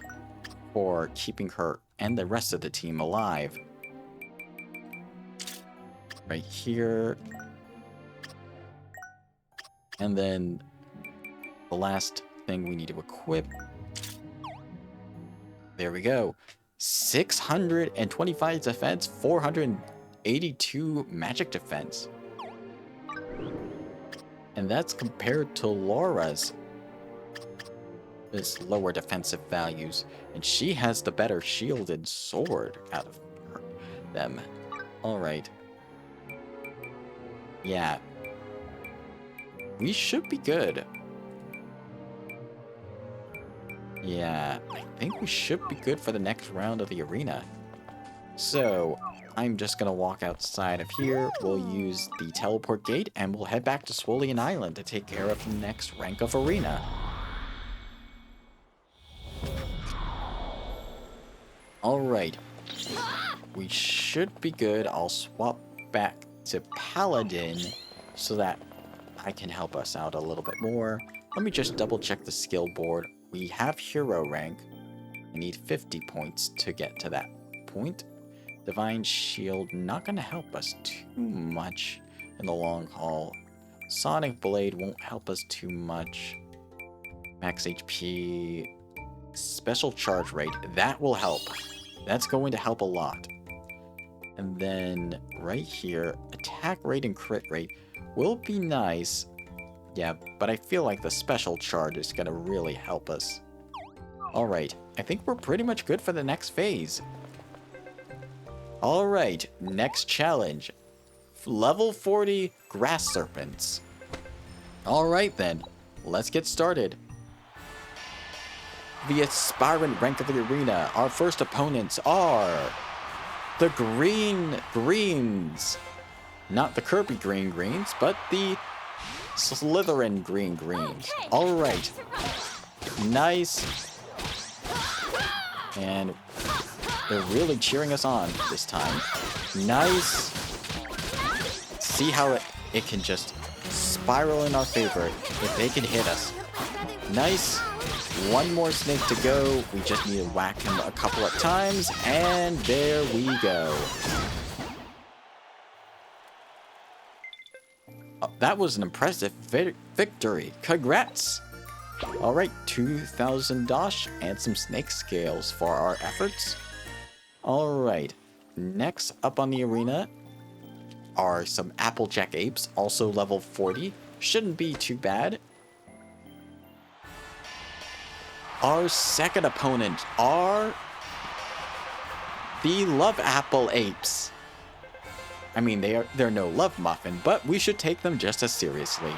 for keeping her and the rest of the team alive. Right here. And then the last thing we need to equip. There we go. 625 defense, 482 magic defense. And that's compared to Laura's this lower defensive values. And she has the better shielded sword out of them. Alright. Yeah. We should be good. Yeah, I think we should be good for the next round of the arena. So, I'm just gonna walk outside of here, we'll use the teleport gate, and we'll head back to Swolian Island to take care of the next rank of arena. Alright. We should be good. I'll swap back to Paladin so that I can help us out a little bit more. Let me just double check the skill board. We have hero rank. I need 50 points to get to that point. Divine Shield, not going to help us too much in the long haul. Sonic Blade won't help us too much. Max HP. Special charge rate, that will help. That's going to help a lot. And then right here, attack rate and crit rate will be nice. Yeah, but I feel like the special charge is going to really help us. Alright, I think we're pretty much good for the next phase. Alright, next challenge. Level 40 Grass Serpents. Alright then, let's get started. The aspirant rank of the arena. Our first opponents are the Green Greens. Not the Kirby Green Greens, but the Slytherin Green Greens. Alright. Nice. And they're really cheering us on this time. Nice. See how it can just spiral in our favor if they can hit us. Nice. One more snake to go. We just need to whack him a couple of times. And there we go. Oh, that was an impressive victory. Congrats. Alright, 2,000 dosh and some snake scales for our efforts. Alright, next up on the arena are some Applejack Apes, also level 40. Shouldn't be too bad. Our second opponent are the Love Apple Apes. I mean, they're no love muffin, but we should take them just as seriously.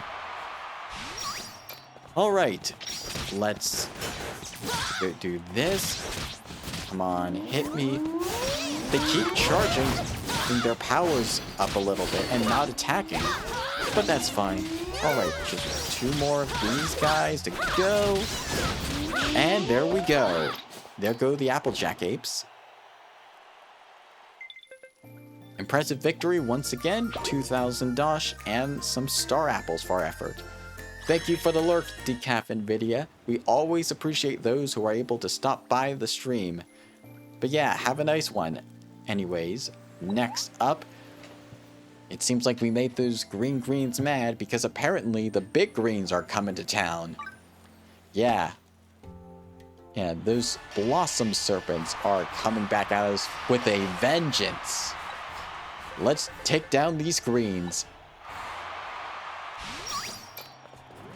Alright, let's do this. Come on, hit me. They keep charging their powers up a little bit and not attacking, but that's fine. Alright, just 2 more of these guys to go. And there we go. There go the Applejack Apes. Impressive victory once again. 2,000 dosh and some star apples for our effort. Thank you for the lurk, Decaf Nvidia. We always appreciate those who are able to stop by the stream. But yeah, have a nice one. Anyways, next up, it seems like we made those green greens mad because apparently the big greens are coming to town. Yeah. Yeah, those blossom serpents are coming back at us with a vengeance. Let's take down these greens.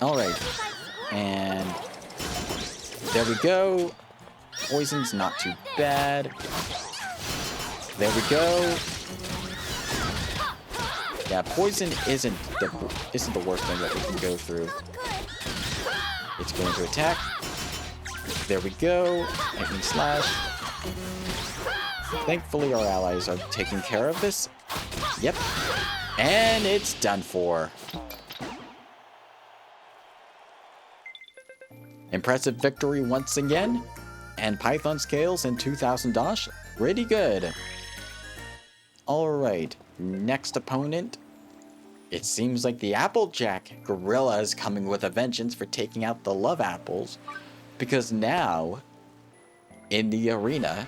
Alright. And there we go. Poison's not too bad. There we go. Yeah, poison isn't the worst thing that we can go through. It's going to attack. There we go. Lightning slash. Thankfully, our allies are taking care of this. Yep. And it's done for. Impressive victory once again. And Python scales and 2000 dosh. Pretty good. Alright, next opponent. It seems like the Applejack Gorilla is coming with a vengeance for taking out the Love Apples. Because now, in the arena,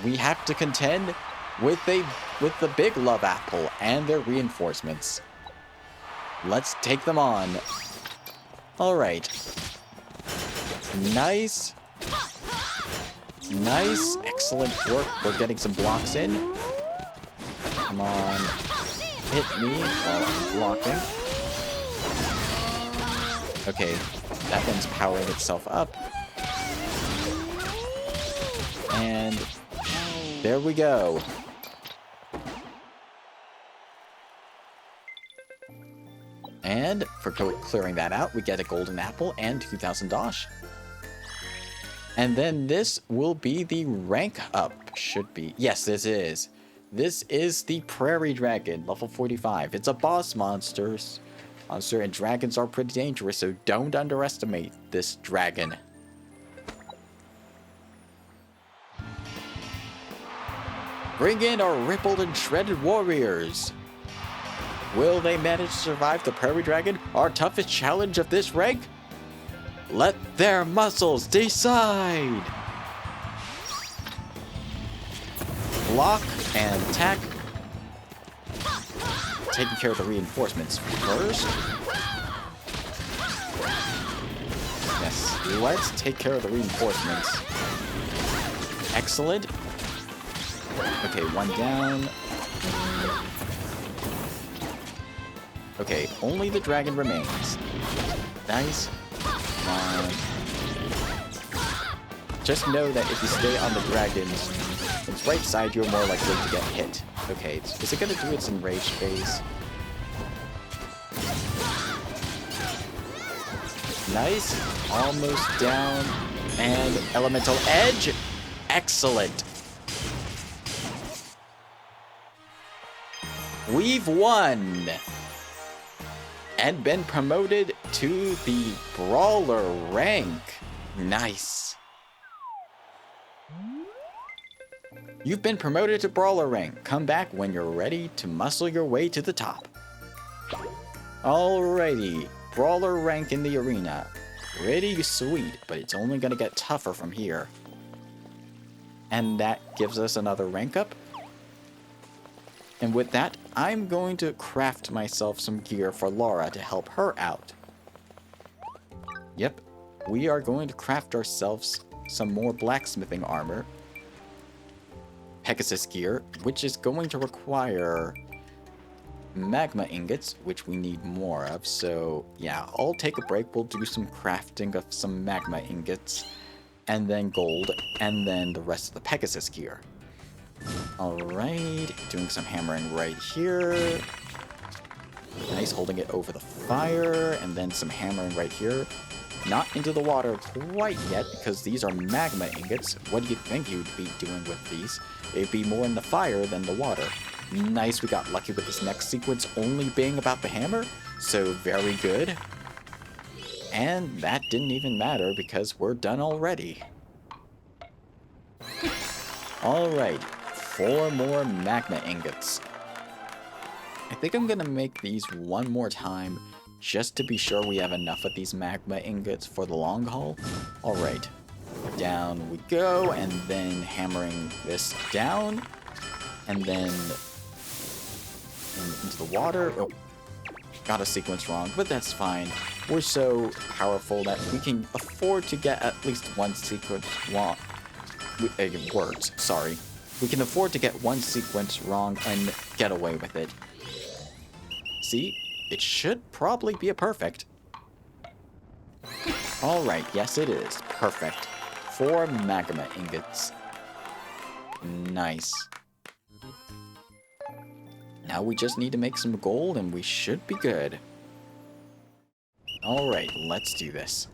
we have to contend with the big Love Apple and their reinforcements. Let's take them on. Alright. Nice. Nice. Excellent work. We're getting some blocks in. Come on. Hit me while I'm blocking. Okay. That one's powering itself up. And there we go. And for clearing that out, we get a golden apple and 2000 dosh. And then this will be the rank up. Should be. Yes, this is. This is the Prairie Dragon, level 45. It's a boss monster, and dragons are pretty dangerous, so don't underestimate this dragon. Bring in our rippled and shredded warriors. Will they manage to survive the Prairie Dragon, our toughest challenge of this rank? Let their muscles decide! Block and attack. Taking care of the reinforcements first. Yes, let's take care of the reinforcements. Excellent. Okay, one down. Okay, only the dragon remains. Nice. Come on. Just know that if you stay on the dragon's right side, you're more likely to get hit. Okay, is it gonna do its enraged phase? Nice. Almost down. And elemental edge. Excellent. We've won. And been promoted to the Brawler rank. Nice. You've been promoted to Brawler rank. Come back when you're ready to muscle your way to the top. Alrighty, Brawler rank in the arena. Pretty sweet, but it's only gonna get tougher from here. And that gives us another rank up. And with that, I'm going to craft myself some gear for Laura to help her out. Yep, we are going to craft ourselves some more blacksmithing armor. Pegasus gear, which is going to require magma ingots, which we need more of. So yeah, I'll take a break. We'll do some crafting of some magma ingots, and then gold, and then the rest of the Pegasus gear. Alright, doing some hammering right here. Nice, holding it over the fire, and then some hammering right here. Not into the water quite yet, because these are magma ingots. What do you think you'd be doing with these? It'd be more in the fire than the water. Nice, we got lucky with this next sequence only being about the hammer, so very good. And that didn't even matter, because we're done already. Alright, 4 more magma ingots. I think I'm gonna make these one more time, just to be sure we have enough of these magma ingots for the long haul. Alright, down we go, and then hammering this down, and then into the water. Oh, got a sequence wrong, but that's fine. We're so powerful that we can afford to get at least one sequence wrong. Words, sorry. We can afford to get one sequence wrong and get away with it. See? It should probably be a perfect. Alright, yes it is. Perfect. 4 magma ingots. Nice. Now we just need to make some gold and we should be good. Alright, let's do this.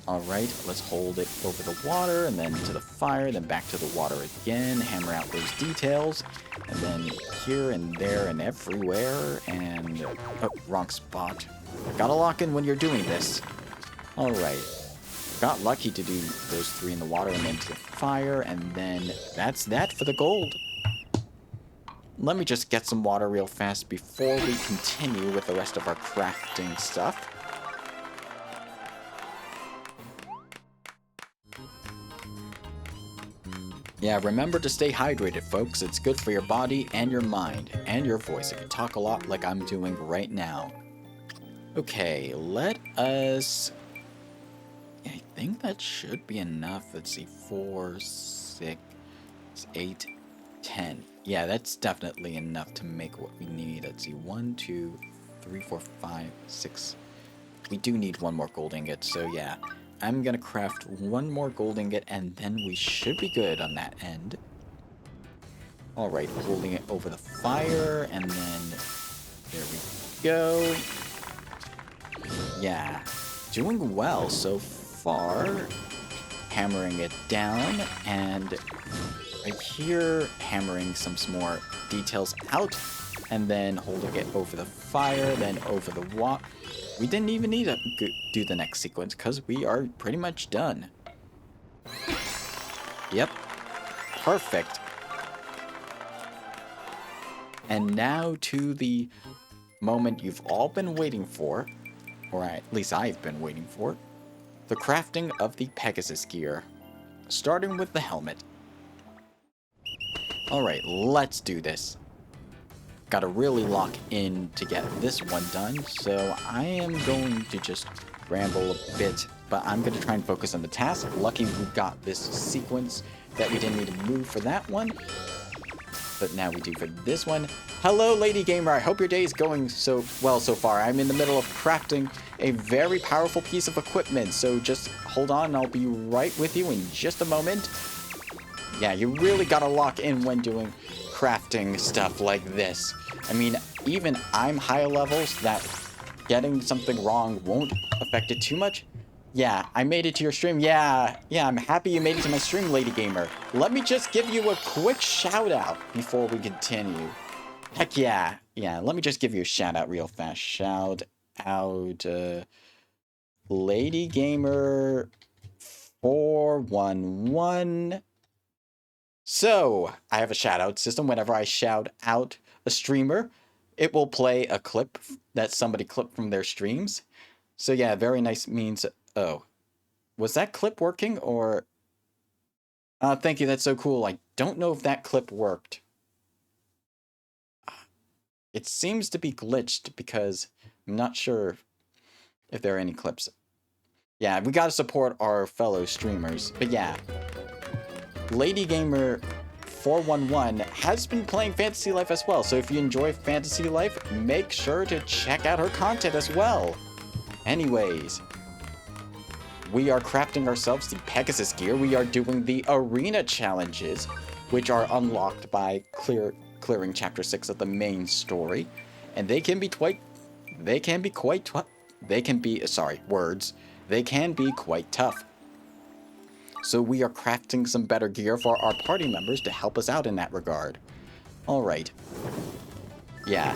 Alright, let's hold it over the water, and then to the fire, then back to the water again, hammer out those details, and then here and there and everywhere, and... oh, wrong spot. Gotta lock in when you're doing this. Alright. Got lucky to do those 3 in the water and then to the fire, and then that's that for the gold. Let me just get some water real fast before we continue with the rest of our crafting stuff. Yeah, remember to stay hydrated, folks. It's good for your body and your mind and your voice if you talk a lot like I'm doing right now. Okay, let us... I think that should be enough. Let's see, 4, 6, 8, 10. Yeah, that's definitely enough to make what we need. Let's see, 1, 2, 3, 4, 5, 6. We do need one more gold ingot, so yeah. I'm gonna craft one more gold ingot, and then we should be good on that end. Alright, holding it over the fire, and then there we go. Yeah, doing well so far. Hammering it down, and right here, hammering some more details out, and then holding it over the fire, then over the water. We didn't even need to do the next sequence, because we are pretty much done. Yep. Perfect. And now to the moment you've all been waiting for, or at least I've been waiting for, the crafting of the Pegasus gear, starting with the helmet. Alright, let's do this. Gotta really lock in to get this one done, so I am going to just ramble a bit, but I'm gonna try and focus on the task. Lucky we got this sequence that we didn't need to move for that one, but now we do for this one. Hello, Lady Gamer, I hope your day is going so well so far. I'm in the middle of crafting a very powerful piece of equipment, so just hold on, I'll be right with you in just a moment. Yeah, you really gotta lock in when doing crafting stuff like this. I mean, even I'm higher levels that getting something wrong won't affect it too much. Yeah, I made it to your stream. Yeah, I'm happy you made it to my stream, Lady Gamer. Let me just give you a quick shout out before we continue. Heck yeah. Yeah, let me just give you a shout out real fast. Shout out, Lady Gamer 411. So, I have a shout-out system. Whenever I shout out a streamer, it will play a clip that somebody clipped from their streams. So yeah, very nice means... Oh. Was that clip working, or... thank you, that's so cool. I don't know if that clip worked. It seems to be glitched, because I'm not sure if there are any clips. Yeah, we gotta support our fellow streamers. But yeah... Lady Gamer 411 has been playing Fantasy Life as well, so if you enjoy Fantasy Life, make sure to check out her content as well. Anyways, we are crafting ourselves the Pegasus gear. We are doing the arena challenges, which are unlocked by clearing chapter 6 of the main story, and they can be quite tough. So we are crafting some better gear for our party members to help us out in that regard. Alright. Yeah,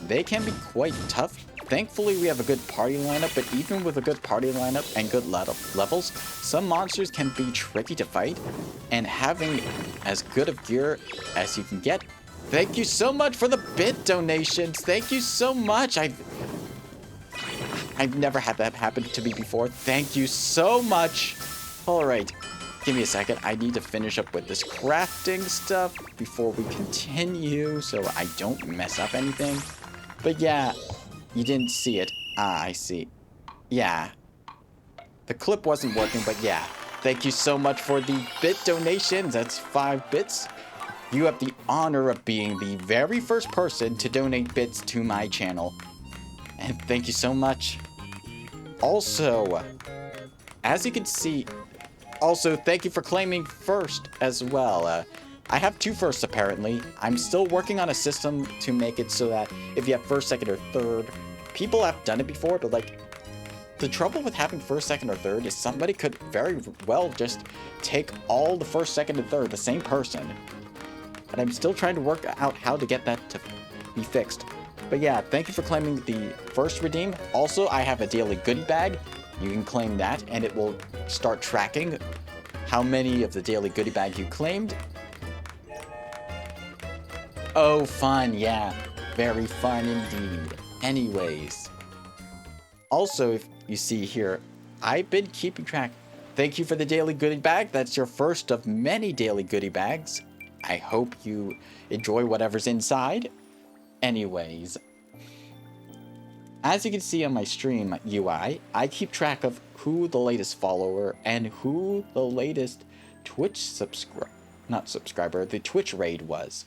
they can be quite tough. Thankfully, we have a good party lineup, but even with a good party lineup and good levels, some monsters can be tricky to fight, and having as good of gear as you can get Thank you so much for the bit donations. Thank you so much. I've never had that happen to me before. Thank you so much. All right. Give me a second. I need to finish up with this crafting stuff before we continue so I don't mess up anything. But yeah, you didn't see it. Ah, I see. Yeah. The clip wasn't working, but yeah. Thank you so much for the bit donations. That's 5 bits. You have the honor of being the very first person to donate bits to my channel. And thank you so much. Also, as you can see, also thank you for claiming first as well. I have 2 firsts apparently. I'm still working on a system to make it so that if you have first, second, or third, people have done it before, but like, the trouble with having first, second, or third is somebody could very well just take all the first, second, and third, the same person. And I'm still trying to work out how to get that to be fixed. But yeah, thank you for claiming the first redeem. Also, I have a daily goodie bag. You can claim that, and it will start tracking how many of the daily goodie bag you claimed. Oh, fun, yeah. Very fun indeed. Anyways. Also, if you see here, I've been keeping track. Thank you for the daily goodie bag. That's your first of many daily goodie bags. I hope you enjoy whatever's inside. Anyways, as you can see on my stream UI, I keep track of who the latest follower and who the latest Twitch the Twitch raid was.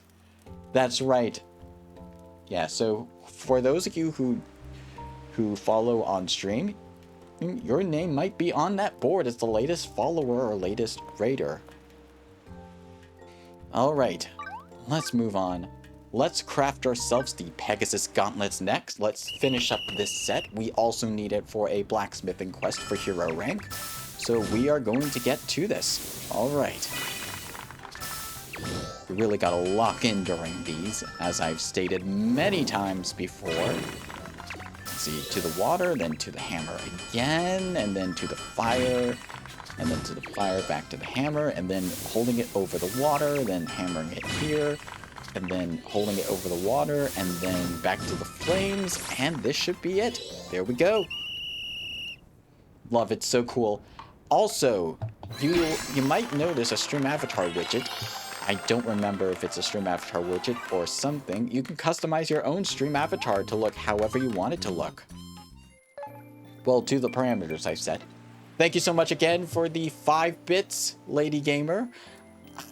That's right. Yeah, so for those of you who follow on stream, your name might be on that board as the latest follower or latest raider. Alright, let's move on. Let's craft ourselves the Pegasus gauntlets next. Let's finish up this set. We also need it for a blacksmithing quest for hero rank. So we are going to get to this. Alright. We really gotta lock in during these, as I've stated many times before. Let's see, to the water, then to the hammer again, and then to the fire, and then to the fire, back to the hammer, and then holding it over the water, then hammering it here, and then holding it over the water, and then back to the flames, and this should be it. There we go. Love it, so cool. Also, you might notice a stream avatar widget. I don't remember if it's a stream avatar widget or something. You can customize your own stream avatar to look however you want it to look. Well, to the parameters I've set. Thank you so much again for the 5 bits, Lady Gamer.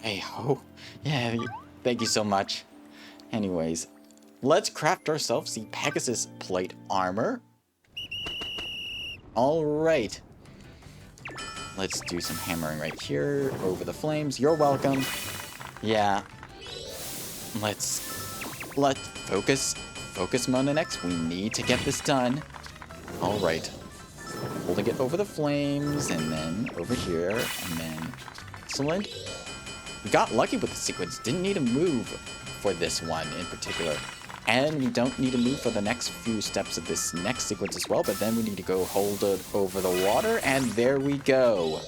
I hope, yeah, thank you so much. Anyways, let's craft ourselves the Pegasus plate armor. Alright. Let's do some hammering right here over the flames. You're welcome. Yeah. Let's focus Mona next. We need to get this done. Alright. Holding it over the flames, and then over here, and then excellent. We got lucky with the sequence. Didn't need to move for this one in particular. And we don't need to move for the next few steps of this next sequence as well, but then we need to go hold it over the water, and there we go.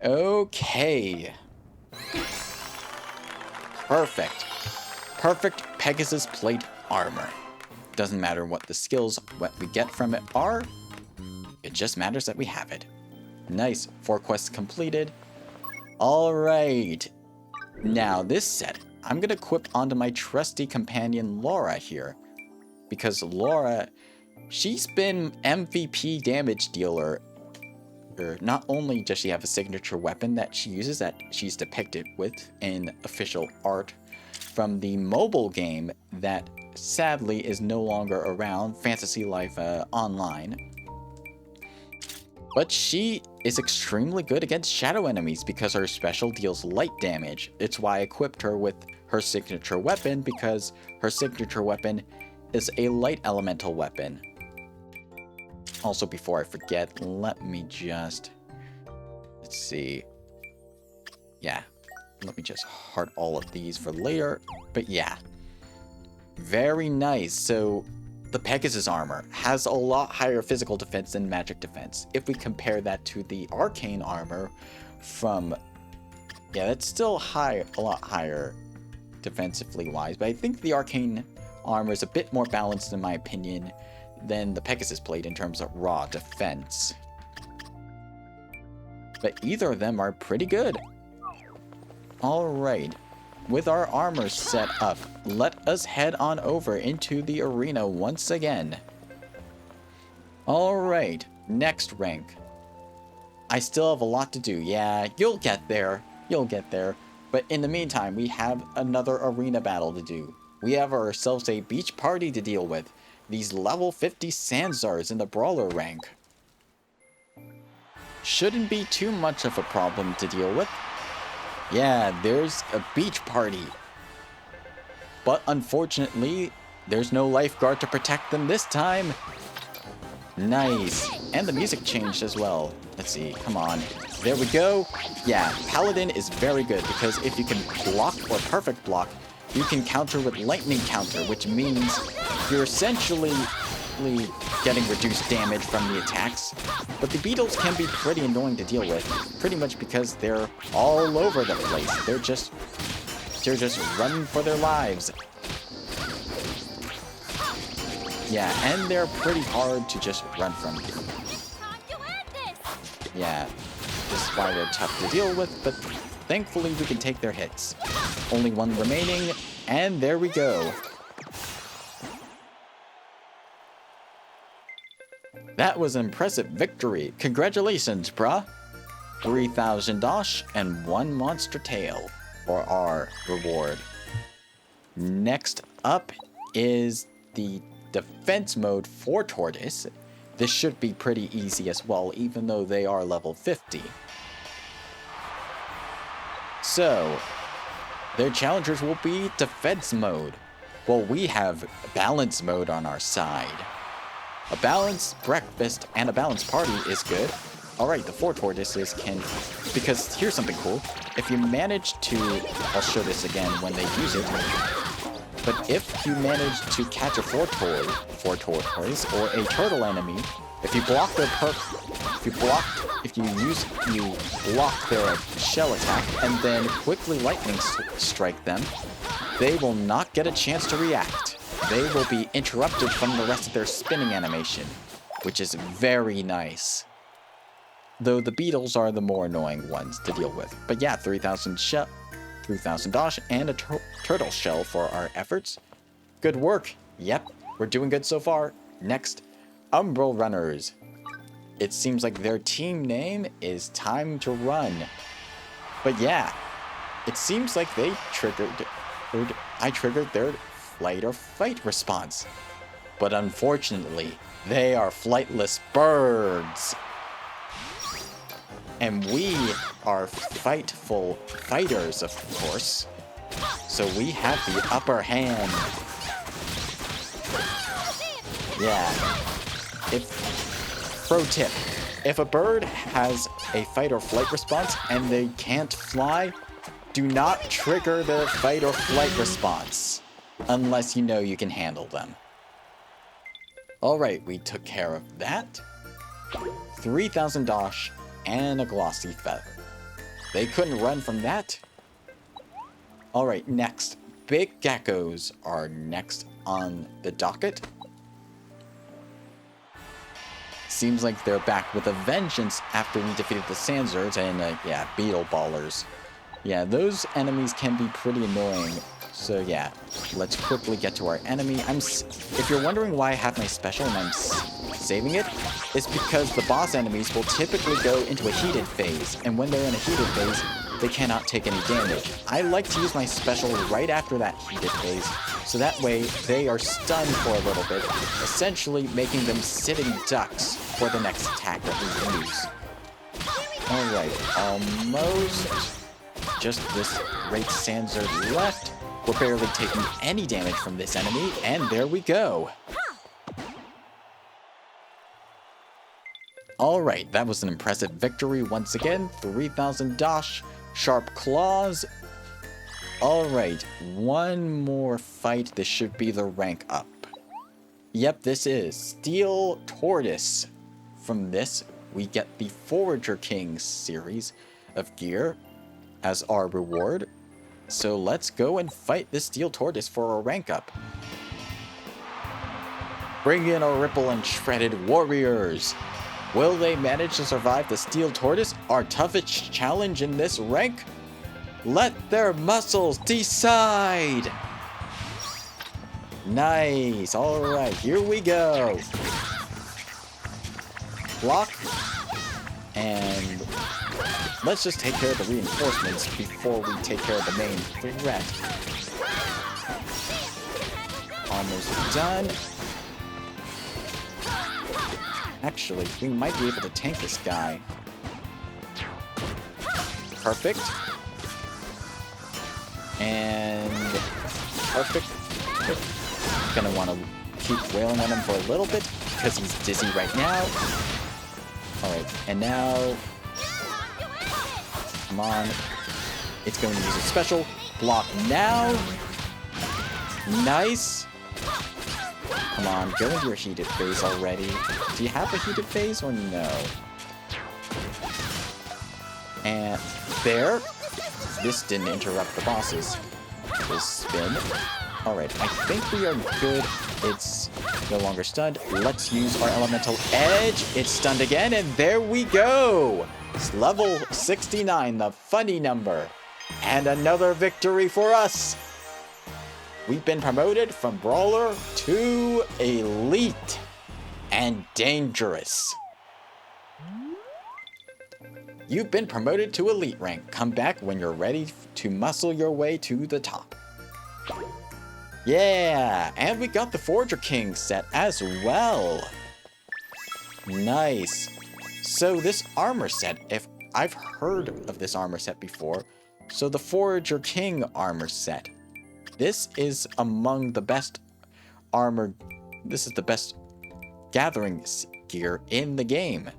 Okay. Perfect. Perfect Pegasus plate armor. Doesn't matter what the skills, what we get from it are. It just matters that we have it. Nice. 4 quests completed. Alright. Now this set, I'm going to equip onto my trusty companion Laura here. Because Laura, she's been MVP damage dealer. Not only does she have a signature weapon that she uses that she's depicted with in official art from the mobile game that sadly is no longer around, Fantasy Life Online. But she is extremely good against shadow enemies because her special deals light damage. It's why I equipped her with her signature weapon, because her signature weapon is a light elemental weapon. Also, before I forget, let me just... Let's see. Yeah. Let me just heart all of these for later. But yeah. Very nice. So, the Pegasus armor has a lot higher physical defense than magic defense. If we compare that to the arcane armor from Yeah, that's still high, a lot higher defensively wise, but I think the arcane armor is a bit more balanced in my opinion than the Pegasus Blade in terms of raw defense. But either of them are pretty good. Alright, with our armor set up, let us head on over into the arena once again. Alright, next rank. I still have a lot to do. Yeah, you'll get there. You'll get there. But in the meantime, we have another arena battle to do. We have ourselves a beach party to deal with. These level 50 Sandsars in the brawler rank. Shouldn't be too much of a problem to deal with. Yeah, there's a beach party. But unfortunately, there's no lifeguard to protect them this time. Nice. And the music changed as well. Let's see, come on. There we go. Yeah, Paladin is very good because if you can block or perfect block, you can counter with lightning counter, which means you're essentially getting reduced damage from the attacks. But the beetles can be pretty annoying to deal with, pretty much because they're all over the place. They're just running for their lives. Yeah, and they're pretty hard to just run from. Yeah, this is why they're tough to deal with, but thankfully we can take their hits. Only one remaining, and there we go. That was an impressive victory. Congratulations, brah. 3,000 dosh and 1 monster tail for our reward. Next up is the defense mode for Tortoise. This should be pretty easy as well, even though they are level 50. So, their challengers will be defense mode. Well, we have balance mode on our side. A balanced breakfast and a balanced party is good. Alright, the 4 tortoises can... Because here's something cool. If you manage to... I'll show this again when they use it. But if you manage to catch a 4 tortoise or a turtle enemy, if you block their you block their shell attack and then quickly lightning strike them, they will not get a chance to react. They will be interrupted from the rest of their spinning animation, which is very nice. Though the beetles are the more annoying ones to deal with. But yeah, 3,000 dosh and a turtle shell for our efforts. Good work. Yep, we're doing good so far. Next, Umbral Runners. It seems like their team name is Time to Run. But yeah, it seems like I triggered their flight or fight response. But unfortunately, they are flightless birds. And we are fightful fighters, of course. So we have the upper hand. Yeah. Pro tip, if a bird has a fight or flight response and they can't fly, do not trigger their fight or flight response. Unless you know you can handle them. Alright, we took care of that. 3,000 dosh and a glossy feather. They couldn't run from that. Alright, next. Big geckos are next on the docket. Seems like they're back with a vengeance after we defeated the Sandsers and, yeah, beetle ballers. Yeah, those enemies can be pretty annoying. So yeah, let's quickly get to our enemy. If you're wondering why I have my special and I'm saving it, it's because the boss enemies will typically go into a heated phase, and when they're in a heated phase, they cannot take any damage. I like to use my special right after that heated phase, so that way they are stunned for a little bit, essentially making them sitting ducks for the next attack that we use. Alright, almost just this great Sandser left. We're barely taking any damage from this enemy, and there we go. Alright, that was an impressive victory once again. 3,000 dosh, sharp claws. Alright, one more fight. This should be the rank up. Yep, this is Steel Tortoise. From this, we get the Forager King series of gear. as our reward. So let's go and fight this steel tortoise for a rank up. Bring in our ripple and shredded warriors. Will they manage to survive the steel tortoise, our toughest challenge in this rank? Let their muscles decide! Nice, alright, here we go. Block. And let's just take care of the reinforcements before we take care of the main threat. Almost done. Actually, we might be able to tank this guy. Perfect. And perfect. Gonna want to keep wailing on him for a little bit because he's dizzy right now. Alright, and now... Come on. It's going to use a special. Block now. Nice. Come on, go into your heated phase already. Do you have a heated phase or no? And there. This didn't interrupt the bosses. This spin. Alright, I think we are good. It's no longer stunned. Let's use our elemental edge. It's stunned again, and there we go. It's level 69, the funny number. And another victory for us. We've been promoted from Brawler to Elite and Dangerous. You've been promoted to Elite rank. Come back when you're ready to muscle your way to the top. Yeah, and we got the Forager King set as well. Nice. So this armor set, if I've heard of this armor set before, so the Forager King armor set. This is among the best armor, this is the best gathering gear in the game.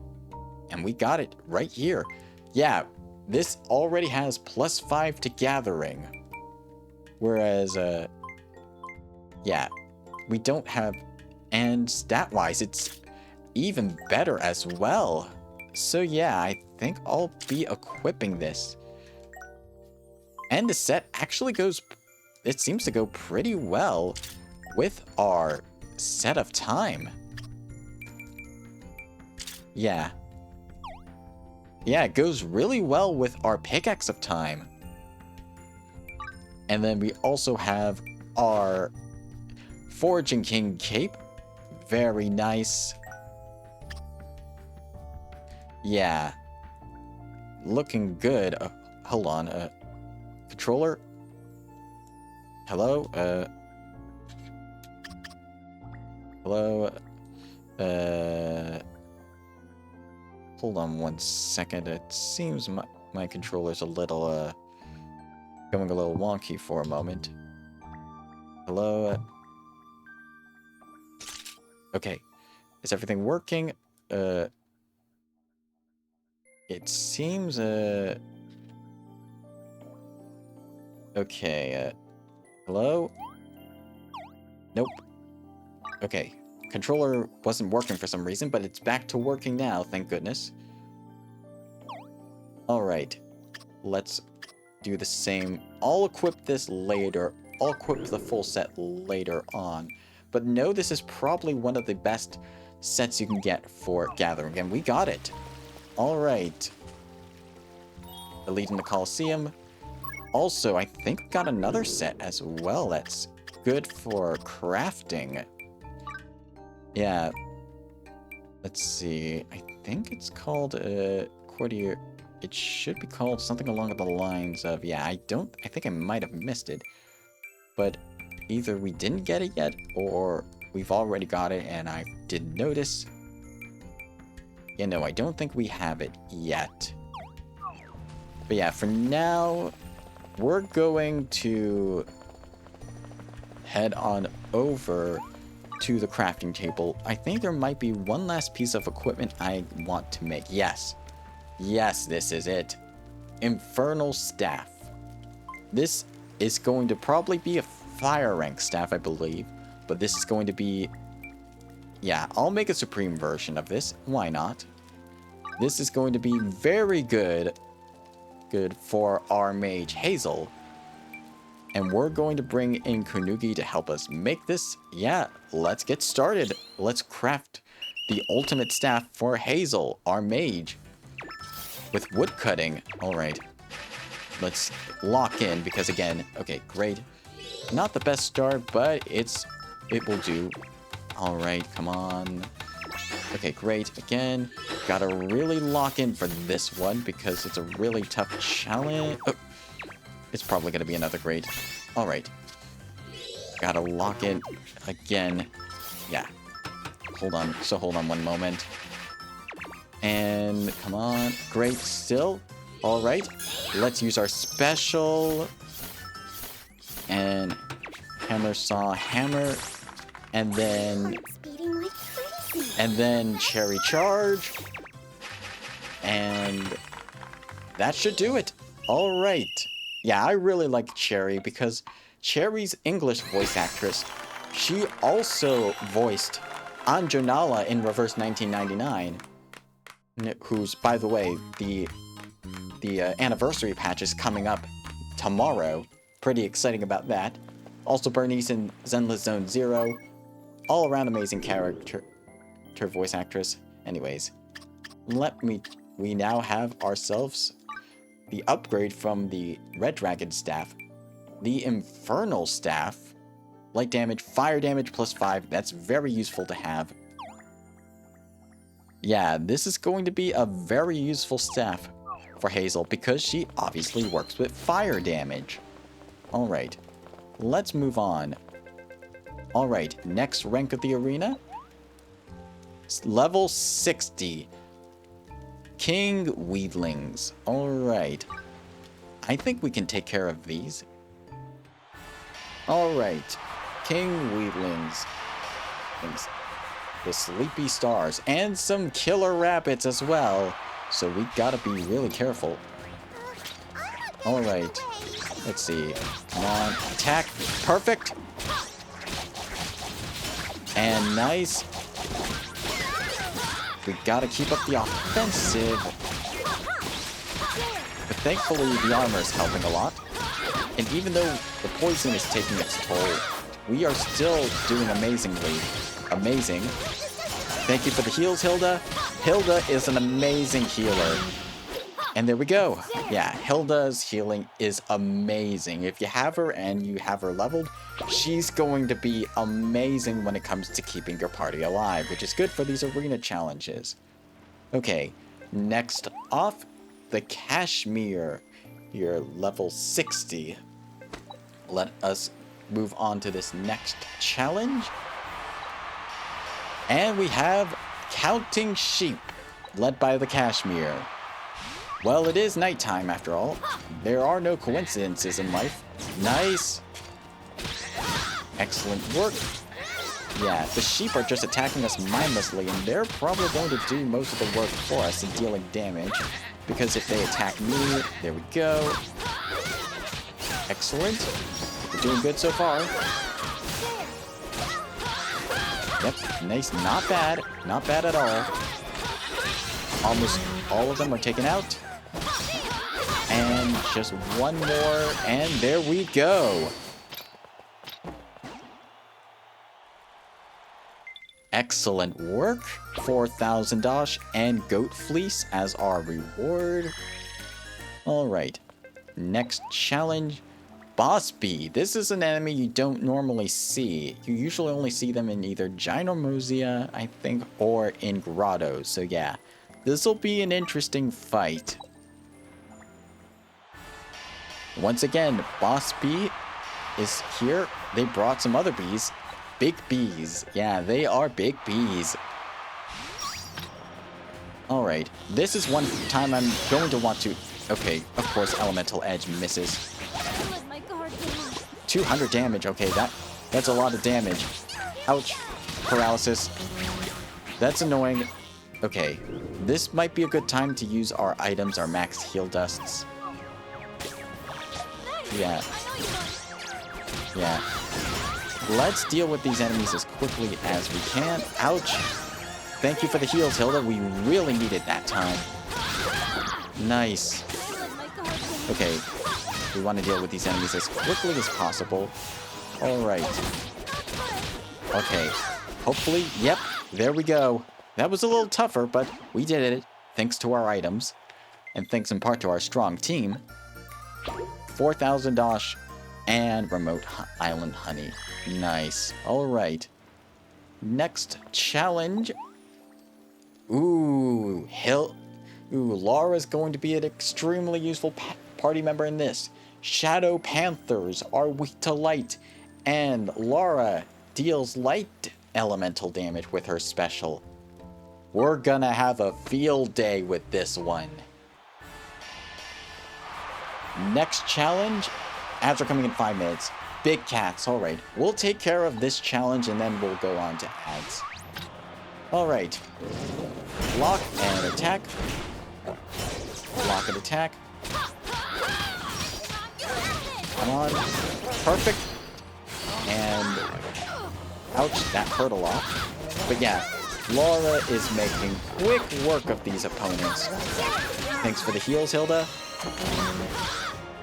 And we got it right here. Yeah, this already has +5 to gathering. Whereas, yeah, we don't have, and stat-wise, it's even better as well. So yeah, I think I'll be equipping this. And the set actually goes, it seems to go pretty well with our set of time. Yeah. Yeah, it goes really well with our pickaxe of time. And then we also have our Foraging King cape. Very nice. Yeah. Looking good. Hold on. Controller? Hello? Hello? Hold on one second. It seems my controller's a little, going a little wonky for a moment. Hello? Okay. Is everything working? It seems, okay, hello? Nope. Okay. Controller wasn't working for some reason, but it's back to working now, thank goodness. Alright. Let's do the same. I'll equip this later. I'll equip the full set later on. But no, this is probably one of the best sets you can get for gathering, and we got it. Alright. Elite in the Coliseum. Also, I think we got another set as well that's good for crafting. Yeah. Let's see. I think it's called Courtier. It should be called something along the lines of, yeah, I think I might have missed it. But either we didn't get it yet, or we've already got it and I didn't notice. Yeah, no, I don't think we have it yet. But yeah, for now, we're going to head on over to the crafting table. I think there might be one last piece of equipment I want to make. Yes. Yes, this is it. Infernal Staff. This is going to probably be a fire rank staff, I believe. But this is going to be... yeah, I'll make a supreme version of this. Why not? This is going to be very good good for our mage Hazel. And we're going to bring in Kunugi to help us make this. Yeah, let's get started. Let's craft the ultimate staff for Hazel, our mage. With wood cutting. Alright. Let's lock in because again, okay, great. Not the best start, but it will do. Alright, come on. Okay, great. Again, gotta really lock in for this one because it's a really tough challenge. Oh, it's probably gonna be another great. Alright. Gotta lock in again. Yeah. Hold on. So hold on one moment. And come on. Great still. Alright. Let's use our special. And hammer, saw, hammer. And then... Heart's beating like crazy. And then cherry charge. And that should do it. Alright. Yeah, I really like Cherry because Cherry's English voice actress, she also voiced Anjanala in Reverse 1999, who's, by the way, the anniversary patch is coming up tomorrow. Pretty exciting about that. Also Bernice in Zenless Zone Zero. All around amazing character voice actress. Anyways, we now have ourselves the upgrade from the Red Dragon staff. The Infernal staff. Light damage, fire damage +5. That's very useful to have. Yeah, this is going to be a very useful staff for Hazel because she obviously works with fire damage. Alright, let's move on. Alright, next rank of the arena. Level 60. King Weedlings. Alright. I think we can take care of these. Alright. King Weedlings. The Sleepy Stars. And some killer rabbits as well. So we gotta be really careful. Alright. Let's see. Come on. Attack. Perfect. And nice. We gotta keep up the offensive. But thankfully, the armor is helping a lot. And even though the poison is taking its toll, we are still doing amazingly. Amazing. Thank you for the heals, Hilda. Hilda is an amazing healer. And there we go. Yeah, Hilda's healing is amazing. If you have her and you have her leveled, she's going to be amazing when it comes to keeping your party alive, which is good for these arena challenges. Okay, next off, the Kashmir. You're level 60. Let us move on to this next challenge. And we have Counting Sheep, led by the Kashmir. Well, it is nighttime after all. There are no coincidences in life. Nice. Excellent work. Yeah, the sheep are just attacking us mindlessly, and they're probably going to do most of the work for us in dealing damage. Because if they attack me, there we go. Excellent. We're doing good so far. Yep, nice. Not bad. Not bad at all. Almost all of them are taken out. And just one more, and there we go. Excellent work. 4,000 dosh and goat fleece as our reward. Alright. Next challenge. Boss Bee. This is an enemy you don't normally see. You usually only see them in either ginormous, I think, or in grottos. So yeah, this will be an interesting fight. Once again, Boss Bee is here. They brought some other bees. Big bees. Yeah, they are big bees. Alright, this is one time I'm going to want to... Okay, of course, Elemental Edge misses. 200 damage. Okay, that's a lot of damage. Ouch. Paralysis. That's annoying. Okay, this might be a good time to use our items, our max heal dusts. Yeah. Yeah. Let's deal with these enemies as quickly as we can. Ouch. Thank you for the heals, Hilda. We really needed that time. Nice. Okay, we want to deal with these enemies as quickly as possible. Alright. Okay, hopefully, yep, there we go. That was a little tougher, but we did it, thanks to our items. And thanks in part to our strong team. 4,000 dosh and remote island honey. Nice. Alright. Next challenge. Ooh, Laura's going to be an extremely useful party member in this. Shadow Panthers are weak to light, and Laura deals light elemental damage with her special. We're gonna have a field day with this one. Next challenge. Ads are coming in 5 minutes. Big cats. Alright. We'll take care of this challenge and then we'll go on to ads. Alright. Block and attack. Block and attack. Come on. Perfect. And ouch, that hurt a lot. But yeah, Laura is making quick work of these opponents. Thanks for the heals, Hilda.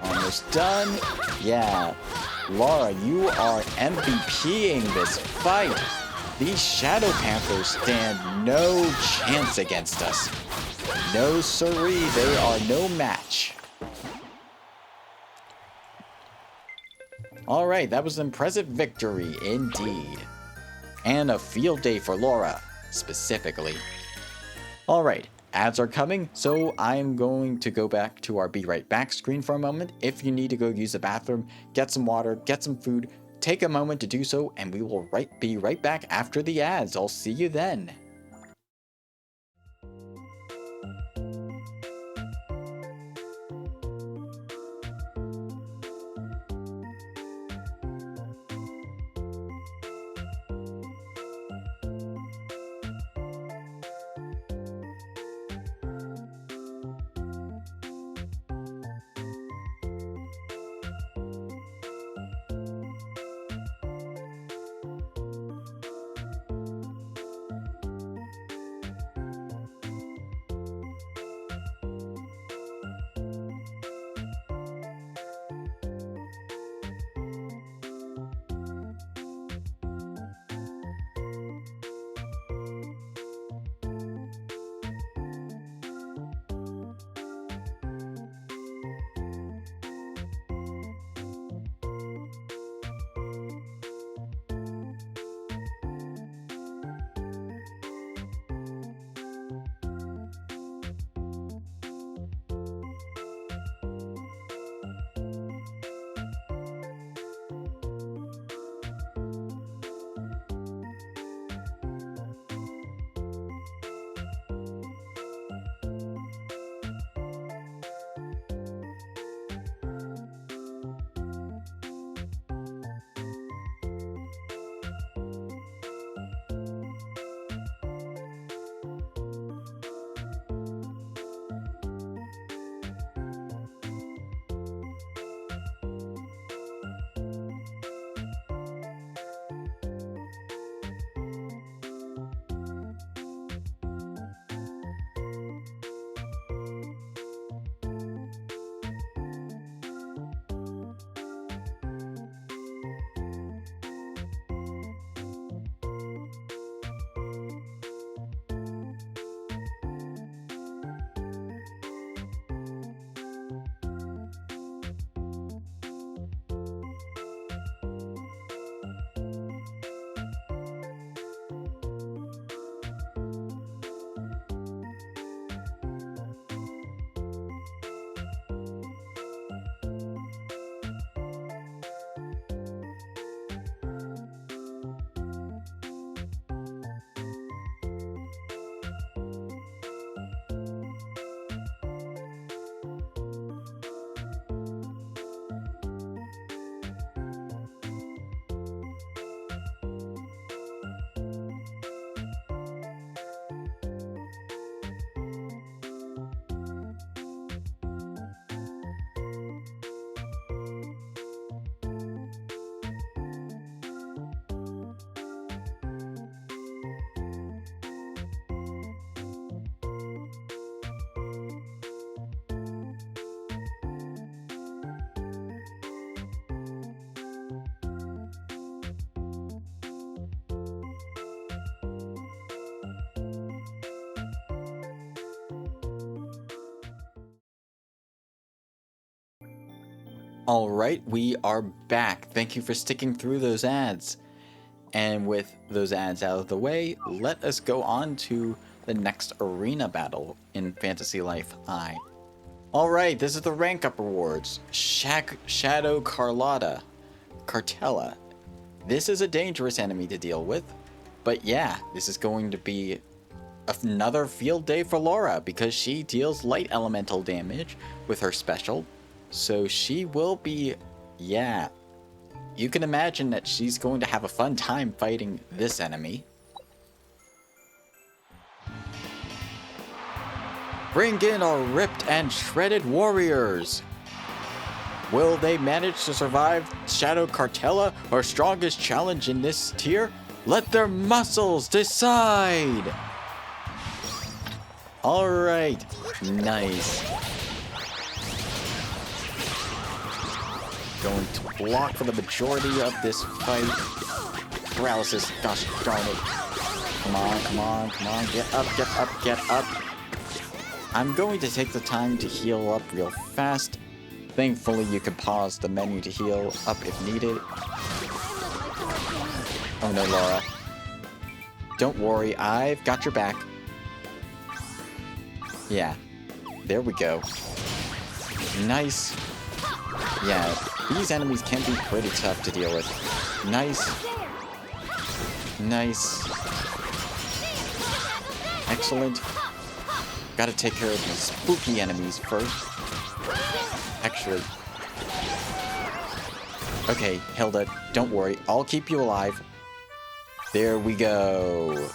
Almost done. Yeah. Laura, you are MVPing this fight. These Shadow Panthers stand no chance against us. No siree, they are no match. Alright, that was an impressive victory indeed. And a field day for Laura, specifically. Alright, ads are coming, so I'm going to go back to our Be Right Back screen for a moment. If you need to go use the bathroom, get some water, get some food, take a moment to do so, and we will be right back after the ads. I'll see you then. Alright, we are back. Thank you for sticking through those ads. And with those ads out of the way, let us go on to the next arena battle in Fantasy Life I. Alright, this is the rank up rewards. Shadow Cartella. This is a dangerous enemy to deal with. But yeah, this is going to be another field day for Laura because she deals light elemental damage with her special. So she will be, yeah, you can imagine that she's going to have a fun time fighting this enemy. Bring in our ripped and shredded warriors. Will they manage to survive Shadow Cartella, our strongest challenge in this tier? Let their muscles decide! Alright, nice. Going to block for the majority of this fight. Paralysis, gosh darn it. Come on, come on, come on, get up, get up, get up. I'm going to take the time to heal up real fast. Thankfully, you can pause the menu to heal up if needed. Oh no, Laura. Don't worry, I've got your back. Yeah, there we go. Nice. Yeah, these enemies can be pretty tough to deal with. Nice. Nice. Excellent. Gotta take care of these spooky enemies first. Actually. Okay, Hilda, don't worry. I'll keep you alive. There we go.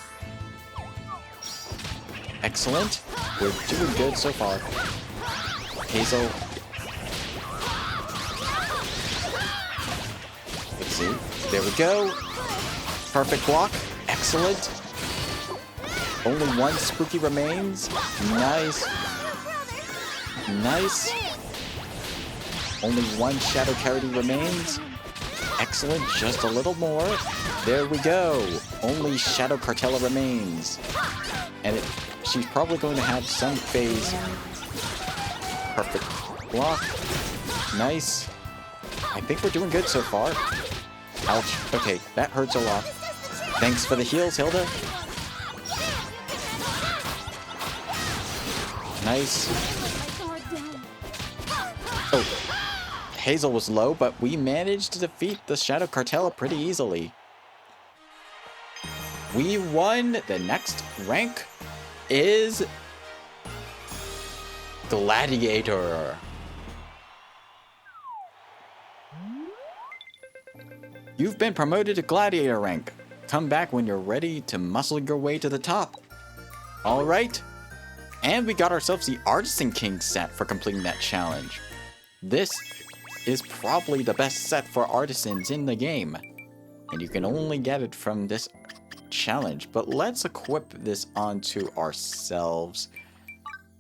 Excellent. We're doing good so far. Hazel. Let's see. There we go. Perfect block. Excellent. Only one spooky remains. Nice. Nice. Only one Shadow Carity remains. Excellent. Just a little more. There we go. Only Shadow Cartella remains. And she's probably going to have some phase. Perfect block. Nice. I think we're doing good so far. Ouch. Okay, that hurts a lot. Thanks for the heals, Hilda. Nice. Oh. Hazel was low, but we managed to defeat the Shadow Cartella pretty easily. We won. The next rank is Gladiator. You've been promoted to Gladiator rank. Come back when you're ready to muscle your way to the top. Alright. And we got ourselves the Artisan King set for completing that challenge. This is probably the best set for artisans in the game. And you can only get it from this challenge. But let's equip this onto ourselves.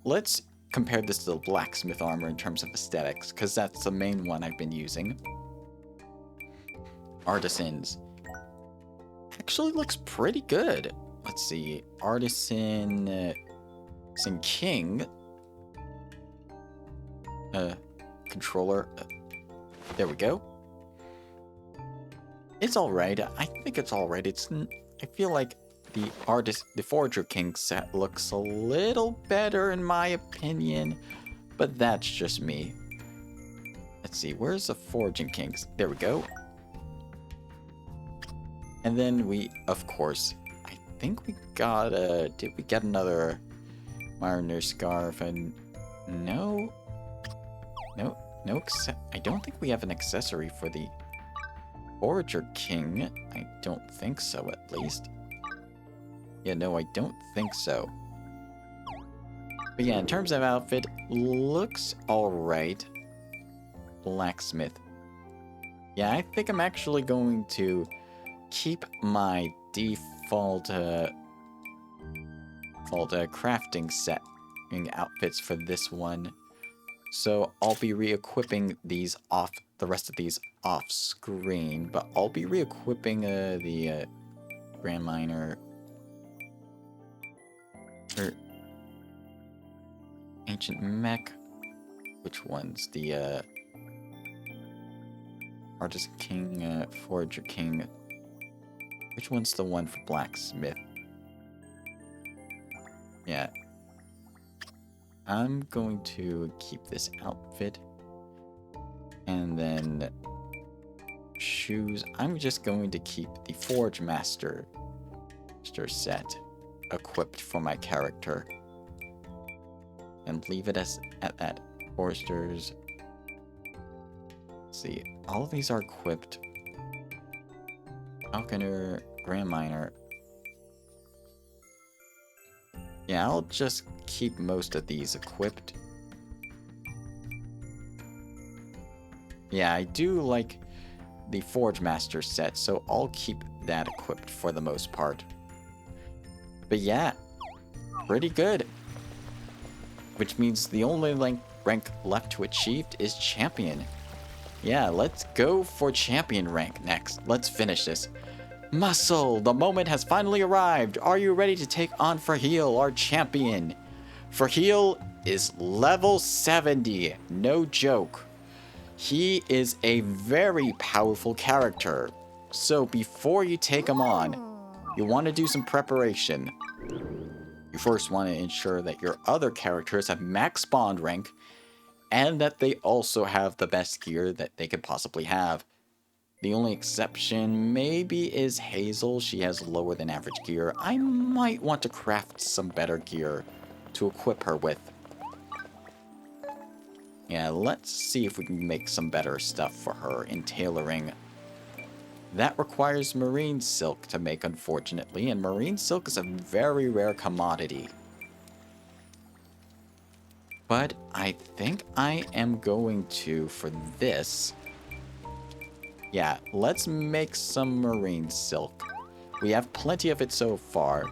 Let's compare this to the blacksmith armor in terms of aesthetics, because that's the main one I've been using. Artisans. Actually looks pretty good. Let's see. Artisan King. Controller. There we go. It's alright. I think it's alright. I feel like the Forager King set looks a little better in my opinion, but that's just me. Let's see, where's the Foraging Kings? There we go. And then we, of course, I think we got did we get another Mariner Scarf? And no, I don't think we have an accessory for the Forager King. I don't think so, at least. Yeah, no, I don't think so. But yeah, in terms of outfit, looks alright. Blacksmith. Yeah, I think I'm actually going to keep my default crafting setting outfits for this one. So I'll be re-equipping these the rest of these off screen, but I'll be re-equipping the Grand Miner or Ancient Mech. Which ones? The Artist King, Forager King. Which one's the one for Blacksmith? Yeah. I'm going to keep this outfit. And then shoes. I'm just going to keep the Forge Master set equipped for my character. And leave it as at that. Foresters. Let's see. All of these are equipped. Falconer, Grand Miner. Yeah, I'll just keep most of these equipped. Yeah, I do like the Forge Master set, so I'll keep that equipped for the most part. But yeah, pretty good. Which means the only rank left to achieve is Champion. Yeah, let's go for Champion rank next. Let's finish this. Muscle, the moment has finally arrived. Are you ready to take on Fahil, our champion? Fahil is level 70. No joke. He is a very powerful character. So before you take him on, you want to do some preparation. You first want to ensure that your other characters have max bond rank and that they also have the best gear that they could possibly have. The only exception maybe is Hazel. She has lower than average gear. I might want to craft some better gear to equip her with. Yeah, let's see if we can make some better stuff for her in tailoring. That requires marine silk to make, unfortunately, and marine silk is a very rare commodity. But I think I am going to, for this... Yeah, let's make some marine silk. We have plenty of it so far.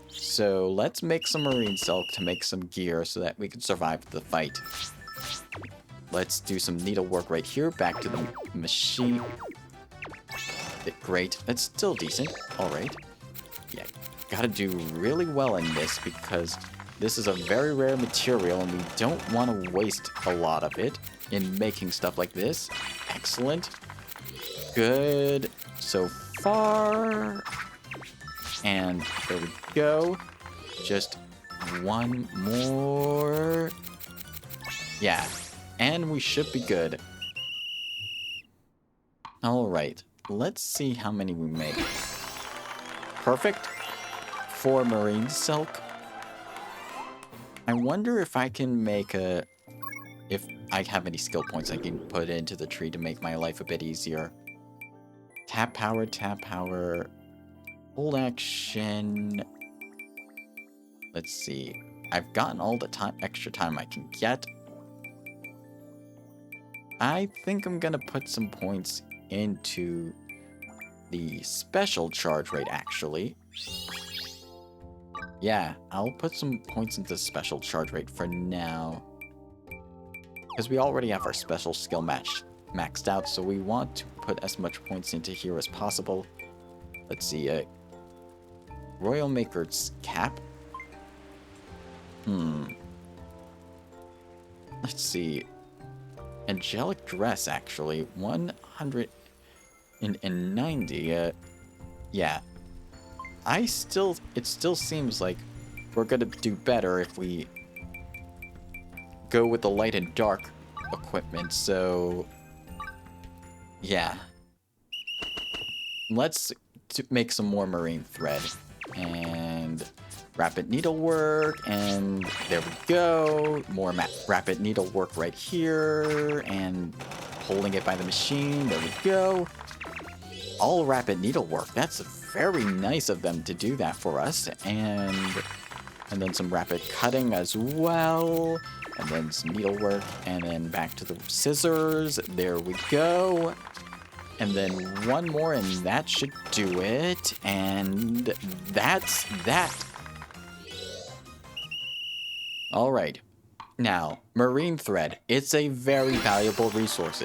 So let's make some marine silk to make some gear so that we can survive the fight. Let's do some needlework right here. Back to the machine. Great. That's still decent. Alright. Yeah, gotta do really well in this because this is a very rare material and we don't want to waste a lot of it in making stuff like this. Excellent. Good so far. And there we go. Just one more. Yeah. And we should be good. Alright. Let's see how many we make. Perfect. 4 marine silk. I wonder if I can make a... If I have any skill points I can put into the tree to make my life a bit easier. Tap power, hold action. Let's see. I've gotten all the extra time I can get. I think I'm gonna put some points into the special charge rate, actually. Yeah, I'll put some points into special charge rate for now. Because we already have our special skill maxed out, so we want to put as much points into here as possible. Let's see, Royal Maker's Cap. Let's see. Angelic Dress, actually. 190, yeah. It still seems like we're gonna do better if we go with the light and dark equipment, so... Yeah. Let's make some more marine thread. And rapid needlework, and there we go. More rapid needlework right here, and holding it by the machine. There we go. All rapid needlework. That's very nice of them to do that for us. And then some rapid cutting as well. And then some needlework, and then back to the scissors. There we go. And then one more, and that should do it. And that's that. Alright. Now, marine thread. It's a very valuable resource.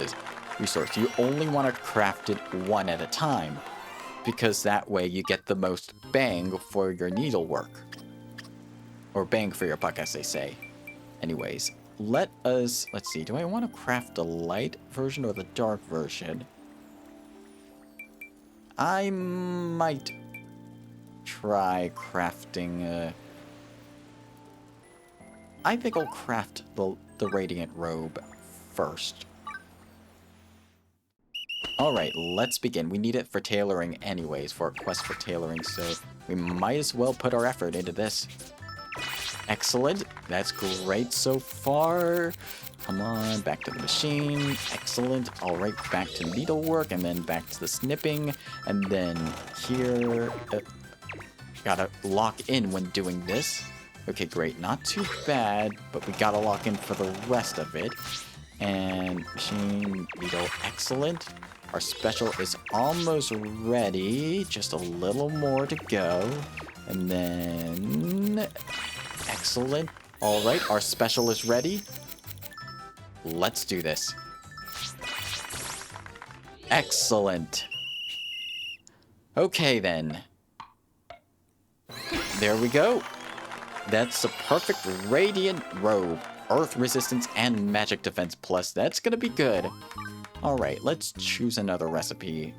You only want to craft it one at a time, because that way you get the most bang for your needlework. Or bang for your buck, as they say. Anyways, let's see, do I want to craft the light version or the dark version? I might try crafting, I think I'll craft the Radiant Robe first. Alright, let's begin. We need it for tailoring anyways, for a quest for tailoring, so we might as well put our effort into this. Excellent. That's great so far. Come on, back to the machine. Excellent. Alright, back to needlework, and then back to the snipping, and then here. Gotta lock in when doing this. Okay, great. Not too bad, but we gotta lock in for the rest of it. And machine, needle, excellent. Our special is almost ready. Just a little more to go. And then... Excellent. Alright, our special is ready. Let's do this. Excellent. Okay, then. There we go. That's the perfect Radiant Robe. Earth resistance and magic defense plus. That's gonna be good. Alright, let's choose another recipe.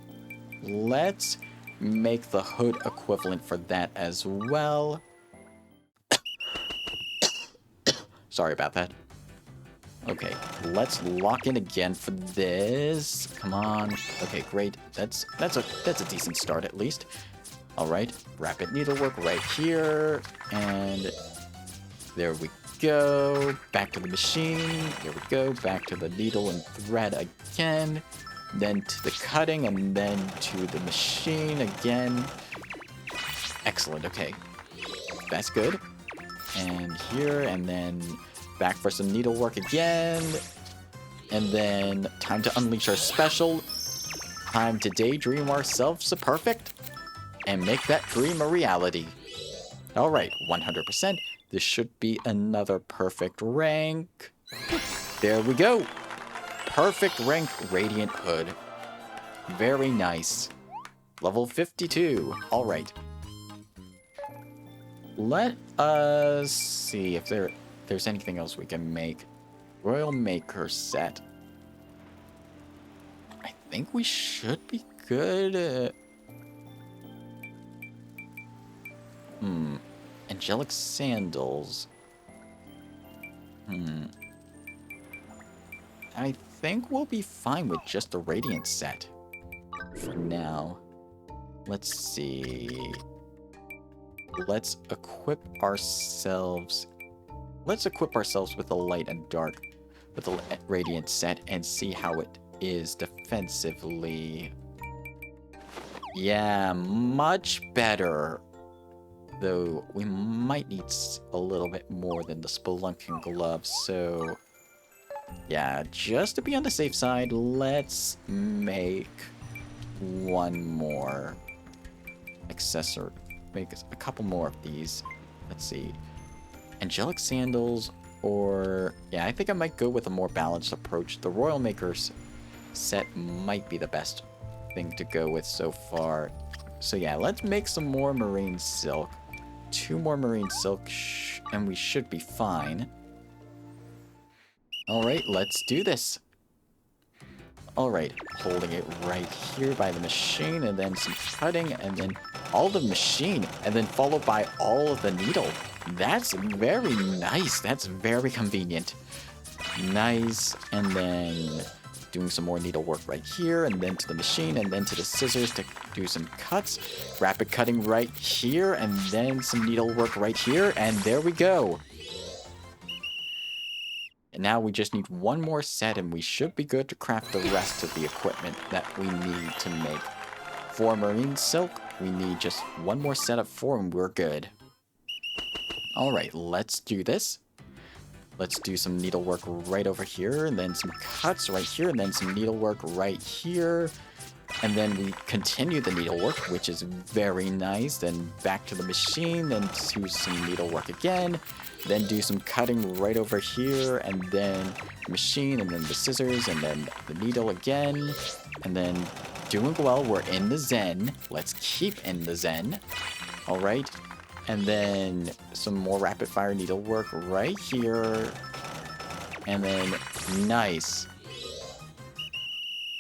Let's make the hood equivalent for that as well. Sorry about that. Okay, let's lock in again for this. Come on. Okay, great. That's a decent start at least. Alright, rapid needlework right here. And there we go. Back to the machine. There we go. Back to the needle and thread again. Then to the cutting and then to the machine again. Excellent. Okay. That's good. And here and then back for some needlework again. And then time to unleash our special. Time to daydream ourselves a perfect. And make that dream a reality. Alright, 100%. This should be another perfect rank. There we go. Perfect rank Radiant Hood. Very nice. Level 52. Alright. Let us see if there's anything else we can make. Royal Maker set. I think we should be good. Angelic Sandals. I think we'll be fine with just the Radiant set. For now. Let's see. Let's equip ourselves. Let's equip ourselves with the light and dark. With the Radiant set and see how it is defensively. Yeah, much better. Though we might need a little bit more than the Spelunking gloves, so yeah, just to be on the safe side, let's make one more accessory. Make a couple more of these. Let's see. Angelic Sandals, or yeah, I think I might go with a more balanced approach. The Royal Makers set might be the best thing to go with so far. So yeah, let's make some more marine silk. 2 more marine silk, and we should be fine. Alright, let's do this. Alright, holding it right here by the machine, and then some cutting, and then all the machine, and then followed by all of the needle. That's very nice. That's very convenient. Nice, and then doing some more needlework right here, and then to the machine, and then to the scissors to do some cuts. Rapid cutting right here, and then some needlework right here, and there we go. And now we just need one more set, and we should be good to craft the rest of the equipment that we need to make. For marine silk, we need just one more set of 4, and we're good. Alright, let's do this. Let's do some needlework right over here, and then some cuts right here, and then some needlework right here. And then we continue the needlework, which is very nice. Then back to the machine, then do some needlework again. Then do some cutting right over here, and then machine, and then the scissors, and then the needle again. And then doing well, we're in the zen. Let's keep in the zen. Alright. And then some more rapid fire needlework right here. And then nice.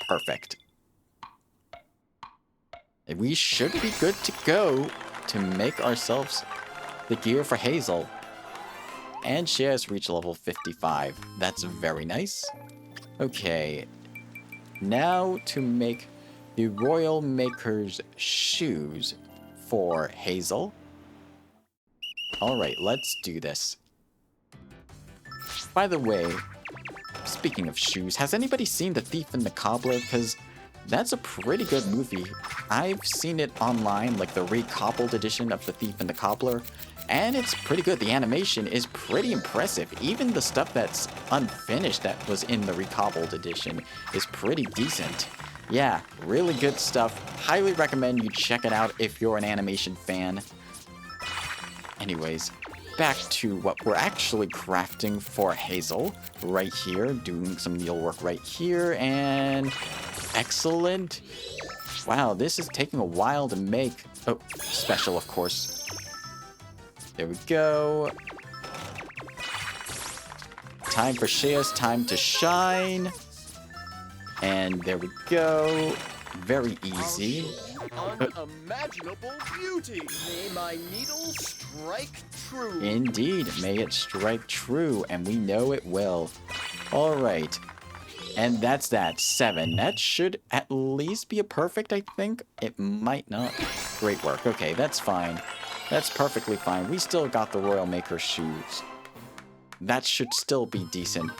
Perfect. We should be good to go to make ourselves the gear for Hazel. And she has reached level 55. That's very nice. Okay. Now to make the Royal Maker's shoes for Hazel. Alright, let's do this. By the way, speaking of shoes, has anybody seen The Thief and the Cobbler? Because that's a pretty good movie. I've seen it online, like the recobbled edition of The Thief and the Cobbler, and it's pretty good. The animation is pretty impressive. Even the stuff that's unfinished that was in the recobbled edition is pretty decent. Yeah, really good stuff. Highly recommend you check it out if you're an animation fan. Anyways, back to what we're actually crafting for Hazel. Right here, doing some needlework right here, and excellent. Wow, this is taking a while to make. Oh, special, of course. There we go. Time for Shea's time to shine. And there we go. Very easy. Unimaginable beauty. May my needle strike true. Indeed, may it strike true, and we know it will. All right. And that's that. 7. That should at least be a perfect, I think. It might not. Great work. Okay, that's fine. That's perfectly fine. We still got the Royal Maker's shoes. That should still be decent.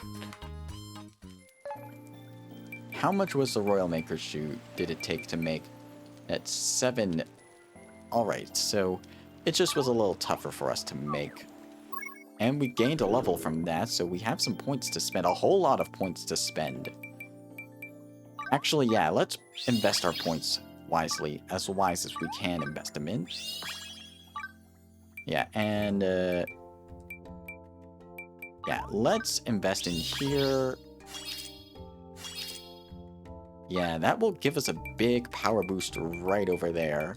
How much was the Royal Maker's shoe did it take to make? That's 7. Alright, so it just was a little tougher for us to make. And we gained a level from that, so we have some points to spend. A whole lot of points to spend. Actually, yeah, let's invest our points wisely. As wise as we can invest them in. Yeah, and yeah, let's invest in here. Yeah, that will give us a big power boost right over there.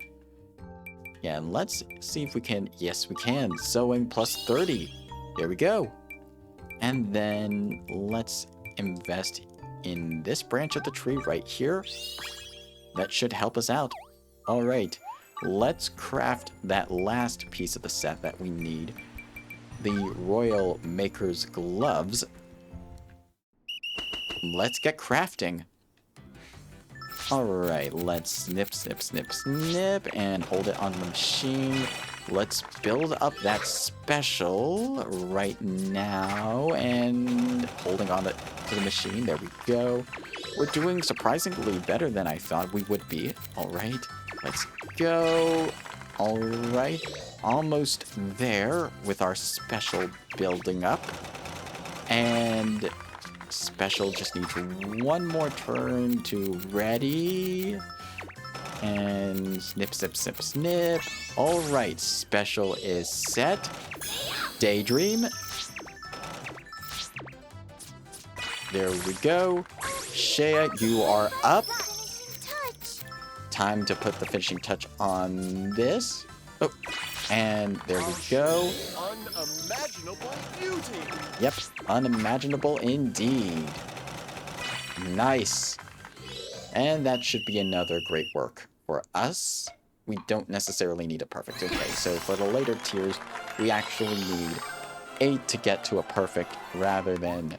Yeah, and let's see if we can... Yes, we can. Sewing plus 30. There we go. And then let's invest in this branch of the tree right here. That should help us out. All right. Let's craft that last piece of the set that we need. The Royal Maker's gloves. Let's get crafting. Alright, let's snip, snip, snip, snip, and hold it on the machine. Let's build up that special right now, and holding on to the machine. There we go. We're doing surprisingly better than I thought we would be. Alright, let's go. Alright, almost there with our special building up. And... special just needs one more turn to ready. And snip, snip, snip, snip. Alright, special is set. Daydream. There we go. Shea, you are up. Time to put the finishing touch on this. Oh, and there we go. Unimaginable beauty. Yep, unimaginable indeed. Nice. And that should be another great work for us. We don't necessarily need a perfect. Okay, so for the later tiers, we actually need 8 to get to a perfect rather than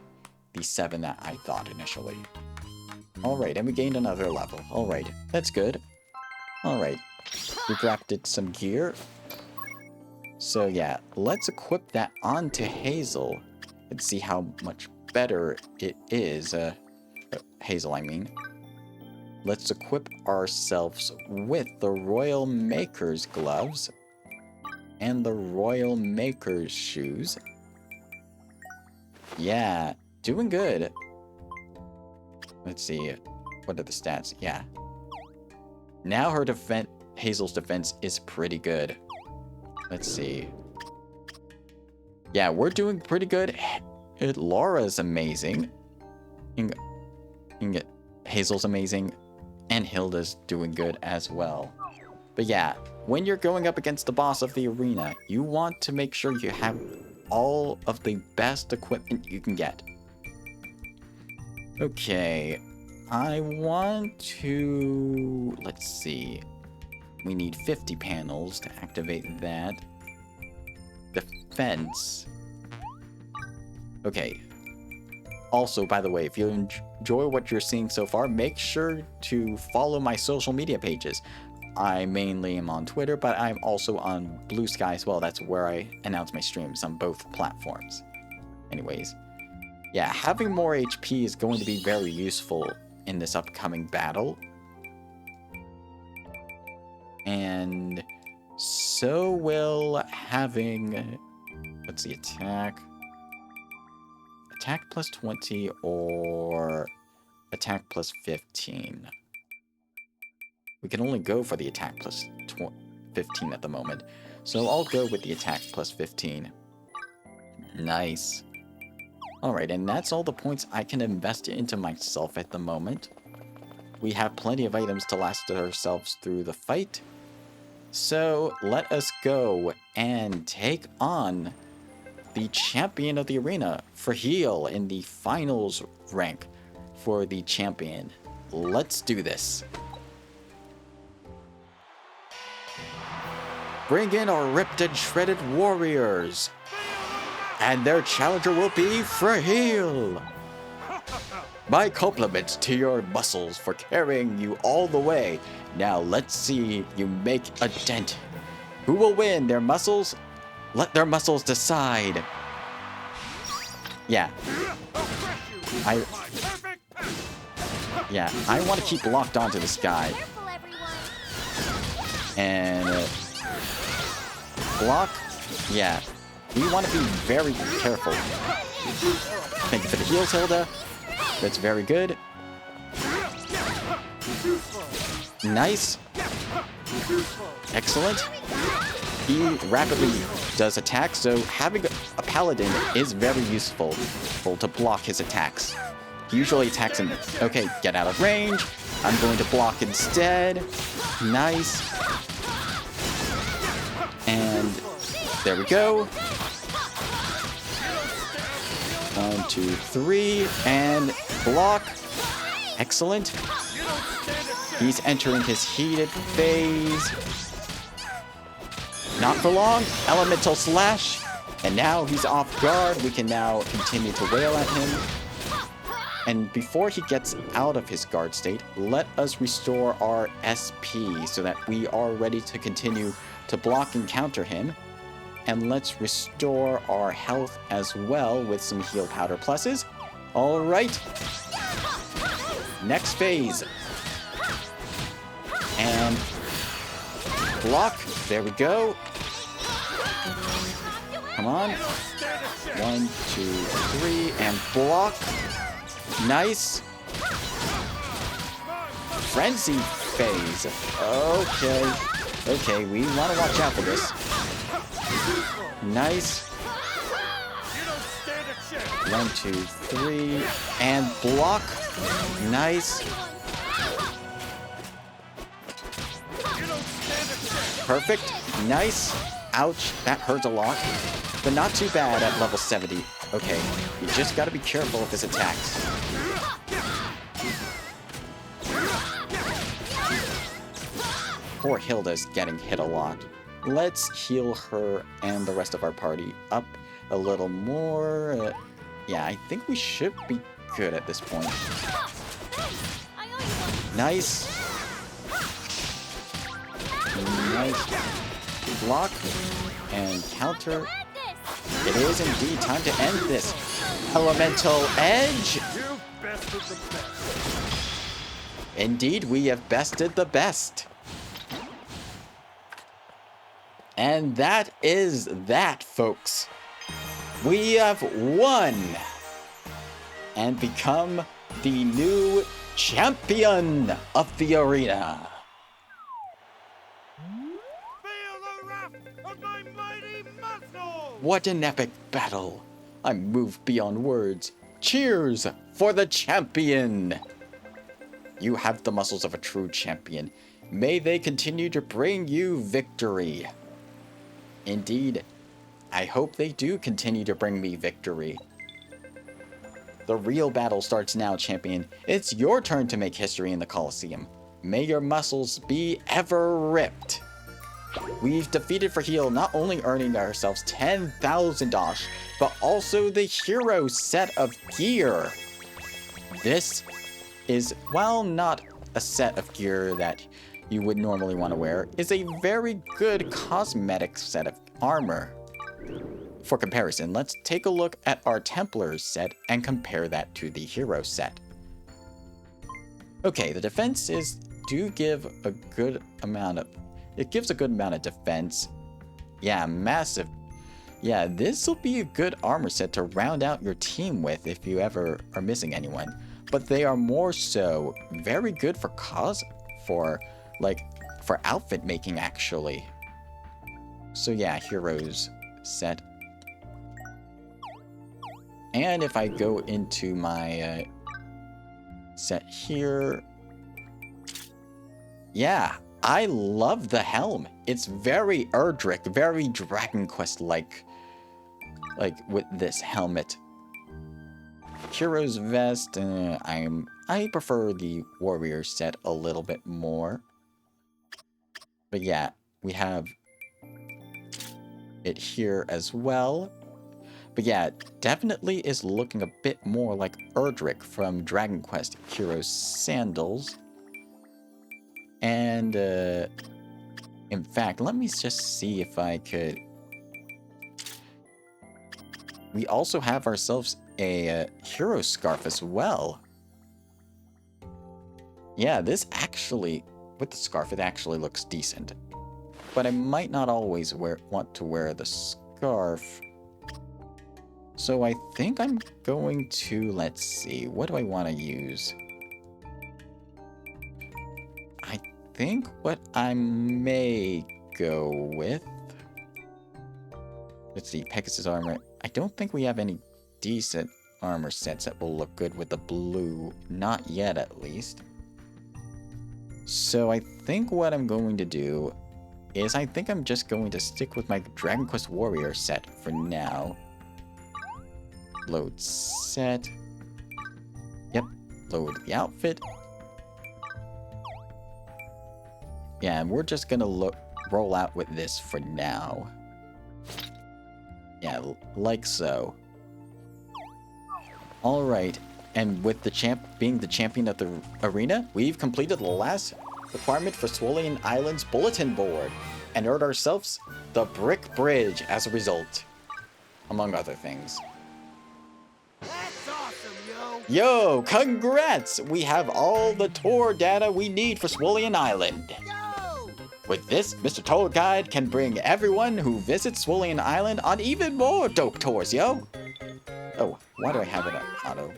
the 7 that I thought initially. Alright, and we gained another level. Alright, that's good. Alright, we crafted some gear. So yeah, let's equip that onto Hazel and see how much better it is. Hazel, I mean. Let's equip ourselves with the Royal Maker's gloves and the Royal Maker's shoes. Yeah, doing good. Let's see, what are the stats? Yeah. Now her defense, Hazel's defense is pretty good. Let's see. Yeah, we're doing pretty good. Laura's amazing. Hazel's amazing. And Hilda's doing good as well. But yeah, when you're going up against the boss of the arena, you want to make sure you have all of the best equipment you can get. Okay, I want to... let's see. We need 50 panels to activate that. Defense. Okay. Also, by the way, if you enjoy what you're seeing so far, make sure to follow my social media pages. I mainly am on Twitter, but I'm also on Blue Sky as well. That's where I announce my streams on both platforms. Anyways, yeah, having more HP is going to be very useful in this upcoming battle. And so will having... What's the attack? Attack plus 20 or attack plus 15. We can only go for the attack plus 15 at the moment. So I'll go with the attack plus 15. Nice. Alright, and that's all the points I can invest into myself at the moment. We have plenty of items to last ourselves through the fight. So let us go and take on the champion of the arena for heal in the finals rank for the champion. Let's do this. Bring in our ripped and shredded warriors. And their challenger will be for heal. My compliments to your muscles for carrying you all the way. Now let's see you make a dent. Who will win? Their muscles? Let their muscles decide. Yeah. I want to keep locked onto this guy. Careful, everyone. And block. Yeah. We want to be very careful. Thank you for the heals, Hilda. That's very good. Nice. Excellent. He rapidly does attack, so having a paladin is very useful to block his attacks. He usually attacks him. Okay, get out of range. I'm going to block instead. Nice. And there we go. 1, 2, 3, and block. Excellent. He's entering his heated phase. Not for long. Elemental slash. And now he's off guard. We can now continue to wail at him. And before he gets out of his guard state, let us restore our SP so that we are ready to continue to block and counter him. And let's restore our health as well with some heal powder pluses. All right. Next phase. And block. There we go. Come on. 1, 2, 3, and block. Nice. Frenzy phase. Okay. Okay, we want to watch out for this. Nice. 1, 2, 3, and block. Nice. Perfect. Nice. Ouch, that hurts a lot. But not too bad at level 70. Okay, you just gotta be careful of his attacks. Poor Hilda's getting hit a lot. Let's heal her and the rest of our party up a little more. Yeah, I think we should be good at this point. Nice. Nice. Block and counter. It is indeed time to end this. Elemental Edge. Indeed, we have bested the best. And that is that, folks. We have won and become the new champion of the arena. What an epic battle. I'm moved beyond words. Cheers for the champion. You have the muscles of a true champion. May they continue to bring you victory. Indeed, I hope they do continue to bring me victory. The real battle starts now, champion. It's your turn to make history in the Colosseum. May your muscles be ever ripped. We've defeated for heal, not only earning ourselves $10,000, but also the hero set of gear. This is, while not a set of gear that you would normally want to wear, is a very good cosmetic set of armor. For comparison, let's take a look at our Templar's set and compare that to the hero set. Okay, the defenses do give a good amount of... It gives a good amount of defense. Yeah, massive. Yeah, this will be a good armor set to round out your team with if you ever are missing anyone. But they are more so very good for for outfit making, actually. So yeah, heroes set. And if I go into my set here, yeah, I love the helm. It's very Erdrick, very Dragon Quest-like, with this helmet. Hero's vest, I prefer the warrior set a little bit more. But yeah, we have it here as well. But yeah, definitely is looking a bit more like Erdrick from Dragon Quest Heroes Sandals. And, in fact, let me just see if I could... We also have ourselves a hero scarf as well. Yeah, this actually, with the scarf, it actually looks decent. But I might not always want to wear the scarf. So I think I'm going to, let's see, what do I want to use? I think what I may go with... Let's see, Pegasus armor. I don't think we have any decent armor sets that will look good with the blue. Not yet, at least. So I think what I'm going to do is I think I'm just going to stick with my Dragon Quest Warrior set for now. Load set. Yep, load the outfit. Yeah, and we're just gonna roll out with this for now. Yeah, like so. Alright, and with the being the champion of the arena, we've completed the last requirement for Swollen Island's bulletin board, and earned ourselves the Brick Bridge as a result, among other things. That's awesome, yo! Yo, congrats! We have all the tour data we need for Swollen Island. Yo! With this, Mr. Tour Guide can bring everyone who visits Swollen Island on even more dope tours, yo! Oh, why do I have it on auto?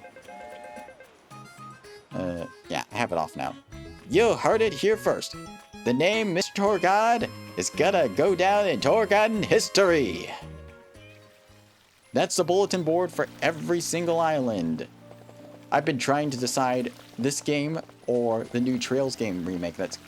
Yeah, I have it off now. You heard it here first. The name Mr. Tour Guide is gonna go down in tour guiding history. That's the bulletin board for every single island. I've been trying to decide this game or the new Trails game remake that's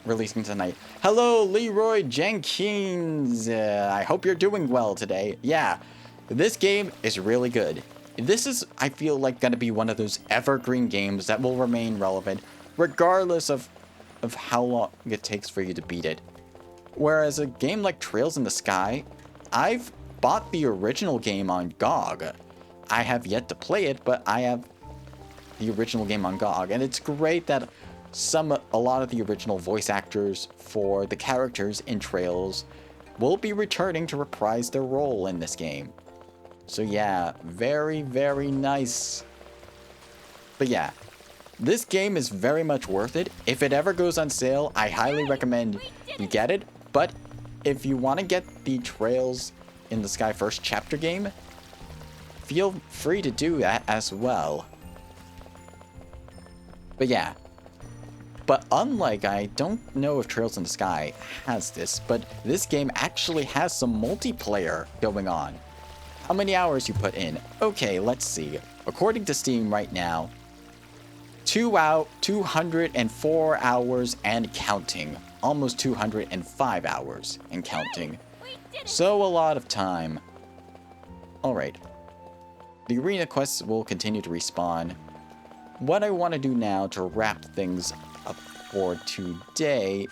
releasing tonight. Hello, Leroy Jenkins. I hope you're doing well today. Yeah, this game is really good. This is, I feel like, going to be one of those evergreen games that will remain relevant regardless of how long it takes for you to beat it. Whereas a game like Trails in the Sky, I've bought the original game on GOG. I have yet to play it, but I have the original game on GOG, and it's great that a lot of the original voice actors for the characters in Trails will be returning to reprise their role in this game. So yeah, very, very nice. But yeah, this game is very much worth it. If it ever goes on sale, I highly recommend you get it. But if you want to get the Trails in the Sky First Chapter game, feel free to do that as well. But yeah. But unlike, I don't know if Trails in the Sky has this, but this game actually has some multiplayer going on. How many hours you put in? Okay, let's see. According to Steam right now, 204 hours and counting. Almost 205 hours and counting. So a lot of time. Alright. The arena quests will continue to respawn. What I want to do now to wrap things up for today.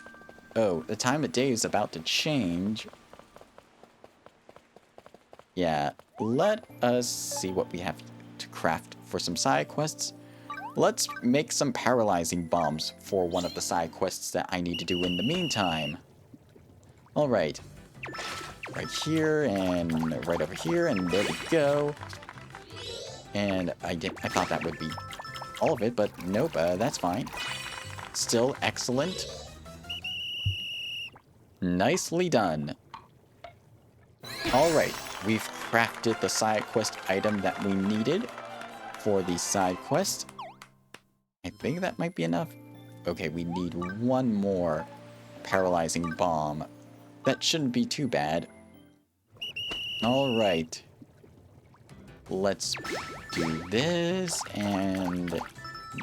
Oh, the time of day is about to change. Yeah, let us see what we have to craft for some side quests. Let's make some paralyzing bombs for one of the side quests that I need to do in the meantime. Alright. Right here, and right over here, and there we go. And I thought that would be all of it, but nope, that's fine. Still excellent. Nicely done. Alright, we've crafted the side quest item that we needed for the side quest. I think that might be enough. Okay, we need one more paralyzing bomb. That shouldn't be too bad. Alright. Let's do this, and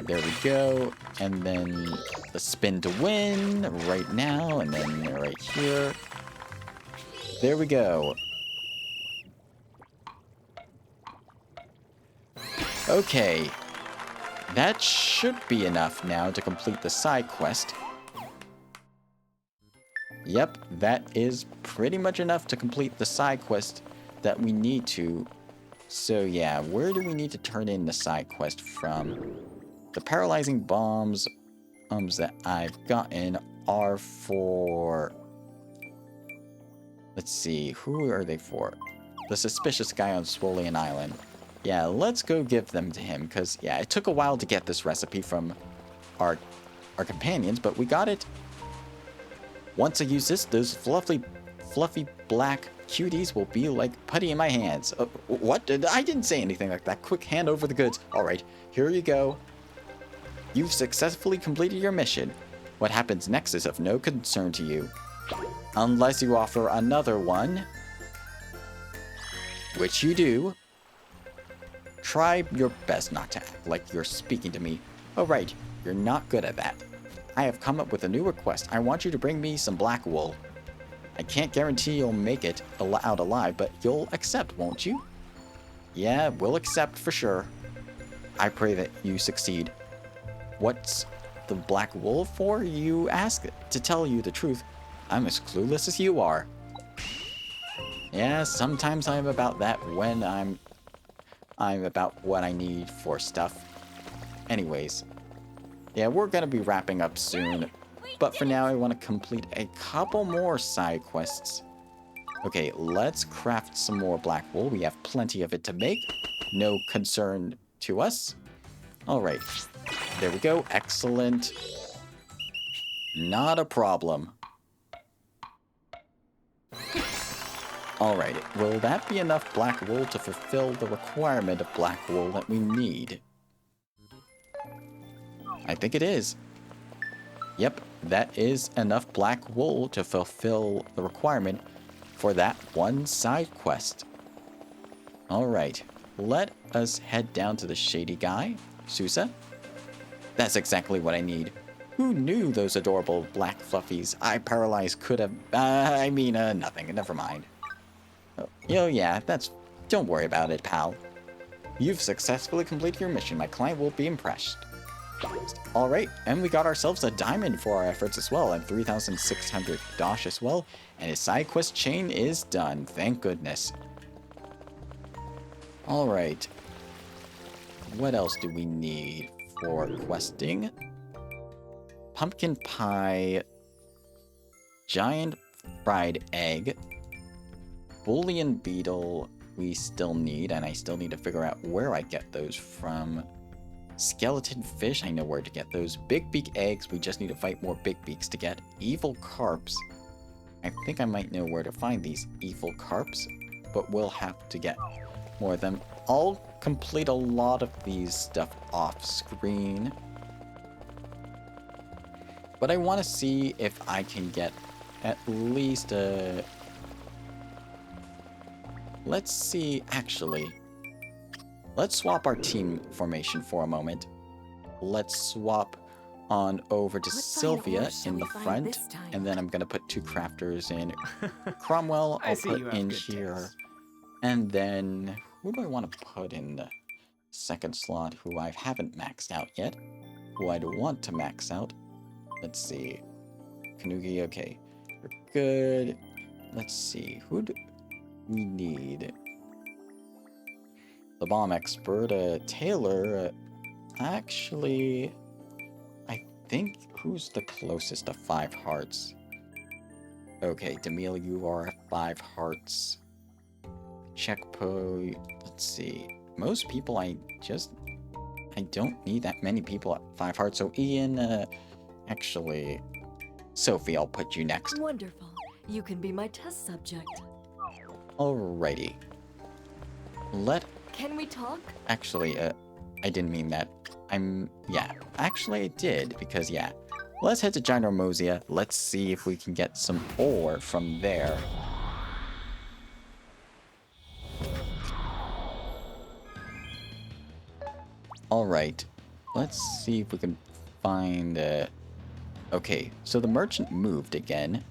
there we go. And then the spin to win right now, and then right here. There we go. Okay. That should be enough now to complete the side quest. Yep, that is pretty much enough to complete the side quest that we need to. So yeah, where do we need to turn in the side quest from? The paralyzing bombs that I've gotten are for... Let's see, who are they for? The suspicious guy on Swollen Island. Yeah, let's go give them to him, because, yeah, it took a while to get this recipe from our companions, but we got it. Once I use this, those fluffy black cuties will be like putty in my hands. What? I didn't say anything like that. Quick, hand over the goods. Alright, here you go. You've successfully completed your mission. What happens next is of no concern to you. Unless you offer another one. Which you do. Try your best not to act like you're speaking to me. Oh right, you're not good at that. I have come up with a new request. I want you to bring me some black wool. I can't guarantee you'll make it out alive, but you'll accept, won't you? Yeah, we'll accept for sure. I pray that you succeed. What's the black wool for, you ask? To tell you the truth, I'm as clueless as you are. Yeah, sometimes I'm about that when I'm about what I need for stuff. Anyways, yeah, we're gonna be wrapping up soon, but for now I want to complete a couple more side quests. Okay, let's craft some more black wool. We have plenty of it to make. No concern to us. Alright, there we go. Excellent. Not a problem. Alright, will that be enough black wool to fulfill the requirement of black wool that we need? I think it is. Yep, that is enough black wool to fulfill the requirement for that one side quest. Alright, let us head down to the shady guy, Susa. That's exactly what I need. Who knew those adorable black fluffies I paralyzed could have... nothing, never mind. Oh yeah, don't worry about it, pal. You've successfully completed your mission. My client will be impressed. Alright, and we got ourselves a diamond for our efforts as well, and 3,600 dosh as well, and his side quest chain is done, thank goodness. Alright. What else do we need for questing? Pumpkin pie, giant fried egg, bullion beetle we still need, and I still need to figure out where I get those from. Skeleton fish, I know where to get those. Big beak eggs, we just need to fight more big beaks to get. Evil carps, I think I might know where to find these evil carps, but we'll have to get more of them. I'll complete a lot of these stuff off screen, but I want to see if I can get at least a... Let's see, actually. Let's swap our team formation for a moment. Let's swap on over to Sylvia in the front, and then I'm going to put two crafters in. Cromwell, I'll put in here. And then, who do I want to put in the second slot who I haven't maxed out yet? Who I want to max out? Let's see. Kanuki, okay. We're good. Let's see. Who do we need? The bomb expert, Taylor. Actually, I think who's the closest to 5 hearts? Okay, Demille, you are 5 hearts. Checkpo, let's see. Most people I don't need that many people at 5 hearts. So Ian, actually, Sophie, I'll put you next. Wonderful. You can be my test subject. Alrighty. Can we talk? Actually, I didn't mean that. Yeah. Actually, I did, because, yeah. Let's head to Ginormosia. Let's see if we can get some ore from there. Alright. Let's see if we can find... Okay, so the merchant moved again.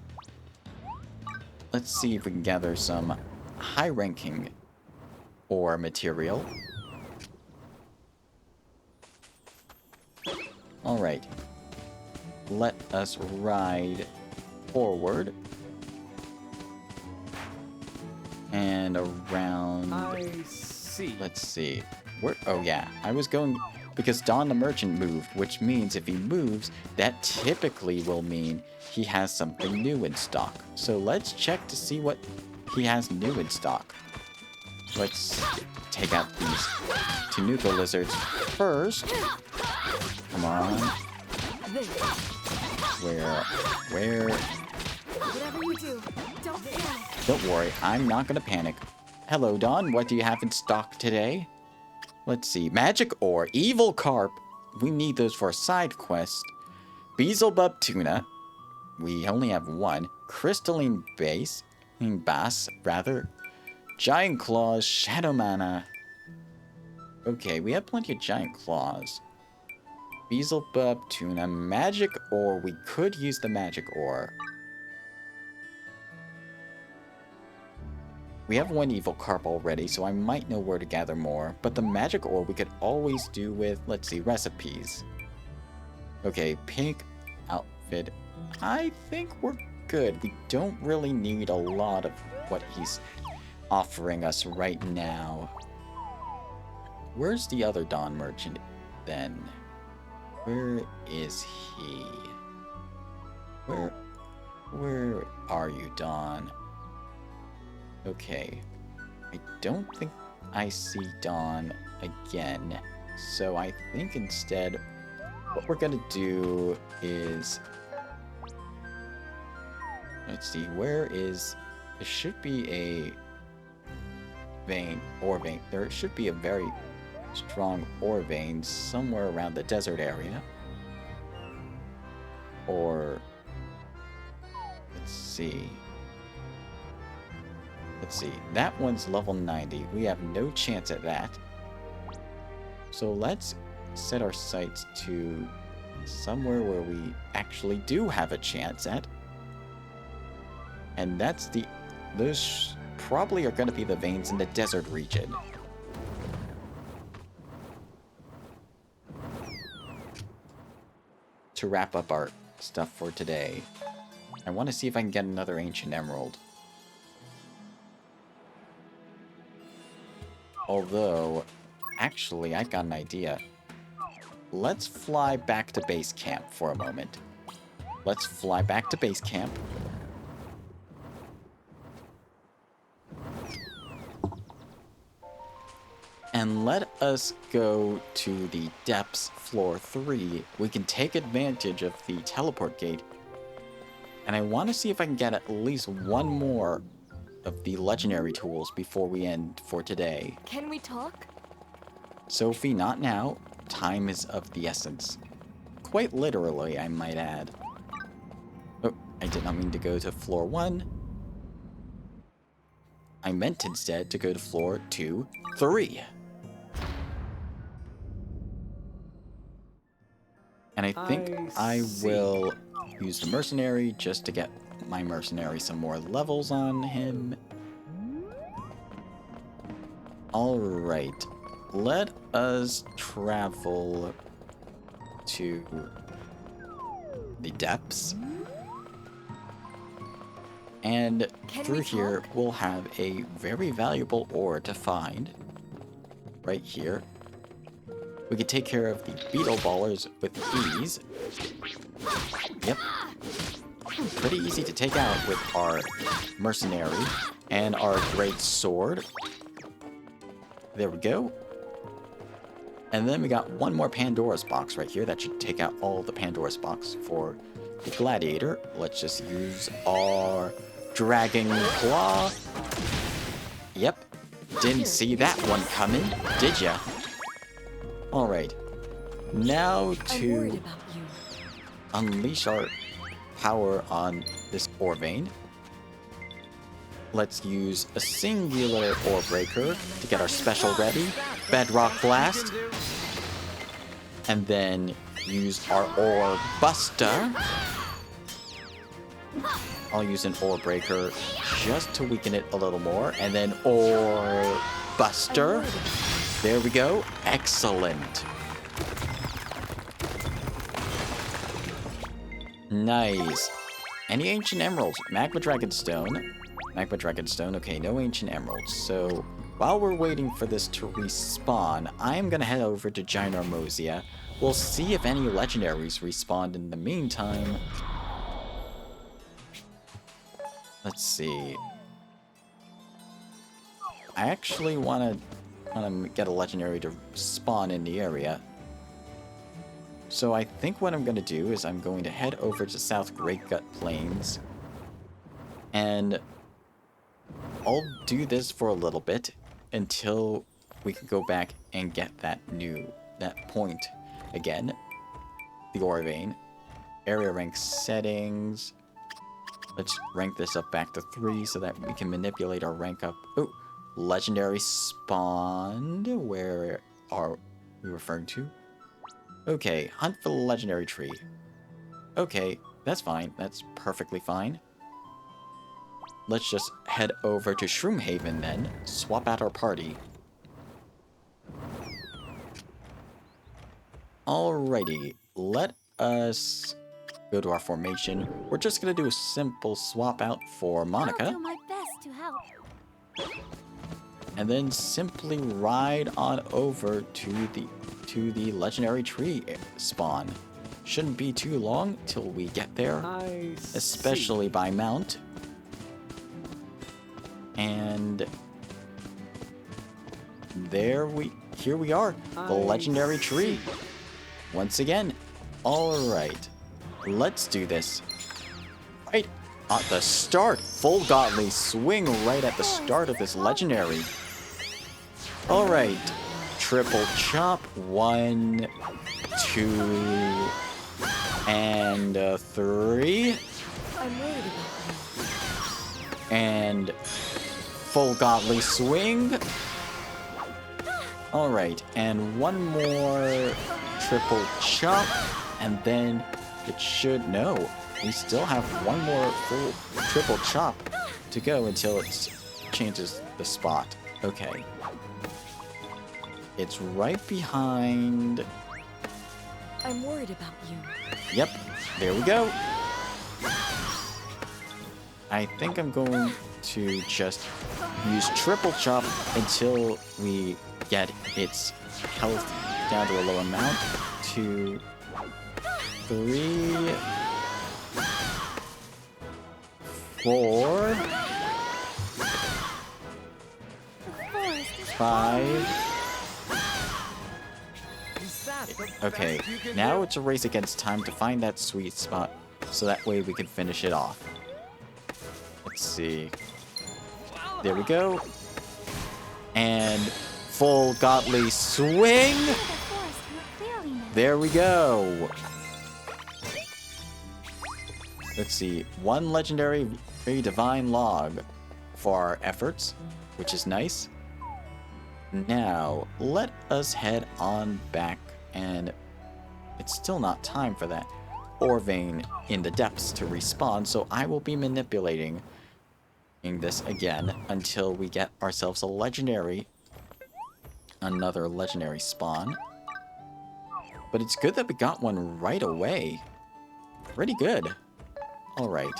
Let's see if we can gather some high-ranking ore material. Alright. Let us ride forward. And around... I see. Let's see. Oh yeah, I was going... Because Don the Merchant moved, which means if he moves, that typically will mean he has something new in stock. So let's check to see what he has new in stock. Let's take out these Tanuka lizards first. Come on. Where? Whatever you do, don't panic. Don't worry, I'm not gonna panic. Hello, Don. What do you have in stock today? Let's see. Magic ore, evil carp. We need those for a side quest. Beelzebub tuna. We only have one. Crystalline bass, rather. Giant claws, shadow mana. Okay, we have plenty of giant claws. Beelzebub tuna, magic ore. We could use the magic ore. We have one evil carp already, so I might know where to gather more. But the magic ore we could always do with, let's see, recipes. Okay, pink outfit. I think we're good. We don't really need a lot of what he's offering us right now. Where's the other Don merchant then? Where is he? Where are you, Don? Okay, I don't think I see Don again, so I think instead what we're gonna do is, let's see, there should be a ore vein, there should be a very strong ore vein somewhere around the desert area, or, let's see, that one's level 90. We have no chance at that. So let's set our sights to somewhere where we actually do have a chance at. And those probably are going to be the veins in the desert region. To wrap up our stuff for today, I want to see if I can get another ancient emerald. Although, actually, I got an idea. Let's fly back to base camp for a moment. Let's fly back to base camp. And let us go to the depths, floor 3. We can take advantage of the teleport gate. And I want to see if I can get at least one more of the legendary tools before we end for today. Can we talk? Sophie, not now. Time is of the essence. Quite literally, I might add. Oh, I did not mean to go to floor 1. I meant instead to go to floor 2, 3. And I think I will use the mercenary just to get my mercenary some more levels on him. Alright, let us travel to the depths. And Can through we here, talk? we'll have a very valuable ore to find. Right here. We can take care of the beetle ballers with ease. Yep. Pretty easy to take out with our mercenary and our great sword. There we go. And then we got one more Pandora's box right here. That should take out all the Pandora's box for the gladiator. Let's just use our dragon claw. Yep. Didn't see that one coming, did ya? Alright. Now I'm worried to about you. unleash our power on this ore vein. Let's use a singular ore breaker to get our special ready. Bedrock blast. And then use our ore buster. I'll use an ore breaker just to weaken it a little more. And then ore buster. There we go. Excellent. Nice. Any ancient emeralds? Magma Dragonstone. Magma Dragonstone. Okay, no ancient emeralds. So, while we're waiting for this to respawn, I'm gonna head over to Ginormous. We'll see if any legendaries respawn in the meantime. Let's see. I actually wanna get a legendary to spawn in the area. So I think what I'm going to do is I'm going to head over to South Great Gut Plains. And I'll do this for a little bit until we can go back and get that point again. The ore vein. Area rank settings. Let's rank this up back to 3 so that we can manipulate our rank up. Oh, legendary spawned. Where are we referring to? Okay, hunt for the legendary tree. Okay, that's fine. That's perfectly fine. Let's just head over to Shroomhaven then. Swap out our party. Alrighty, let us go to our formation. We're just gonna do a simple swap out for Monica. I'll do my best to help. And then simply ride on over to the legendary tree spawn. Shouldn't be too long till we get there, especially by mount. And here we are, the legendary tree. Once again, all right, let's do this. Right at the start, full godly swing right at the start of this legendary. All right. Triple chop. 1, 2, and 3. I'm worried about you. And full godly swing. Alright, and one more triple chop. And then it should... No, we still have one more full triple chop to go until it changes the spot. Okay. It's right behind... I'm worried about you. Yep, there we go. I think I'm going to just use triple chop until we get its health down to a low amount. 2, 3, 4, 5. Okay, now it's a race against time to find that sweet spot, so that way we can finish it off. Let's see. There we go. And full godly swing! There we go! Let's see. 1 legendary divine log for our efforts, which is nice. Now, let us head on back, and it's still not time for that ore vein in the depths to respawn, so I will be manipulating this again until we get ourselves a legendary, another legendary spawn. But it's good that we got one right away. Pretty good. Alright.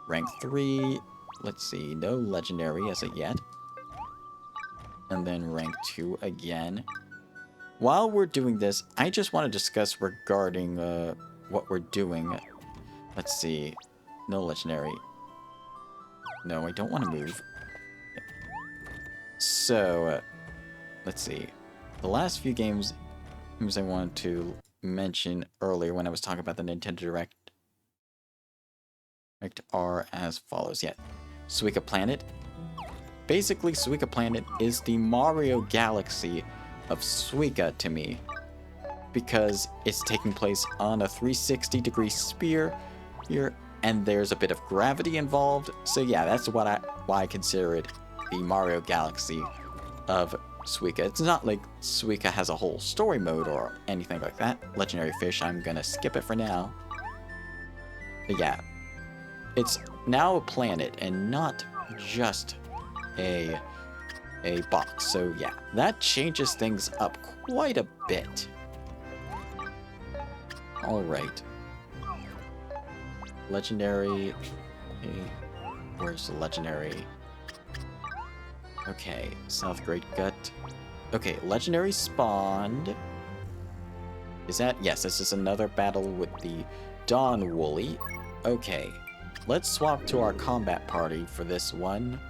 Rank 3. Let's see. No legendary as of yet. And then rank 2 again. While we're doing this, I just want to discuss regarding what we're doing. Let's see. No legendary. No, I don't want to move. So, let's see. The last few games I wanted to mention earlier when I was talking about the Nintendo Direct are as follows. Yeah. Suika Planet. Basically, Suika Planet is the Mario Galaxy of Suika to me, because it's taking place on a 360-degree sphere here, and there's a bit of gravity involved. So yeah, that's why I consider it the Mario Galaxy of Suika. It's not like Suika has a whole story mode or anything like that. Legendary Fish, I'm gonna skip it for now. But yeah, it's now a planet and not just a box. So yeah, that changes things up quite a bit. Alright. Legendary. Okay. Where's the legendary? Okay, South Great Gut. Okay, legendary spawned. Is that? Yes, this is another battle with the Dawn Woolly. Okay, let's swap to our combat party for this one.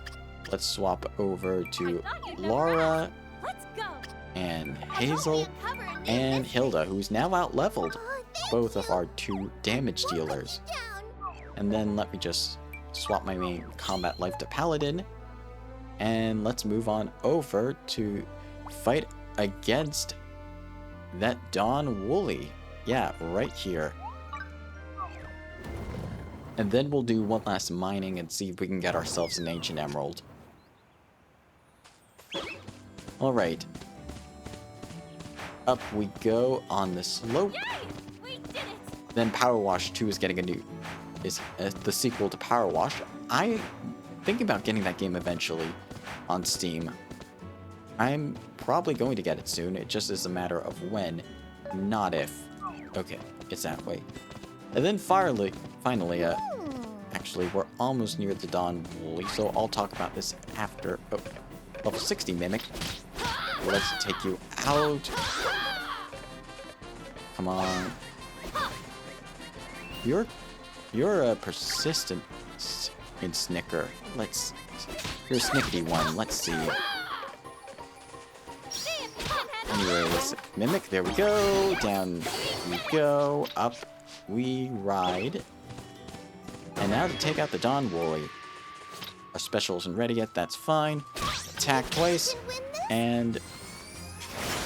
Let's swap over to Laura and Hazel and Hilda, who's now out-leveled. Both of our 2 damage dealers. And then let me just swap my main combat life to Paladin. And let's move on over to fight against that Dawn Woolly. Yeah, right here. And then we'll do one last mining and see if we can get ourselves an Ancient Emerald. Alright. Up we go on the slope. Then Power Wash 2 is getting a new... is the sequel to Power Wash. I'm thinking about getting that game eventually on Steam. I'm probably going to get it soon. It just is a matter of when, not if. Okay, it's that way. And then finally, actually, we're almost near the Dawn Woolly, so I'll talk about this after. Oh, level 60 Mimic. Let's take you out. Come on. You're a persistent in Snicker. You're a snickety one. Let's see. Anyways, Mimic, there we go. Down we go. Up we ride. And now to take out the Dawn Woolly. Our special isn't ready yet, that's fine. Attack twice. And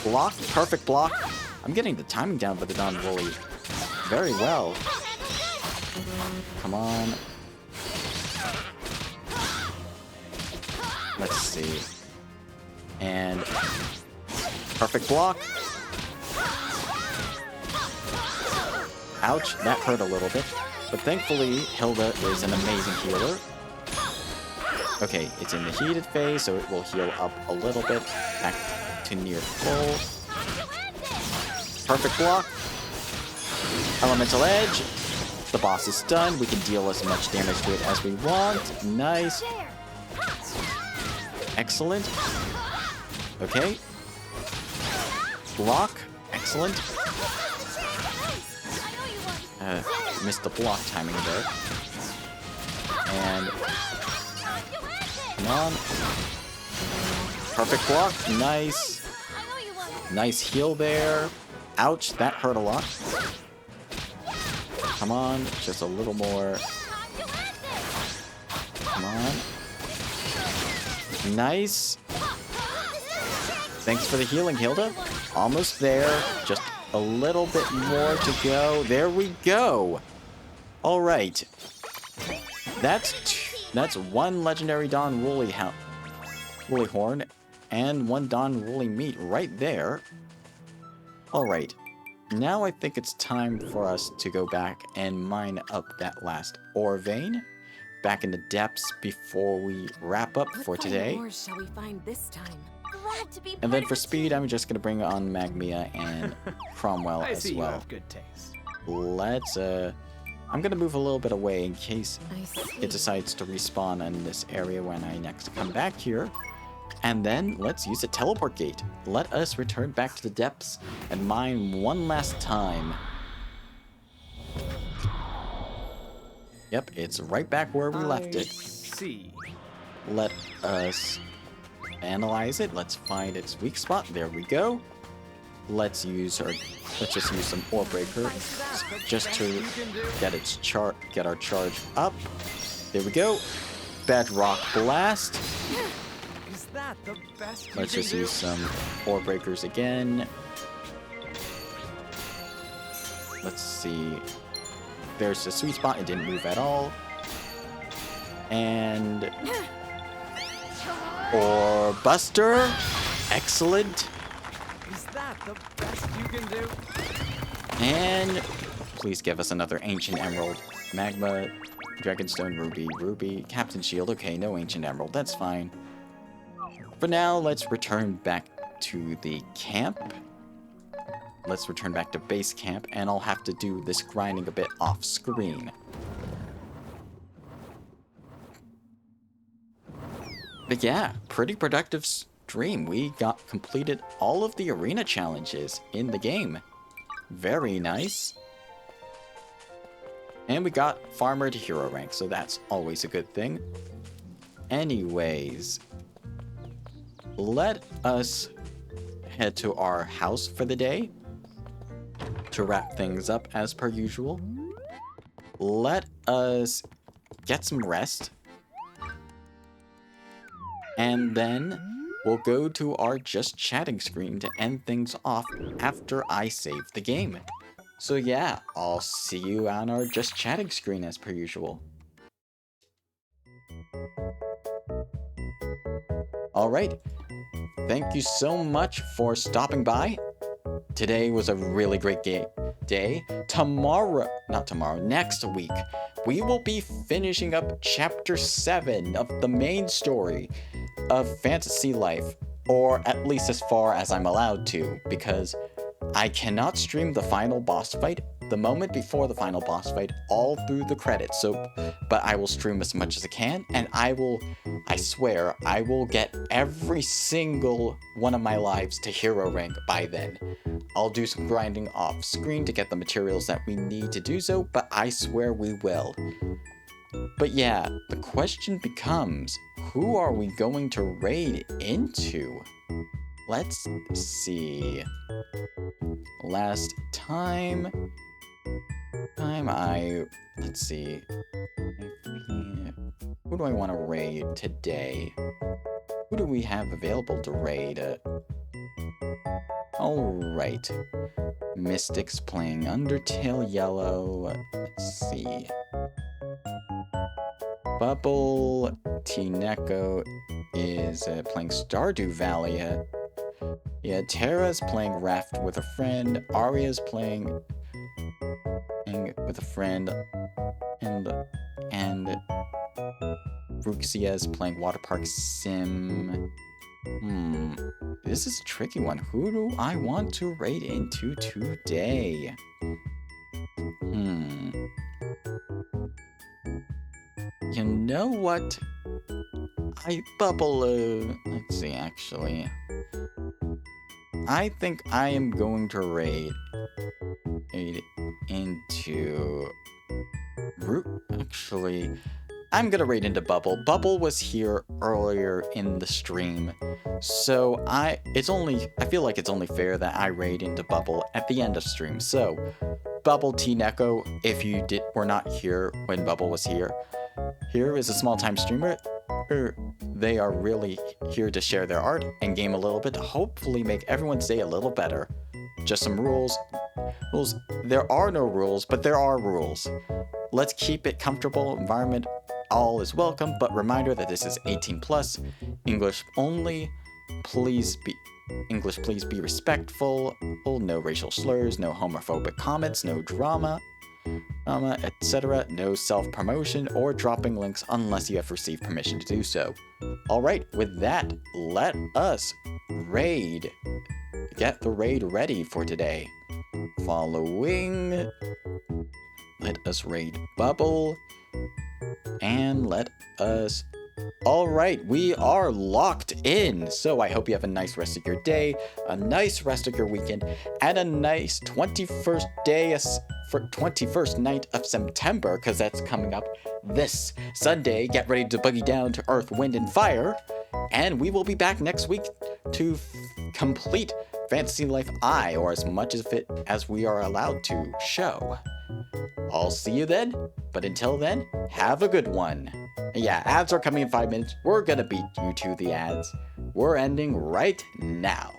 block. Perfect block. I'm getting the timing down for the Dawn Woolly very well. Come on. Let's see. And perfect block. Ouch, that hurt a little bit. But thankfully, Hilda is an amazing healer. Okay, it's in the heated phase, so it will heal up a little bit. Back to near full. Perfect block. Elemental Edge. The boss is done. We can deal as much damage to it as we want. Nice. Excellent. Okay. Block. Excellent. Missed the block timing a bit. And come on. Perfect block. Nice. Nice heal there. Ouch, that hurt a lot. Come on, just a little more. Come on. Nice. Thanks for the healing, Hilda. Almost there. Just a little bit more to go. There we go. All right. That's one legendary Dawn Woolly Horn and one Dawn Woolly Meat right there. All right. Now I think it's time for us to go back and mine up that last ore vein back in the depths before we wrap up for today. What shall we find this time? Glad to be And then for speed, I'm just gonna bring on Magmia and Cromwell I as see you well. have good taste. Let's I'm gonna move a little bit away in case I see. it decides to respawn in this area when I next come back here. And then let's use a teleport gate. Let us return back to the depths and mine one last time. Yep, it's right back where we left it. See. Let us analyze it. Let's find its weak spot. There we go. Let's just use some ore breaker just to get our charge up. There we go. Bedrock blast. Is that the best? Let's just use some ore breakers again. Let's see. There's a sweet spot. It didn't move at all. And ore buster. Excellent. Is that the best you can do? And please give us another ancient emerald. Magma, dragonstone, ruby, captain shield. Okay, no ancient emerald. That's fine. For now, let's return back to the camp. Let's return back to base camp, and I'll have to do this grinding a bit off screen. But yeah, pretty productive stream. We got completed all of the arena challenges in the game. Very nice. And we got farmer to hero rank, so that's always a good thing. Anyways, let us head to our house for the day to wrap things up as per usual. Let us get some rest. And then we'll go to our just chatting screen to end things off after I save the game. So yeah, I'll see you on our just chatting screen as per usual. Alright, thank you so much for stopping by. Today was a really great day. Next week, we will be finishing up Chapter 7 of the main story of Fantasy Life, or at least as far as I'm allowed to, because I cannot stream the final boss fight, the moment before the final boss fight, all through the credits, but I will stream as much as I can, and I swear, I will get every single one of my lives to hero rank by then. I'll do some grinding off screen to get the materials that we need to do so, but I swear we will. But yeah, the question becomes, who are we going to raid into? Let's see. Last time let's see. Who do I want to raid today? Who do we have available to raid? Alright. Mystics playing Undertale Yellow. Let's see. Bubble Tineko is playing Stardew Valley. Yeah, Terra's playing Raft with a friend. Arya's playing with a friend. And Ruxia's playing Water Park Sim. This is a tricky one. Who do I want to raid into today? You know what? Let's see, actually. I think I am going to raid into Actually, I'm gonna raid into Bubble. Bubble was here earlier in the stream, so I feel like it's only fair that I raid into Bubble at the end of stream. So, Bubble T-Neko, if you were not here when Bubble was here, here is a small-time streamer. They are really here to share their art and game a little bit to hopefully make everyone's day a little better. Just some rules. There are no rules, but there are rules. Let's keep it comfortable environment. All is welcome, but reminder that this is 18+, English only. Please be respectful. No racial slurs, no homophobic comments, no drama, etc. No self-promotion or dropping links unless you have received permission to do so. Alright, with that, let us raid. Get the raid ready for today. Following Let us raid Bubble. And let us... Alright, we are locked in. So I hope you have a nice rest of your day, a nice rest of your weekend, and a nice 21st day, for 21st night of September, because that's coming up this Sunday. Get ready to boogie down to Earth, Wind, and Fire. And we will be back next week to complete Fantasy Life I, or as much of it as we are allowed to show. I'll see you then, but until then, have a good one. Yeah, ads are coming in 5 minutes. We're gonna beat you to the ads. We're ending right now.